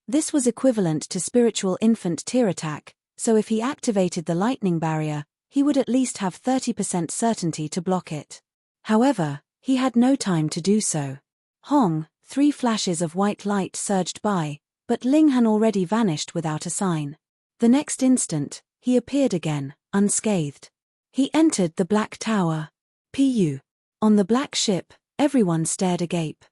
S1: This was equivalent to spiritual infant tier attack, so if he activated the lightning barrier, he would at least have 30% certainty to block it. However, he had no time to do so. Hong, 3 flashes of white light surged by, but Ling Han already vanished without a sign. The next instant, he appeared again, unscathed. He entered the Black Tower. Pu. On the black ship, everyone stared agape.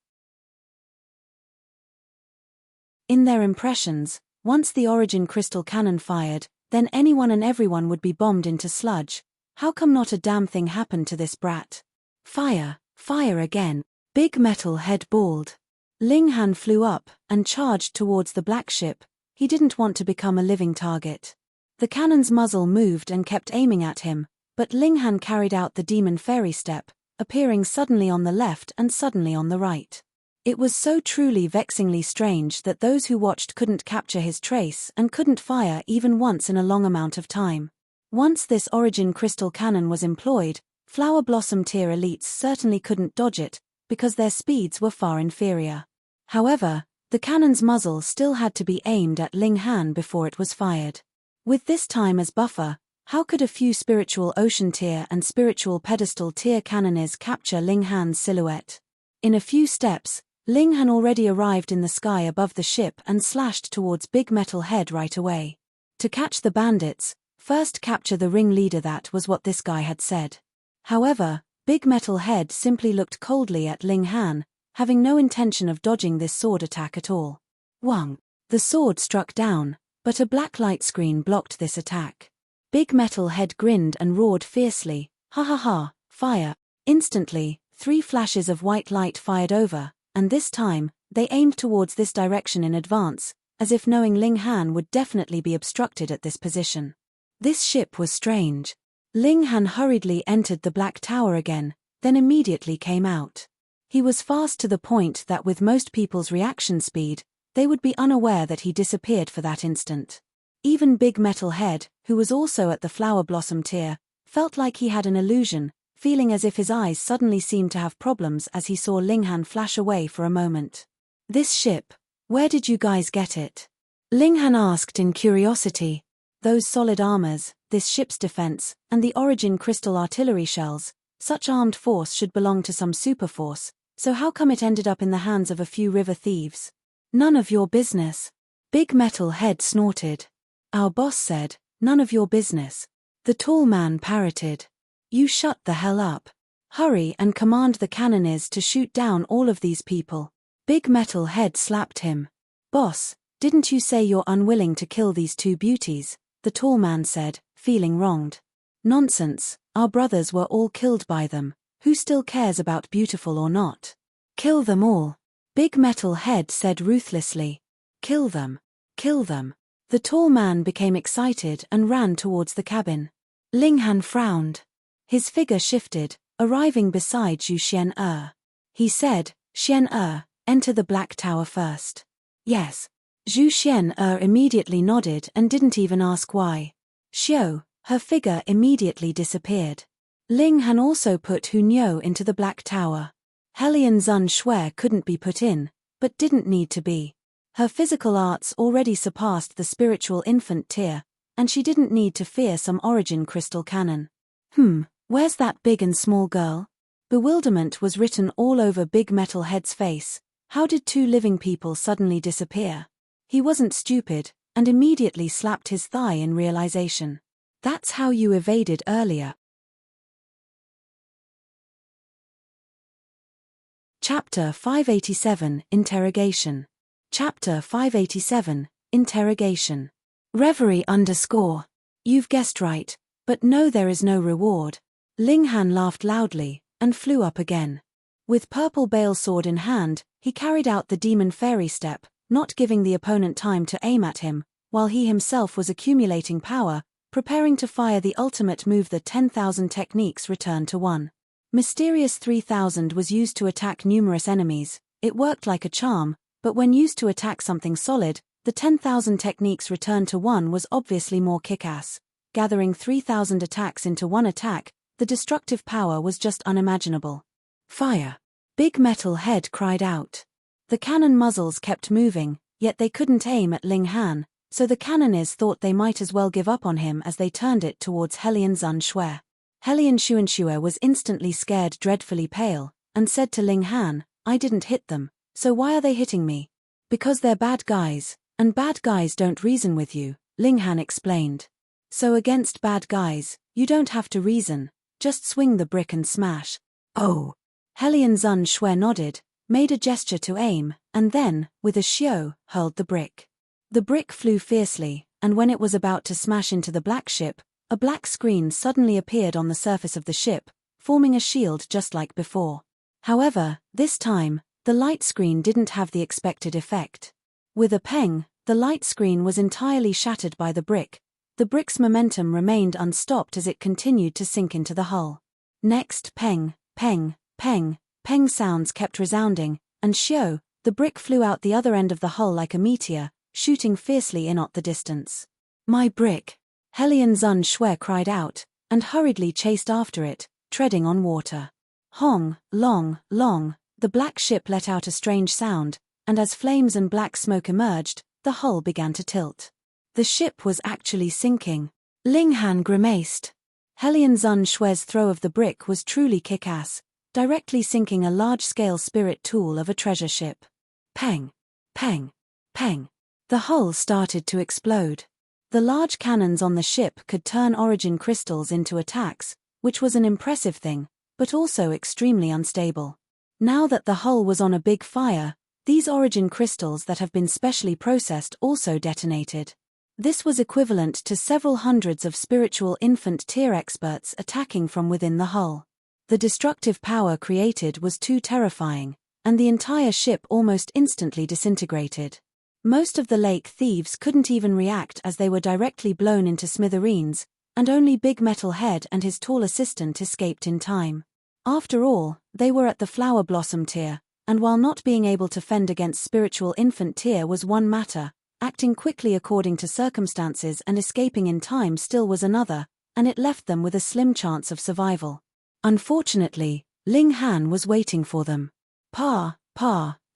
S1: In their impressions, once the origin crystal cannon fired, then anyone and everyone would be bombed into sludge. How come not a damn thing happened to this brat? Fire, fire again. Big Metal Head bawled. Ling Han flew up and charged towards the black ship. He didn't want to become a living target. The cannon's muzzle moved and kept aiming at him, but Ling Han carried out the demon fairy step, appearing suddenly on the left and suddenly on the right. It was so truly vexingly strange that those who watched couldn't capture his trace and couldn't fire even once in a long amount of time. Once this origin crystal cannon was employed, Flower Blossom tier elites certainly couldn't dodge it, because their speeds were far inferior. However, the cannon's muzzle still had to be aimed at Ling Han before it was fired. With this time as buffer, how could a few spiritual ocean tier and spiritual pedestal tier cannoneers capture Ling Han's silhouette? In a few steps, Ling Han already arrived in the sky above the ship and slashed towards Big Metal Head right away. To catch the bandits, first capture the ringleader. That was what this guy had said. However, Big Metal Head simply looked coldly at Ling Han, having no intention of dodging this sword attack at all. Wang. The sword struck down, but a black light screen blocked this attack. Big Metal Head grinned and roared fiercely, ha ha ha, fire. Instantly, 3 flashes of white light fired over, and this time, they aimed towards this direction in advance, as if knowing Ling Han would definitely be obstructed at this position. This ship was strange. Ling Han hurriedly entered the Black Tower again, then immediately came out. He was fast to the point that with most people's reaction speed, they would be unaware that he disappeared for that instant. Even Big Metal Head, who was also at the Flower Blossom tier, felt like he had an illusion, feeling as if his eyes suddenly seemed to have problems as he saw Ling Han flash away for a moment. This ship, where did you guys get it? Ling Han asked in curiosity. Those solid armors, this ship's defense, and the origin crystal artillery shells, such armed force should belong to some superforce, so how come it ended up in the hands of a few river thieves? None of your business. Big Metal Head snorted. Our boss said, none of your business. The tall man parroted. You shut the hell up. Hurry and command the cannoneers to shoot down all of these people. Big Metal Head slapped him. Boss, didn't you say you're unwilling to kill these 2 beauties? The tall man said, feeling wronged. Nonsense, our brothers were all killed by them. Who still cares about beautiful or not? Kill them all. Big Metal Head said ruthlessly. Kill them. Kill them. The tall man became excited and ran towards the cabin. Ling Han frowned. His figure shifted, arriving beside Zhu Xian. He said, Xian, enter the Black Tower first. Yes. Zhu Xian immediately nodded and didn't even ask why. Xiao, her figure immediately disappeared. Ling Han also put Hu Niu into the Black Tower. Helion Zun Shui couldn't be put in, but didn't need to be. Her physical arts already surpassed the spiritual infant tier, and she didn't need to fear some origin crystal cannon. Where's that big and small girl? Bewilderment was written all over Big Metal Head's face. How did 2 living people suddenly disappear? He wasn't stupid, and immediately slapped his thigh in realization. That's how you evaded earlier. Chapter 587, Interrogation. Chapter 587, Interrogation. Reverie _ You've guessed right, but no, there is no reward. Ling Han laughed loudly, and flew up again. With purple bale sword in hand, he carried out the demon fairy step, not giving the opponent time to aim at him, while he himself was accumulating power, preparing to fire the ultimate move. The 10,000 techniques returned to 1. Mysterious 3000 was used to attack numerous enemies. It worked like a charm, but when used to attack something solid, the 10,000 techniques returned to 1 was obviously more kick-ass. Gathering 3000 attacks into one attack, the destructive power was just unimaginable. Fire! Big Metal Head cried out. The cannon muzzles kept moving, yet they couldn't aim at Ling Han, so the cannoneers thought they might as well give up on him as they turned it towards Helian Zun Shui. Helian Xuanxue was instantly scared, dreadfully pale, and said to Ling Han, "I didn't hit them, so why are they hitting me?" "Because they're bad guys, and bad guys don't reason with you," Ling Han explained. "So against bad guys, you don't have to reason, just swing the brick and smash." "Oh." Helian Zun Shui nodded, made a gesture to aim, and then, with a xiao, hurled the brick. The brick flew fiercely, and when it was about to smash into the black ship, a black screen suddenly appeared on the surface of the ship, forming a shield just like before. However, this time, the light screen didn't have the expected effect. With a peng, the light screen was entirely shattered by the brick. The brick's momentum remained unstopped as it continued to sink into the hull. Next, peng, peng, peng, peng sounds kept resounding, and xiao, the brick flew out the other end of the hull like a meteor, shooting fiercely in at the distance. "My brick!" Helian Zun Shui cried out, and hurriedly chased after it, treading on water. Hong, long, long, the black ship let out a strange sound, and as flames and black smoke emerged, the hull began to tilt. The ship was actually sinking. Ling Han grimaced. Helian Zun Shui's throw of the brick was truly kick-ass, directly sinking a large-scale spirit tool of a treasure ship. Peng! Peng! Peng! The hull started to explode. The large cannons on the ship could turn origin crystals into attacks, which was an impressive thing, but also extremely unstable. Now that the hull was on a big fire, these origin crystals that have been specially processed also detonated. This was equivalent to several hundreds of spiritual infant tier experts attacking from within the hull. The destructive power created was too terrifying, and the entire ship almost instantly disintegrated. Most of the lake thieves couldn't even react as they were directly blown into smithereens, and only Big Metal Head and his tall assistant escaped in time. After all, they were at the Flower Blossom tier, and while not being able to fend against spiritual infant tier was one matter, acting quickly according to circumstances and escaping in time still was another, and it left them with a slim chance of survival. Unfortunately, Ling Han was waiting for them. Pa!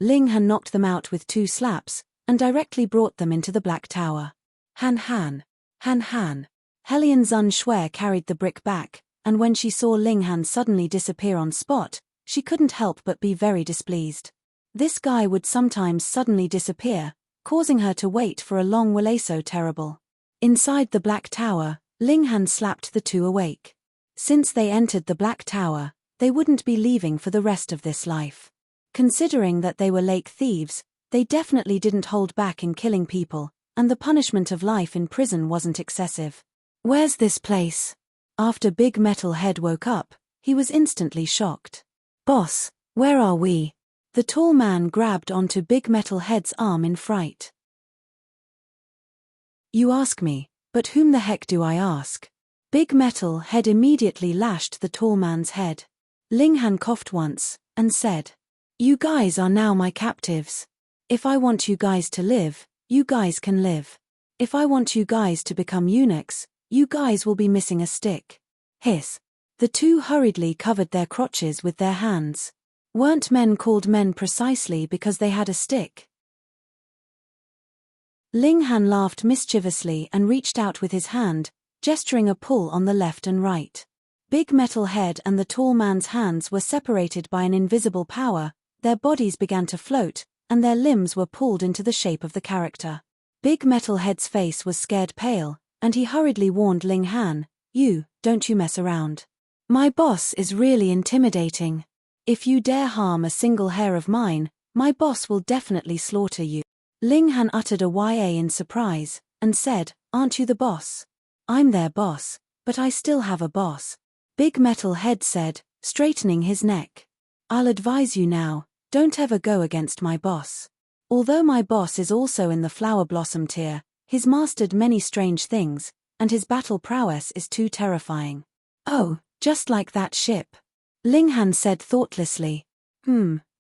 S1: Ling Han knocked them out with 2 slaps, and directly brought them into the Black Tower. Han. Helian Zun Shui carried the brick back, and when she saw Ling Han suddenly disappear on spot, she couldn't help but be very displeased. This guy would sometimes suddenly disappear, causing her to wait for a long while. So terrible. Inside the Black Tower, Ling Han slapped the 2 awake. Since they entered the Black Tower, they wouldn't be leaving for the rest of this life. Considering that they were lake thieves, they definitely didn't hold back in killing people, and the punishment of life in prison wasn't excessive. "Where's this place?" After Big Metal Head woke up, he was instantly shocked. "Boss, where are we?" The tall man grabbed onto Big Metal Head's arm in fright. "You ask me, but whom the heck do I ask?" Big Metal Head immediately lashed the tall man's head. Ling Han coughed once, and said, "You guys are now my captives. If I want you guys to live, you guys can live. If I want you guys to become eunuchs, you guys will be missing a stick." Hiss. The 2 hurriedly covered their crotches with their hands. Weren't men called men precisely because they had a stick? Ling Han laughed mischievously and reached out with his hand, gesturing a pull on the left and right. Big Metal Head and the tall man's hands were separated by an invisible power, their bodies began to float, and their limbs were pulled into the shape of the character. Big Metal Head's face was scared pale, and he hurriedly warned Ling Han, "Don't you mess around. My boss is really intimidating. If you dare harm a single hair of mine, my boss will definitely slaughter you. Ling Han uttered a YA in surprise, and said, aren't you the boss? I'm their boss, but I still have a boss. Big Metal Head said, straightening his neck. I'll advise you now, don't ever go against my boss. Although my boss is also in the Flower Blossom tier, he's mastered many strange things, and his battle prowess is too terrifying. Oh, just like that ship. Ling Han said thoughtlessly.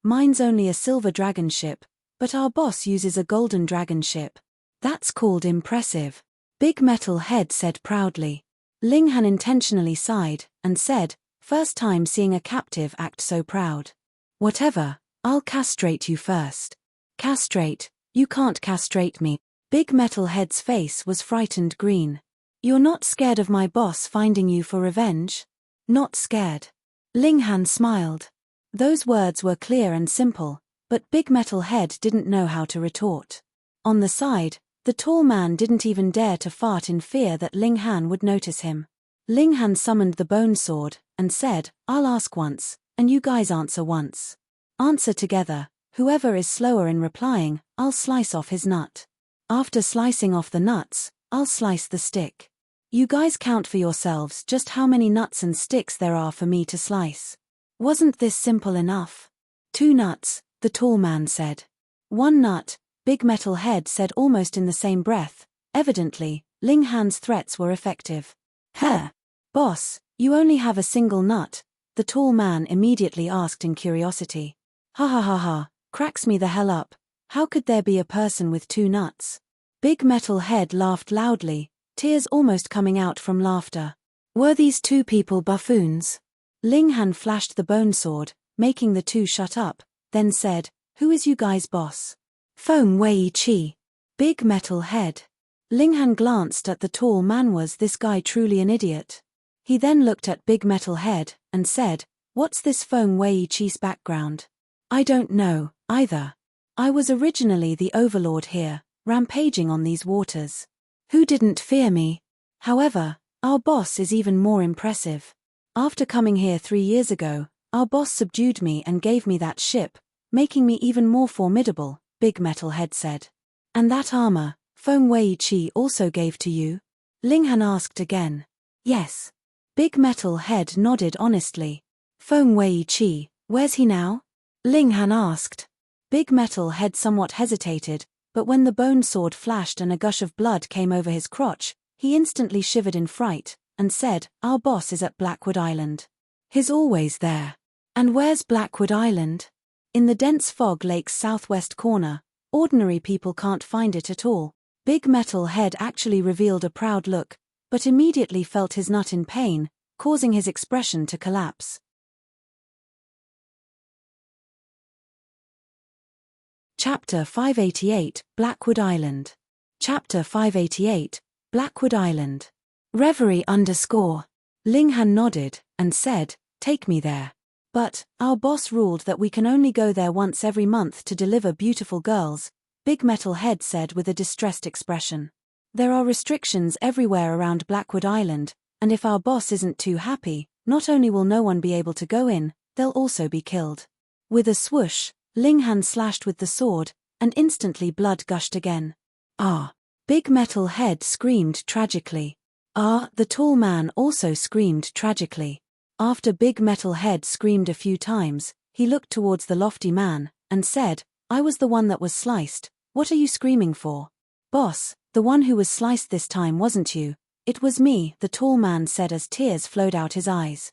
S1: Mine's only a silver dragon ship, but our boss uses a golden dragon ship. That's called impressive. Big Metal Head said proudly. Ling Han intentionally sighed, and said, first time seeing a captive act so proud. Whatever, I'll castrate you first. Castrate? You can't castrate me. Big Metal Head's face was frightened green. You're not scared of my boss finding you for revenge? Not scared. Ling Han smiled. Those words were clear and simple, but Big Metal Head didn't know how to retort. On the side, the tall man didn't even dare to fart in fear that Ling Han would notice him. Ling Han summoned the bone sword, and said, I'll ask once, and you guys answer once. Answer together, whoever is slower in replying, I'll slice off his nut. After slicing off the nuts, I'll slice the stick. You guys count for yourselves just how many nuts and sticks there are for me to slice. Wasn't this simple enough? 2 nuts, the tall man said. 1 nut, Big Metal Head said almost in the same breath. Evidently, Ling Han's threats were effective. Boss, you only have a single nut, the tall man immediately asked in curiosity. Ha ha ha ha, cracks me the hell up. How could there be a person with 2 nuts? Big Metal Head laughed loudly, tears almost coming out from laughter. Were these 2 people buffoons? Ling Han flashed the bone sword, making the 2 shut up, then said, who is you guys' boss? Foam Wei Chi. Big Metal Head. Ling Han glanced at the tall man. Was this guy truly an idiot? He then looked at Big Metal Head, and said, what's this Foam Wei Chi's background? I don't know, either. I was originally the overlord here, rampaging on these waters. Who didn't fear me? However, our boss is even more impressive. After coming here 3 years ago, our boss subdued me and gave me that ship, making me even more formidable, Big Metal Head said. And that armor, Foam Wei Chi also gave to you? Ling Han asked again. Yes. Big Metal Head nodded honestly. Foam Wei Chi, where's he now? Ling Han asked. Big Metal Head somewhat hesitated, but when the bone sword flashed and a gush of blood came over his crotch, he instantly shivered in fright, and said, our boss is at Blackwood Island. He's always there. And where's Blackwood Island? In the dense fog lake's southwest corner. Ordinary people can't find it at all. Big Metal Head actually revealed a proud look, but immediately felt his nut in pain, causing his expression to collapse. Chapter 588, Blackwood Island. Chapter 588, Blackwood Island. Reverie _ Ling Han nodded, and said, take me there. But, our boss ruled that we can only go there once every month to deliver beautiful girls, Big Metal Head said with a distressed expression. There are restrictions everywhere around Blackwood Island, and if our boss isn't too happy, not only will no one be able to go in, they'll also be killed. With a swoosh, Ling Han slashed with the sword, and instantly blood gushed again. Ah! Big Metal Head screamed tragically. Ah! The tall man also screamed tragically. After Big Metal Head screamed a few times, he looked towards the lofty man, and said, I was the one that was sliced, what are you screaming for? Boss, the one who was sliced this time wasn't you, it was me, the tall man said as tears flowed out his eyes.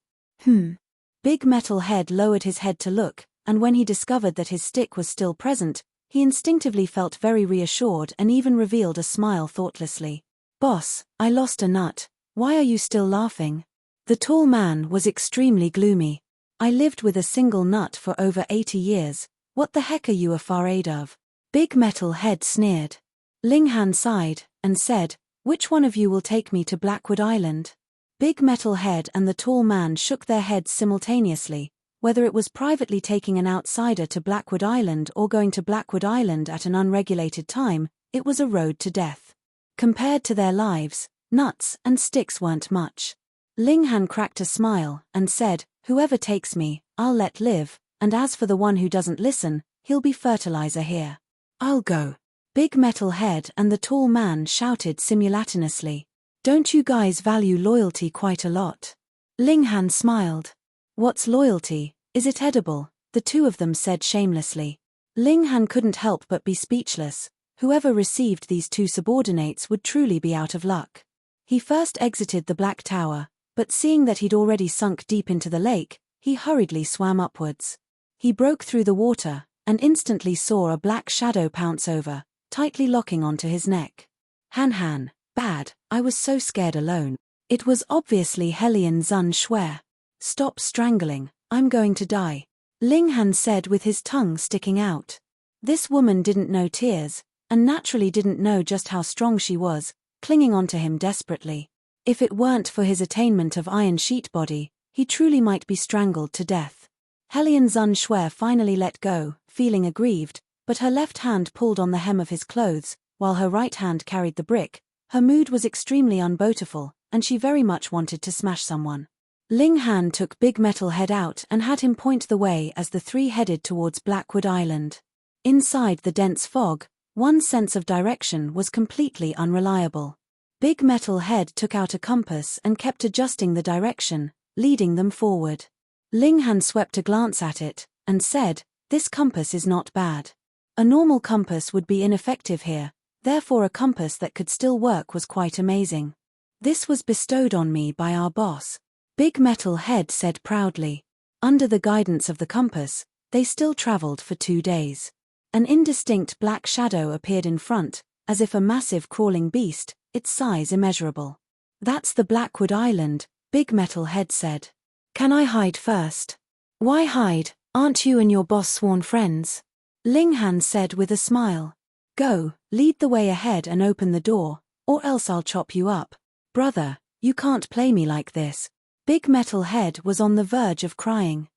S1: Big Metal Head lowered his head to look, and when he discovered that his stick was still present, he instinctively felt very reassured and even revealed a smile thoughtlessly. Boss, I lost a nut, why are you still laughing? The tall man was extremely gloomy. I lived with a single nut for over 80 years, what the heck are you afraid of? Big Metal Head sneered. Ling Han sighed, and said, which one of you will take me to Blackwood Island? Big Metal Head and the tall man shook their heads simultaneously, whether it was privately taking an outsider to Blackwood Island or going to Blackwood Island at an unregulated time, it was a road to death. Compared to their lives, nuts and sticks weren't much. Ling Han cracked a smile, and said, whoever takes me, I'll let live, and as for the one who doesn't listen, he'll be fertilizer here. I'll go. Big Metal Head and the tall man shouted simultaneously. Don't you guys value loyalty quite a lot? Ling Han smiled. What's loyalty? Is it edible? The two of them said shamelessly. Ling Han couldn't help but be speechless. Whoever received these two subordinates would truly be out of luck. He first exited the Black Tower, but seeing that he'd already sunk deep into the lake, he hurriedly swam upwards. He broke through the water, and instantly saw a black shadow pounce over, tightly locking onto his neck. Han, bad, I was so scared alone. It was obviously Hellion Zun Shui. Stop strangling, I'm going to die. Ling Han said with his tongue sticking out. This woman didn't know tears, and naturally didn't know just how strong she was, clinging onto him desperately. If it weren't for his attainment of Iron Sheet Body, he truly might be strangled to death. Hellion Zun Shui finally let go, feeling aggrieved, but her left hand pulled on the hem of his clothes, while her right hand carried the brick. Her mood was extremely unbeautiful, and she very much wanted to smash someone. Ling Han took Big Metal Head out and had him point the way as the three headed towards Blackwood Island. Inside the dense fog, one's sense of direction was completely unreliable. Big Metal Head took out a compass and kept adjusting the direction, leading them forward. Ling Han swept a glance at it, and said, "This compass is not bad. A normal compass would be ineffective here, therefore a compass that could still work was quite amazing. This was bestowed on me by our boss." Big Metal Head said proudly. Under the guidance of the compass, they still traveled for 2 days. An indistinct black shadow appeared in front, as if a massive crawling beast, its size immeasurable. "That's the Blackwood Island," Big Metal Head said. "Can I hide first?" "Why hide? Aren't you and your boss sworn friends?" Ling Han said with a smile. "Go, lead the way ahead and open the door, or else I'll chop you up. Brother, you can't play me like this." Big Metal Head was on the verge of crying.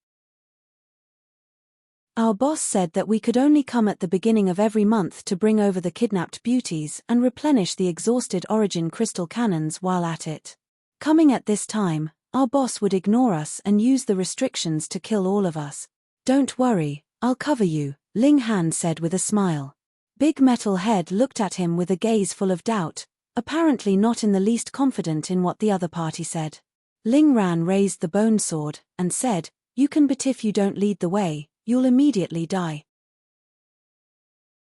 S1: "Our boss said that we could only come at the beginning of every month to bring over the kidnapped beauties and replenish the exhausted Origin crystal cannons while at it. Coming at this time, our boss would ignore us and use the restrictions to kill all of us. Don't worry, I'll cover you," Ling Han said with a smile. Big Metal Head looked at him with a gaze full of doubt, apparently not in the least confident in what the other party said. Ling Ran raised the bone sword, and said, "You can, but if you don't lead the way, you'll immediately die.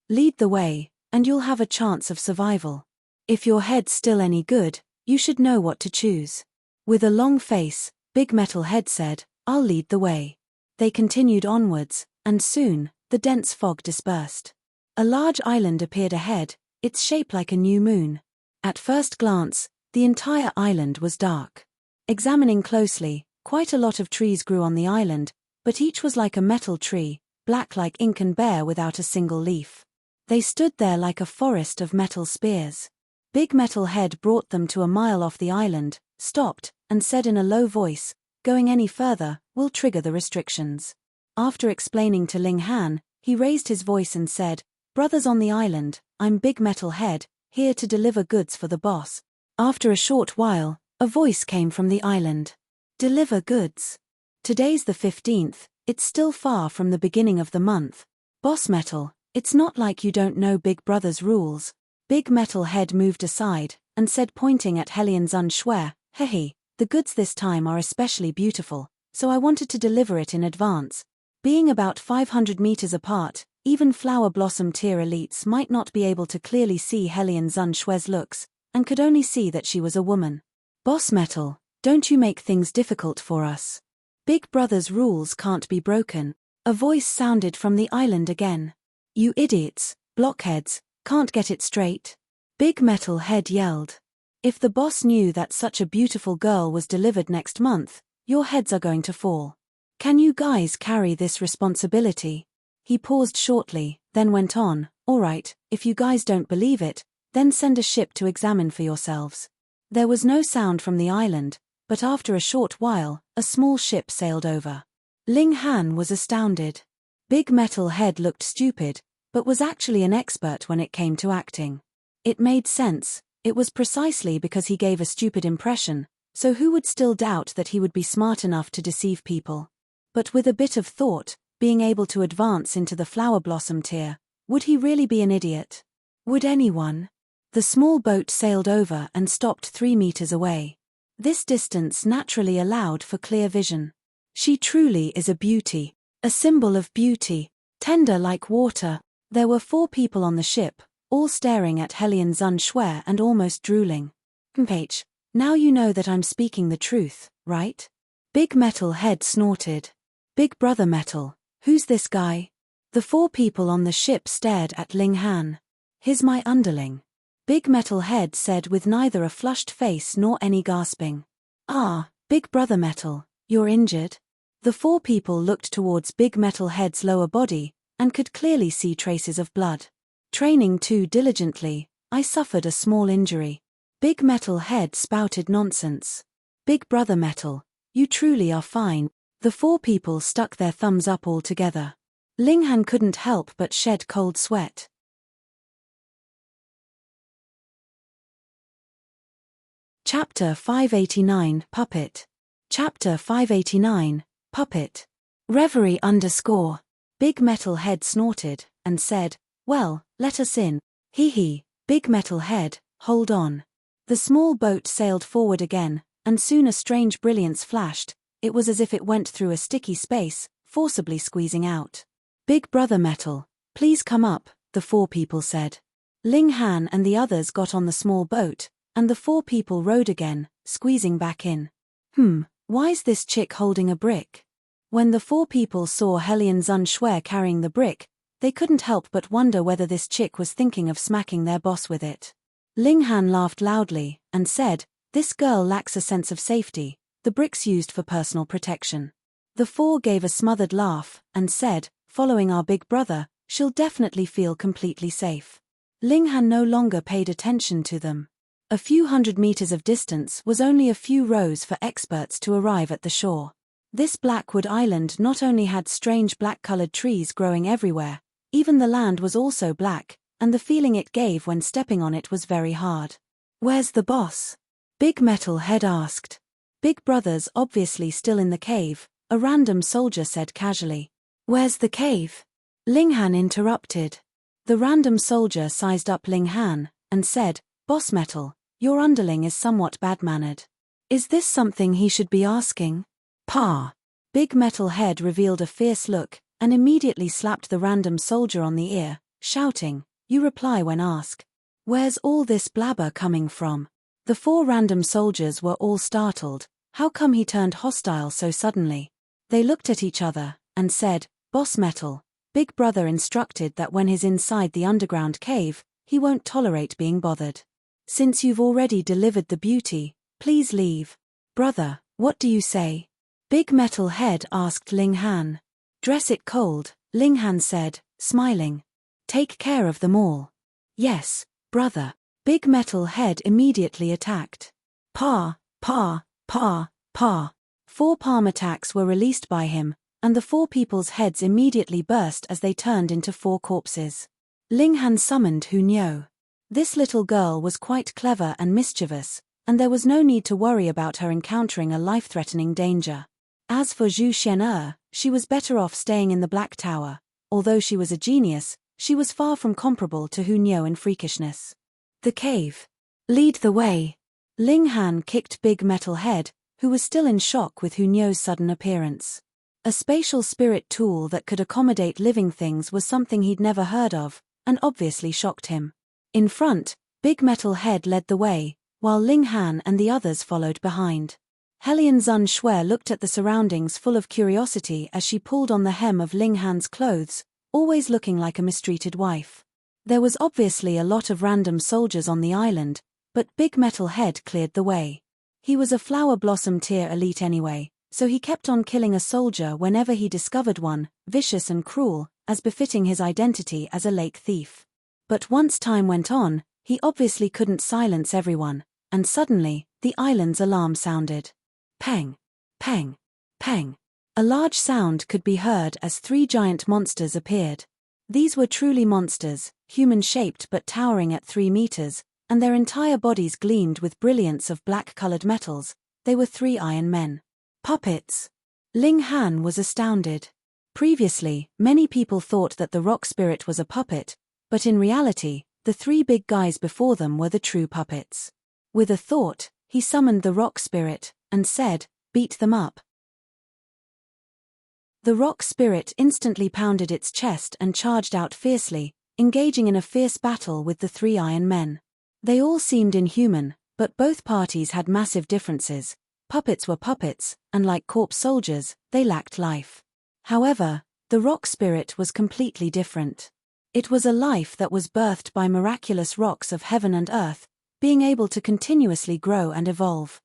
S1: Lead the way, and you'll have a chance of survival. If your head's still any good, you should know what to choose." With a long face, Big Metal Head said, "I'll lead the way." They continued onwards, and soon, the dense fog dispersed. A large island appeared ahead, its shape like a new moon. At first glance, the entire island was dark. Examining closely, quite a lot of trees grew on the island, but each was like a metal tree, black like ink and bare without a single leaf. They stood there like a forest of metal spears. Big Metal Head brought them to a mile off the island, stopped, and said in a low voice, "Going any further will trigger the restrictions." After explaining to Ling Han, he raised his voice and said, "Brothers on the island, I'm Big Metal Head, here to deliver goods for the boss." After a short while, a voice came from the island. "Deliver goods? Today's the 15th, it's still far from the beginning of the month. Boss Metal, it's not like you don't know Big Brother's rules." Big Metal Head moved aside, and said pointing at Hellion Zun Shui, "Hehe, the goods this time are especially beautiful, so I wanted to deliver it in advance." Being about 500 meters apart, even Flower Blossom tier elites might not be able to clearly see Hellion Zun Shui's looks, and could only see that she was a woman. "Boss Metal, don't you make things difficult for us. Big Brother's rules can't be broken." A voice sounded from the island again. "You idiots, blockheads, can't get it straight?" Big Metal Head yelled. "If the boss knew that such a beautiful girl was delivered next month, your heads are going to fall. Can you guys carry this responsibility?" He paused shortly, then went on, "All right, if you guys don't believe it, then send a ship to examine for yourselves." There was no sound from the island, but after a short while, a small ship sailed over. Ling Han was astounded. Big Metal Head looked stupid, but was actually an expert when it came to acting. It made sense, it was precisely because he gave a stupid impression, so who would still doubt that he would be smart enough to deceive people? But with a bit of thought, being able to advance into the flower blossom tier, would he really be an idiot? Would anyone? The small boat sailed over and stopped 3 meters away. This distance naturally allowed for clear vision. She truly is a beauty, a symbol of beauty, tender like water. There were 4 people on the ship, all staring at Hellion Zun Shui and almost drooling. H. Now you know that I'm speaking the truth, right? Big Metal Head snorted. Big Brother Metal, who's this guy? The 4 people on the ship stared at Ling Han. He's my underling. Big Metal Head said with neither a flushed face nor any gasping. Ah, Big Brother Metal, you're injured? The 4 people looked towards Big Metal Head's lower body, and could clearly see traces of blood. Training too diligently, I suffered a small injury. Big Metal Head spouted nonsense. Big Brother Metal, you truly are fine. The 4 people stuck their thumbs up all together. Ling Han couldn't help but shed cold sweat. Chapter 589, Puppet. Chapter 589, Puppet. Reverie _ Big Metal Head snorted, and said, well, let us in. Hee hee, Big Metal Head, hold on. The small boat sailed forward again, and soon a strange brilliance flashed. It was as if it went through a sticky space, forcibly squeezing out. Big Brother Metal, please come up, the 4 people said. Ling Han and the others got on the small boat, and the 4 people rowed again, squeezing back in. Why's this chick holding a brick? When the 4 people saw Hellion Zun Shui carrying the brick, they couldn't help but wonder whether this chick was thinking of smacking their boss with it. Ling Han laughed loudly, and said, this girl lacks a sense of safety, the brick's used for personal protection. The 4 gave a smothered laugh, and said, following our big brother, she'll definitely feel completely safe. Ling Han no longer paid attention to them. A few hundred meters of distance was only a few rows for experts to arrive at the shore. This Blackwood Island not only had strange black-colored trees growing everywhere, even the land was also black, and the feeling it gave when stepping on it was very hard. Where's the boss? Big Metal Head asked. Big Brother's obviously still in the cave, a random soldier said casually. Where's the cave? Ling Han interrupted. The random soldier sized up Ling Han, and said, Boss Metal, your underling is somewhat bad-mannered. Is this something he should be asking? Pa! Big Metal Head revealed a fierce look, and immediately slapped the random soldier on the ear, shouting, you reply when asked. Where's all this blabber coming from? The 4 random soldiers were all startled. How come he turned hostile so suddenly? They looked at each other, and said, Boss Metal, Big Brother instructed that when he's inside the underground cave, he won't tolerate being bothered. Since you've already delivered the beauty, please leave. Brother, what do you say? Big Metal Head asked Ling Han. Dress it cold, Ling Han said, smiling. Take care of them all. Yes, brother. Big Metal Head immediately attacked. Pa, pa, pa, pa. 4 palm attacks were released by him, and the 4 people's heads immediately burst as they turned into 4 corpses. Ling Han summoned Hunyo. This little girl was quite clever and mischievous, and there was no need to worry about her encountering a life-threatening danger. As for Zhu Xian'er, she was better off staying in the Black Tower. Although she was a genius, she was far from comparable to Hunyo in freakishness. The cave. Lead the way. Ling Han kicked Big Metal Head, who was still in shock with Hunyo's sudden appearance. A spatial spirit tool that could accommodate living things was something he'd never heard of, and obviously shocked him. In front, Big Metal Head led the way, while Ling Han and the others followed behind. Hellion Zun Shui looked at the surroundings full of curiosity as she pulled on the hem of Ling Han's clothes, always looking like a mistreated wife. There was obviously a lot of random soldiers on the island, but Big Metal Head cleared the way. He was a flower blossom tier elite anyway, so he kept on killing a soldier whenever he discovered one, vicious and cruel, as befitting his identity as a lake thief. But once time went on, he obviously couldn't silence everyone, and suddenly, the island's alarm sounded. Pang! Pang! Pang! A large sound could be heard as 3 giant monsters appeared. These were truly monsters, human-shaped but towering at 3 meters, and their entire bodies gleamed with brilliance of black-colored metals. They were 3 iron men. Puppets! Ling Han was astounded. Previously, many people thought that the rock spirit was a puppet, but in reality, the three big guys before them were the true puppets. With a thought, he summoned the rock spirit, and said, "Beat them up." The rock spirit instantly pounded its chest and charged out fiercely, engaging in a fierce battle with the three Iron Men. They all seemed inhuman, but both parties had massive differences. Puppets were puppets, and like corpse soldiers, they lacked life. However, the rock spirit was completely different. It was a life that was birthed by miraculous rocks of heaven and earth, being able to continuously grow and evolve.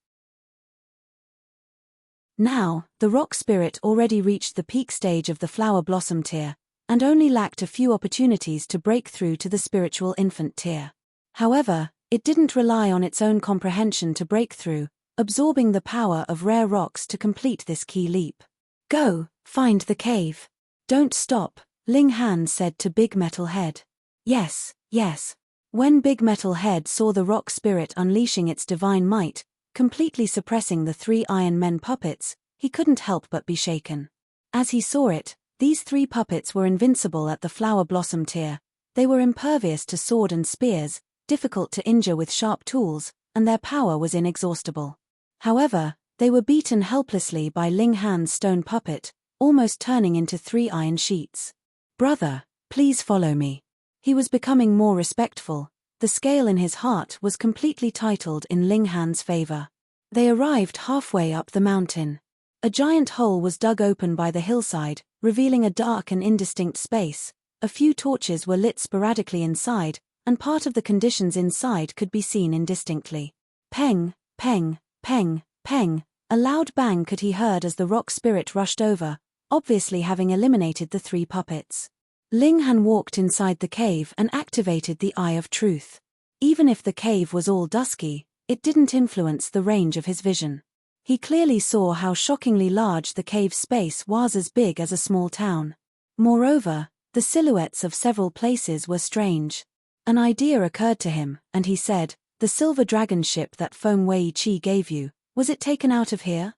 S1: Now, the rock spirit already reached the peak stage of the flower blossom tier, and only lacked a few opportunities to break through to the spiritual infant tier. However, it didn't rely on its own comprehension to break through, absorbing the power of rare rocks to complete this key leap. "Go, find the cave. Don't stop," Ling Han said to Big Metal Head. "Yes, yes." When Big Metal Head saw the rock spirit unleashing its divine might, completely suppressing the three Iron Men puppets, he couldn't help but be shaken. As he saw it, these three puppets were invincible at the flower blossom tier. They were impervious to sword and spears, difficult to injure with sharp tools, and their power was inexhaustible. However, they were beaten helplessly by Ling Han's stone puppet, almost turning into three iron sheets. "Brother, please follow me." He was becoming more respectful. The scale in his heart was completely titled in Ling Han's favor. They arrived halfway up the mountain. A giant hole was dug open by the hillside, revealing a dark and indistinct space. A few torches were lit sporadically inside, and part of the conditions inside could be seen indistinctly. Peng, peng, peng, peng. A loud bang could he heard as the rock spirit rushed over, obviously having eliminated the three puppets. Ling Han walked inside the cave and activated the Eye of Truth. Even if the cave was all dusky, it didn't influence the range of his vision. He clearly saw how shockingly large the cave space was, as big as a small town. Moreover, the silhouettes of several places were strange. An idea occurred to him, and he said, "The silver dragon ship that Feng Wei-Chi gave you, was it taken out of here?"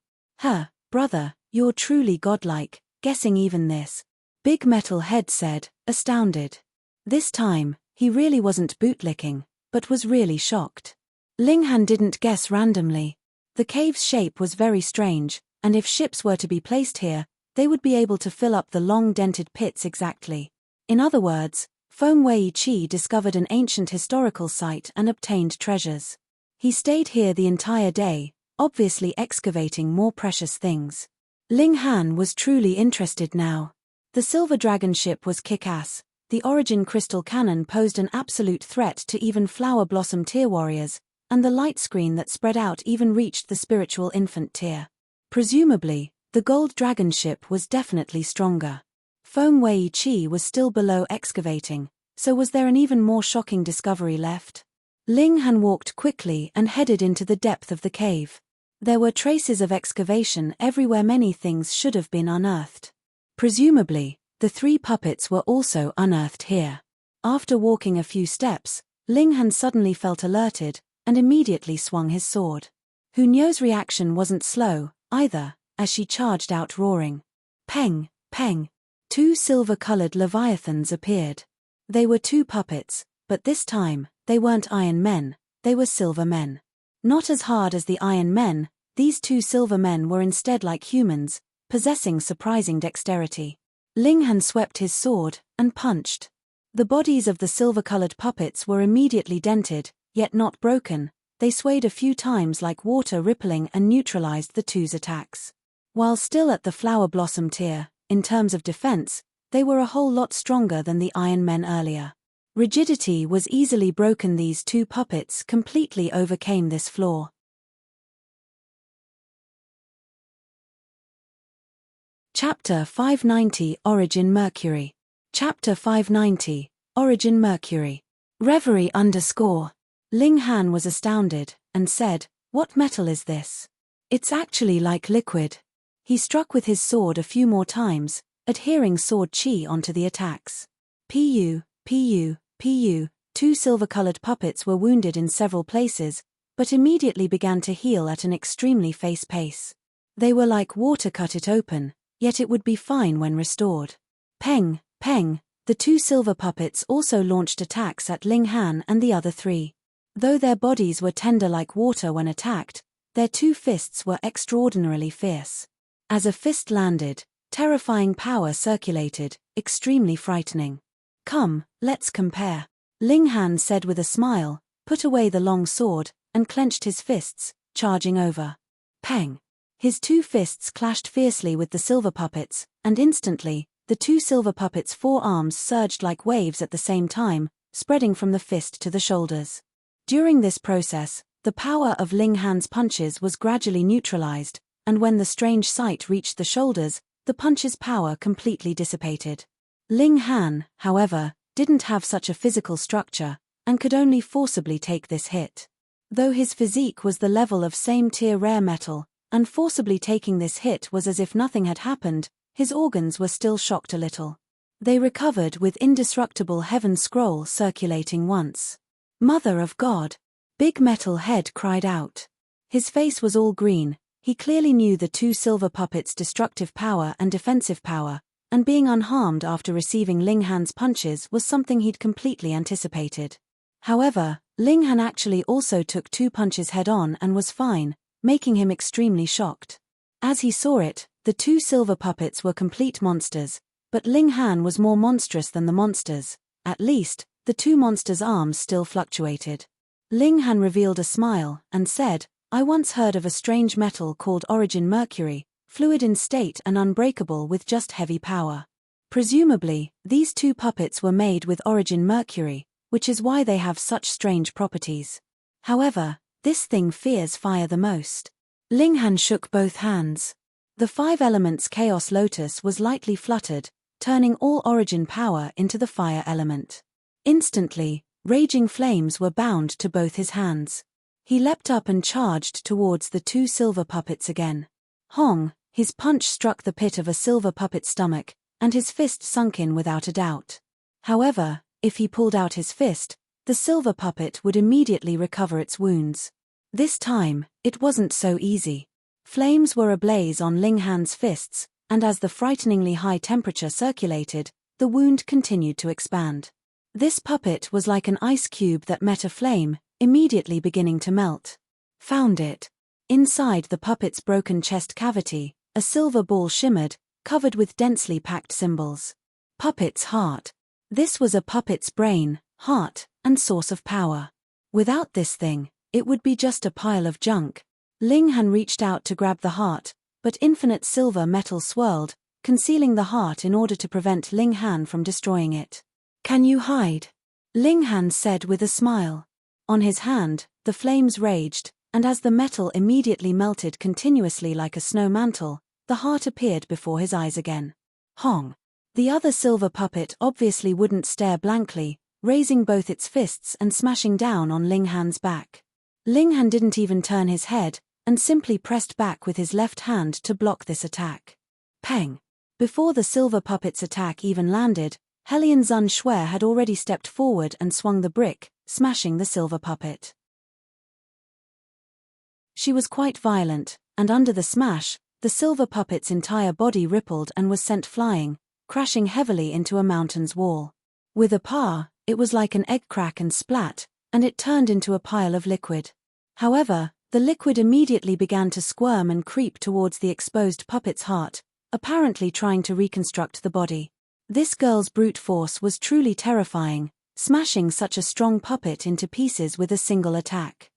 S1: Brother, you're truly godlike, guessing even this," Big Metal Head said, astounded. This time, he really wasn't bootlicking, but was really shocked. Ling Han didn't guess randomly. The cave's shape was very strange, and if ships were to be placed here, they would be able to fill up the long dented pits exactly. In other words, Feng Wei-Chi discovered an ancient historical site and obtained treasures. He stayed here the entire day, obviously excavating more precious things. Ling Han was truly interested now. The silver dragon ship was kick-ass. The origin crystal cannon posed an absolute threat to even flower blossom tier warriors, and the light screen that spread out even reached the spiritual infant tier. Presumably, the gold dragon ship was definitely stronger. Feng Wei-Chi was still below excavating, so was there an even more shocking discovery left? Ling Han walked quickly and headed into the depth of the cave. There were traces of excavation everywhere. Many things should have been unearthed. Presumably, the three puppets were also unearthed here. After walking a few steps, Ling Han suddenly felt alerted, and immediately swung his sword. Hunyo's reaction wasn't slow, either, as she charged out roaring. Peng, peng. Two silver-colored leviathans appeared. They were two puppets, but this time, they weren't Iron Men, they were Silver Men. Not as hard as the Iron Men, these two Silver Men were instead like humans, possessing surprising dexterity. Ling Han swept his sword, and punched. The bodies of the silver-colored puppets were immediately dented, yet not broken. They swayed a few times like water rippling and neutralized the two's attacks. While still at the flower blossom tier, in terms of defense, they were a whole lot stronger than the Iron Men earlier. Rigidity was easily broken. These two puppets completely overcame this flaw. Chapter 590 Origin Mercury. Chapter 590 Origin Mercury. Reverie _ Ling Han was astounded, and said, "What metal is this? It's actually like liquid." He struck with his sword a few more times, adhering sword chi onto the attacks. Pu, pu, pu. Two silver-colored puppets were wounded in several places, but immediately began to heal at an extremely fast pace. They were like water. Cut it open, yet it would be fine when restored. Peng, peng, the 2 silver puppets also launched attacks at Ling Han and the other 3. Though their bodies were tender like water when attacked, their 2 fists were extraordinarily fierce. As a fist landed, terrifying power circulated, extremely frightening. Come, let's compare. Ling Han said with a smile, put away the long sword, and clenched his fists, charging over. Peng! His 2 fists clashed fiercely with the silver puppets, and instantly, the 2 silver puppets' forearms surged like waves at the same time, spreading from the fist to the shoulders. During this process, the power of Ling Han's punches was gradually neutralized, and when the strange sight reached the shoulders, the punch's power completely dissipated. Ling Han, however, didn't have such a physical structure, and could only forcibly take this hit. Though his physique was the level of same-tier rare metal, and forcibly taking this hit was as if nothing had happened, his organs were still shocked a little. They recovered with indestructible heaven scroll circulating once. Mother of God! Big Metal Head cried out. His face was all green. He clearly knew the 2 silver puppets' destructive power and defensive power, and being unharmed after receiving Ling Han's punches was something he'd completely anticipated. However, Ling Han actually also took 2 punches head-on and was fine, making him extremely shocked. As he saw it, the 2 silver puppets were complete monsters, but Ling Han was more monstrous than the monsters. At least, the 2 monsters' arms still fluctuated. Ling Han revealed a smile, and said, I once heard of a strange metal called origin mercury, fluid in state and unbreakable with just heavy power. Presumably, these 2 puppets were made with origin mercury, which is why they have such strange properties. However, this thing fears fire the most. Ling Han shook both hands. The 5 elements Chaos Lotus was lightly fluttered, turning all origin power into the fire element. Instantly, raging flames were bound to both his hands. He leapt up and charged towards the 2 silver puppets again. Hong! His punch struck the pit of a silver puppet's stomach, and his fist sunk in without a doubt. However, if he pulled out his fist, the silver puppet would immediately recover its wounds. This time, it wasn't so easy. Flames were ablaze on Ling Han's fists, and as the frighteningly high temperature circulated, the wound continued to expand. This puppet was like an ice cube that met a flame, immediately beginning to melt. Found it. Inside the puppet's broken chest cavity, a silver ball shimmered, covered with densely packed symbols. Puppet's heart. This was a puppet's brain, heart, and source of power. Without this thing, it would be just a pile of junk. Ling Han reached out to grab the heart, but infinite silver metal swirled, concealing the heart in order to prevent Ling Han from destroying it. Can you hide? Ling Han said with a smile. On his hand, the flames raged, and as the metal immediately melted continuously like a snow mantle, the heart appeared before his eyes again. Hong! The other silver puppet obviously wouldn't stare blankly, raising both its fists and smashing down on Ling Han's back. Ling Han didn't even turn his head, and simply pressed back with his left hand to block this attack. Peng! Before the silver puppet's attack even landed, Hellion Zun Shuer had already stepped forward and swung the brick, smashing the silver puppet. She was quite violent, and under the smash, the silver puppet's entire body rippled and was sent flying, crashing heavily into a mountain's wall. With a pah, it was like an egg crack and splat, and it turned into a pile of liquid. However, the liquid immediately began to squirm and creep towards the exposed puppet's heart, apparently trying to reconstruct the body. This girl's brute force was truly terrifying, smashing such a strong puppet into pieces with a single attack.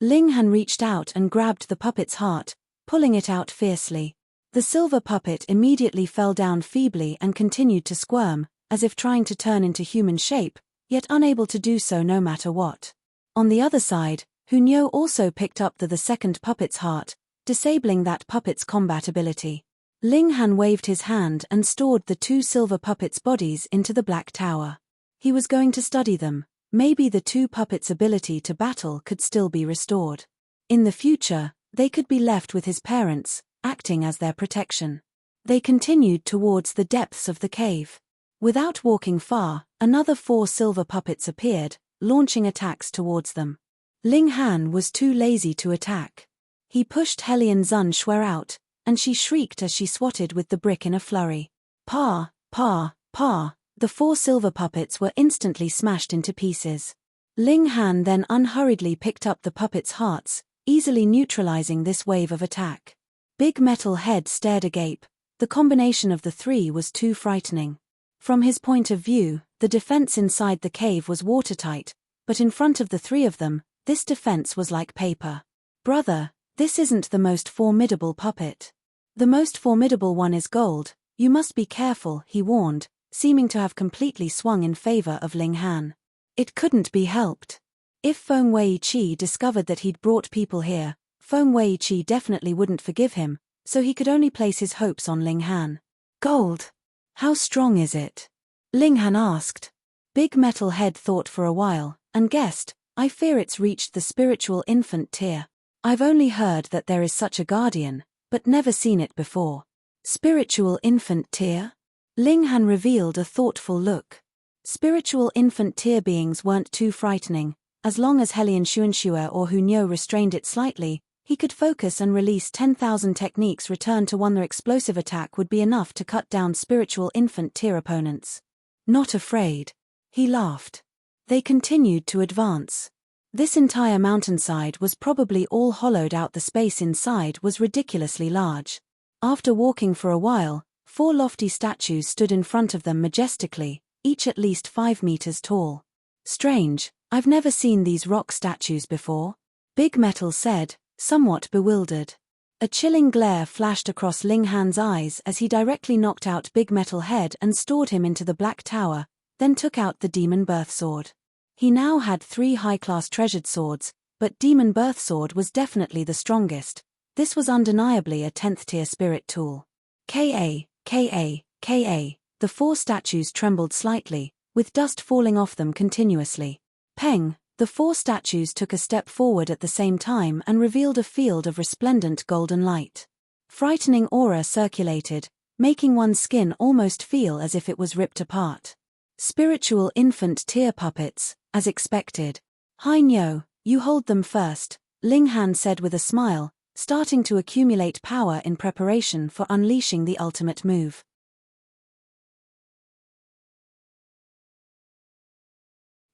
S1: Ling Han reached out and grabbed the puppet's heart, pulling it out fiercely. The silver puppet immediately fell down feebly and continued to squirm, as if trying to turn into human shape, yet unable to do so no matter what. On the other side, Hunyo also picked up the second puppet's heart, disabling that puppet's combat ability. Ling Han waved his hand and stored the 2 silver puppets' bodies into the Black Tower. He was going to study them. Maybe the 2 puppets' ability to battle could still be restored. In the future, they could be left with his parents, acting as their protection. They continued towards the depths of the cave. Without walking far, another 4 silver puppets appeared, launching attacks towards them. Ling Han was too lazy to attack. He pushed Hellion Zun Shuer out, and she shrieked as she swatted with the brick in a flurry. Pa, pa, pa! The 4 silver puppets were instantly smashed into pieces. Ling Han then unhurriedly picked up the puppets' hearts, easily neutralizing this wave of attack. Big Metal Head stared agape. The combination of the 3 was too frightening. From his point of view, the defense inside the cave was watertight, but in front of the 3 of them, this defense was like paper. Brother, this isn't the most formidable puppet. The most formidable one is gold. You must be careful, he warned, seeming to have completely swung in favor of Ling Han. It couldn't be helped. If Feng Weiqi discovered that he'd brought people here, Feng Weiqi definitely wouldn't forgive him, so he could only place his hopes on Ling Han. Gold. How strong is it? Ling Han asked. Big Metal Head thought for a while, and guessed, I fear it's reached the spiritual infant tier. I've only heard that there is such a guardian, but never seen it before. Spiritual infant tier? Ling Han revealed a thoughtful look. Spiritual infant tier beings weren't too frightening. As long as Helian Xuanxue or Hunyo restrained it slightly, he could focus and release 10,000 techniques. Return to 1. Their explosive attack would be enough to cut down spiritual infant tier opponents. Not afraid. He laughed. They continued to advance. This entire mountainside was probably all hollowed out. The space inside was ridiculously large. After walking for a while, 4 lofty statues stood in front of them majestically, each at least 5 meters tall. Strange, I've never seen these rock statues before, Big Metal said, somewhat bewildered. A chilling glare flashed across Ling Han's eyes as he directly knocked out Big Metal Head and stored him into the Black Tower, then took out the Demon Birth Sword. He now had 3 high-class treasured swords, but Demon Birth Sword was definitely the strongest. This was undeniably a 10th-tier spirit tool. Ka, Ka, Ka. The 4 statues trembled slightly, with dust falling off them continuously. Peng, the 4 statues took a step forward at the same time and revealed a field of resplendent golden light. Frightening aura circulated, making one's skin almost feel as if it was ripped apart. Spiritual infant tier puppets, as expected. Hainyo, you hold them first, Ling Han said with a smile, starting to accumulate power in preparation for unleashing the ultimate move.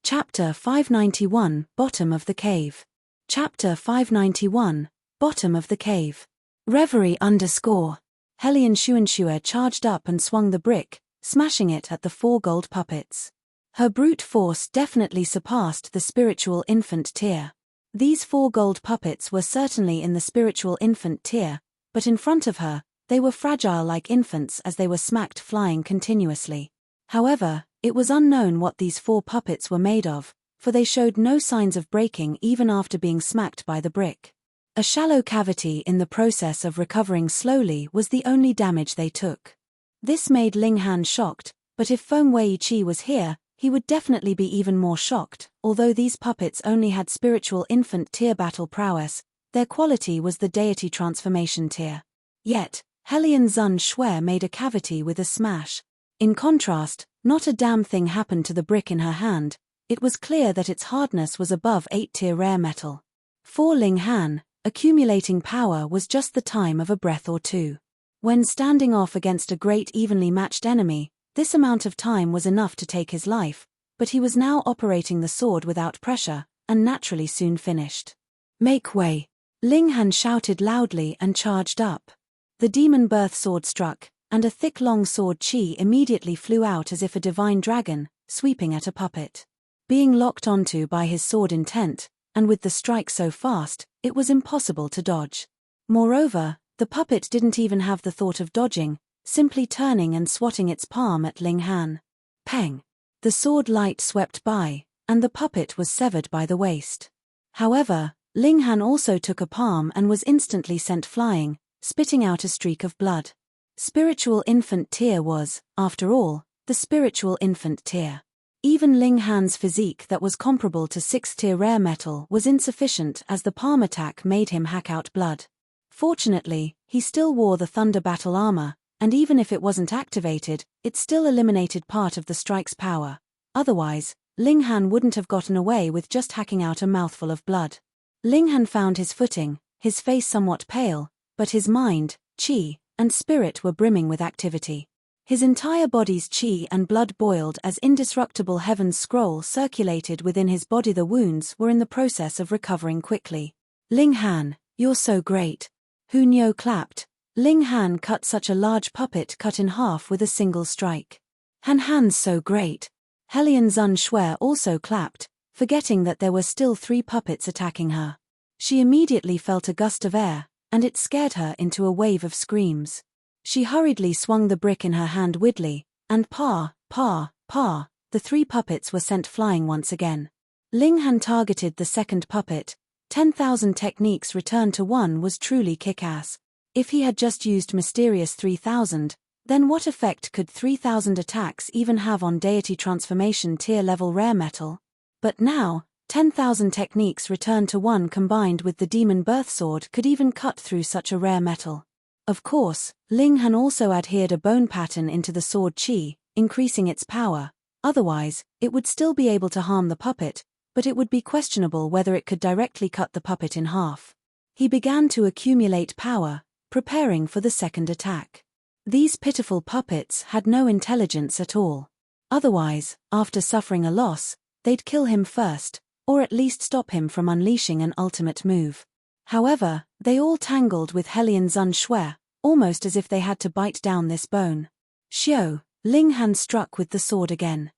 S1: Chapter 591, Bottom of the Cave. Chapter 591, Bottom of the Cave. Reverie _ Helian Xuanxue charged up and swung the brick, smashing it at the 4 gold puppets. Her brute force definitely surpassed the spiritual infant tier. These 4 gold puppets were certainly in the spiritual infant tier, but in front of her, they were fragile like infants as they were smacked flying continuously. However, it was unknown what these 4 puppets were made of, for they showed no signs of breaking even after being smacked by the brick. A shallow cavity in the process of recovering slowly was the only damage they took. This made Ling Han shocked, but if Feng Weiqi was here, he would definitely be even more shocked. Although these puppets only had spiritual infant tier battle prowess, their quality was the deity transformation tier. Yet, Helian Zun Shui made a cavity with a smash. In contrast, not a damn thing happened to the brick in her hand. It was clear that its hardness was above 8-tier rare metal. For Ling Han, accumulating power was just the time of a breath or two. When standing off against a great evenly matched enemy, this amount of time was enough to take his life, but he was now operating the sword without pressure, and naturally soon finished. Make way! Ling Han shouted loudly and charged up. The Demon Birth Sword struck, and a thick long sword chi immediately flew out as if a divine dragon, sweeping at a puppet. Being locked onto by his sword intent, and with the strike so fast, it was impossible to dodge. Moreover, the puppet didn't even have the thought of dodging, simply turning and swatting its palm at Ling Han. Peng! The sword light swept by, and the puppet was severed by the waist. However, Ling Han also took a palm and was instantly sent flying, spitting out a streak of blood. Spiritual infant tier was, after all, the spiritual infant tier. Even Ling Han's physique that was comparable to 6th-tier rare metal was insufficient as the palm attack made him hack out blood. Fortunately, he still wore the Thunder Battle armor, and even if it wasn't activated, it still eliminated part of the strike's power. Otherwise, Ling Han wouldn't have gotten away with just hacking out a mouthful of blood. Ling Han found his footing, his face somewhat pale, but his mind, chi, and spirit were brimming with activity. His entire body's chi and blood boiled as indestructible heaven's scroll circulated within his body. The wounds were in the process of recovering quickly. Ling Han, you're so great. Hunyo clapped. Ling Han cut such a large puppet cut in half with a single strike. Han's so great. Helian Zun Shui also clapped, forgetting that there were still 3 puppets attacking her. She immediately felt a gust of air, and it scared her into a wave of screams. She hurriedly swung the brick in her hand widely, and the 3 puppets were sent flying once again. Ling Han targeted the second puppet. 10,000 techniques returned to 1 was truly kick-ass. If he had just used mysterious 3,000, then what effect could 3,000 attacks even have on deity transformation tier level rare metal? But now, 10,000 techniques returned to 1 combined with the demon birth sword could even cut through such a rare metal. Of course, Ling Han also adhered a bone pattern into the sword chi, increasing its power. Otherwise, it would still be able to harm the puppet, but it would be questionable whether it could directly cut the puppet in half. He began to accumulate power, preparing for the second attack. These pitiful puppets had no intelligence at all. Otherwise, after suffering a loss, they'd kill him first, or at least stop him from unleashing an ultimate move. However, they all tangled with Helian Zun Shui, almost as if they had to bite down this bone. Xiao, Ling Han struck with the sword again.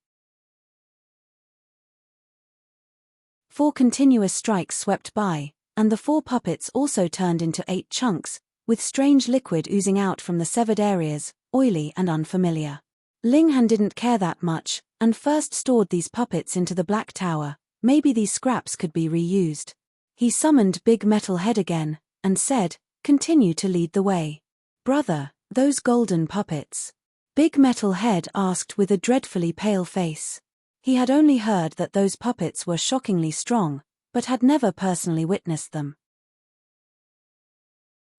S1: 4 continuous strikes swept by, and the 4 puppets also turned into 8 chunks, with strange liquid oozing out from the severed areas, oily and unfamiliar. Ling Han didn't care that much, and first stored these puppets into the Black Tower. Maybe these scraps could be reused. He summoned Big Metal Head again, and said, "Continue to lead the way." "Brother, those golden puppets?" Big Metal Head asked with a dreadfully pale face. He had only heard that those puppets were shockingly strong, but had never personally witnessed them.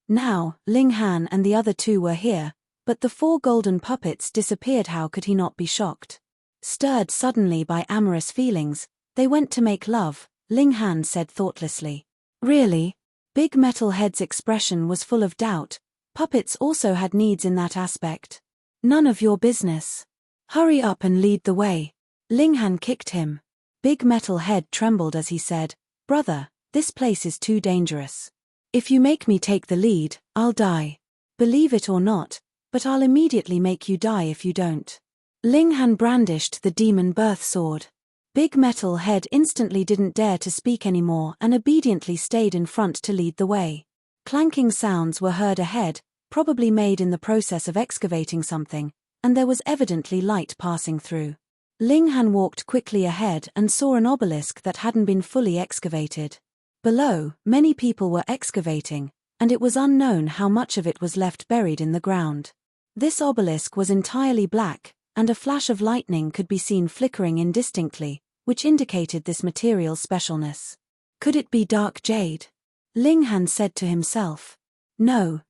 S1: Now, Ling Han and the other 2 were here, but the 4 golden puppets disappeared. How could he not be shocked? Stirred suddenly by amorous feelings, they went to make love, Ling Han said thoughtlessly. Really? Big Metal Head's expression was full of doubt. Puppets also had needs in that aspect. None of your business. Hurry up and lead the way. Ling Han kicked him. Big Metal Head trembled as he said, "Brother, this place is too dangerous. If you make me take the lead, I'll die. Believe it or not, but I'll immediately make you die if you don't." Ling Han brandished the demon birth sword. Big Metal Head instantly didn't dare to speak anymore and obediently stayed in front to lead the way. Clanking sounds were heard ahead, probably made in the process of excavating something, and there was evidently light passing through. Ling Han walked quickly ahead and saw an obelisk that hadn't been fully excavated. Below, many people were excavating, and it was unknown how much of it was left buried in the ground. This obelisk was entirely black, and a flash of lightning could be seen flickering indistinctly, which indicated this material's specialness. Could it be dark jade? Ling Han said to himself. No,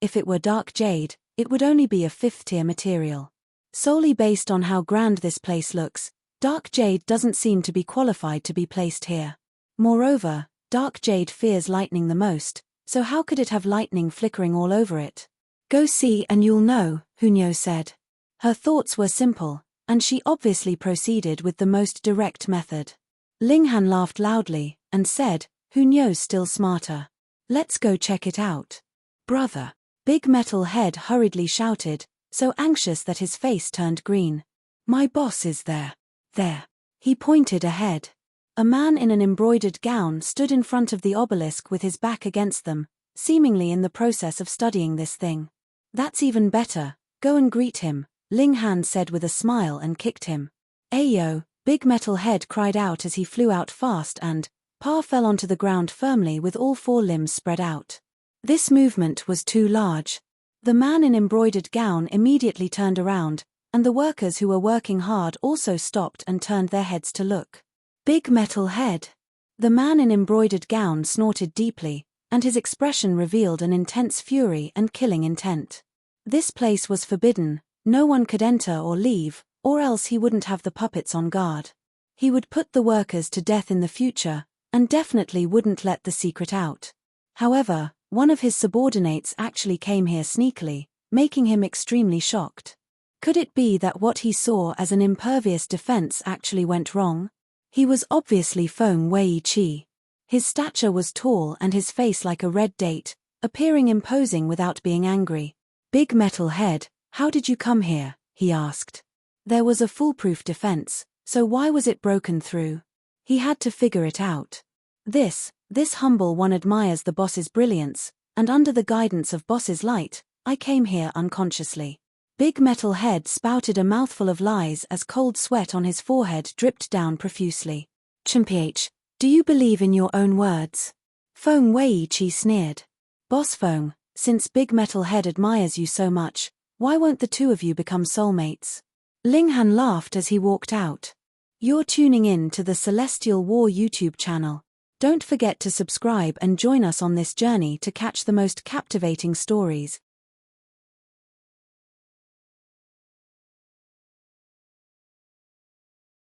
S1: if it were dark jade, it would only be a 5th-tier material. Solely based on how grand this place looks, dark jade doesn't seem to be qualified to be placed here. Moreover, dark jade fears lightning the most, so how could it have lightning flickering all over it? Go see and you'll know, Hunyo said. Her thoughts were simple, and she obviously proceeded with the most direct method. Ling Han laughed loudly, and said, Hunyo's still smarter. Let's go check it out. Brother. Big Metal Head hurriedly shouted, so anxious that his face turned green. My boss is there. There. He pointed ahead. A man in an embroidered gown stood in front of the obelisk with his back against them, seemingly in the process of studying this thing. That's even better, go and greet him, Ling Han said with a smile and kicked him. Ayo, Big Metal Head cried out as he flew out fast and, fell onto the ground firmly with all 4 limbs spread out. This movement was too large. The man in embroidered gown immediately turned around, and the workers who were working hard also stopped and turned their heads to look. Big Metal Head. The man in embroidered gown snorted deeply, and his expression revealed an intense fury and killing intent. This place was forbidden, no one could enter or leave, or else he wouldn't have the puppets on guard. He would put the workers to death in the future, and definitely wouldn't let the secret out. However, One of his subordinates actually came here sneakily, making him extremely shocked. Could it be that what he saw as an impervious defense actually went wrong? He was obviously Feng Wei-Chi. His stature was tall and his face like a red date, appearing imposing without being angry. Big metal head, how did you come here? He asked. There was a foolproof defense, so why was it broken through? He had to figure it out. This humble one admires the boss's brilliance, and under the guidance of boss's light, I came here unconsciously. Big metal head spouted a mouthful of lies as cold sweat on his forehead dripped down profusely. Chimph, do you believe in your own words? Feng Wei-Chi sneered. Boss Feng, since Big Metal Head admires you so much, why won't the two of you become soulmates? Linghan laughed as he walked out. You're tuning in to the Celestial War YouTube channel. Don't forget to subscribe and join us on this journey to catch the most captivating stories.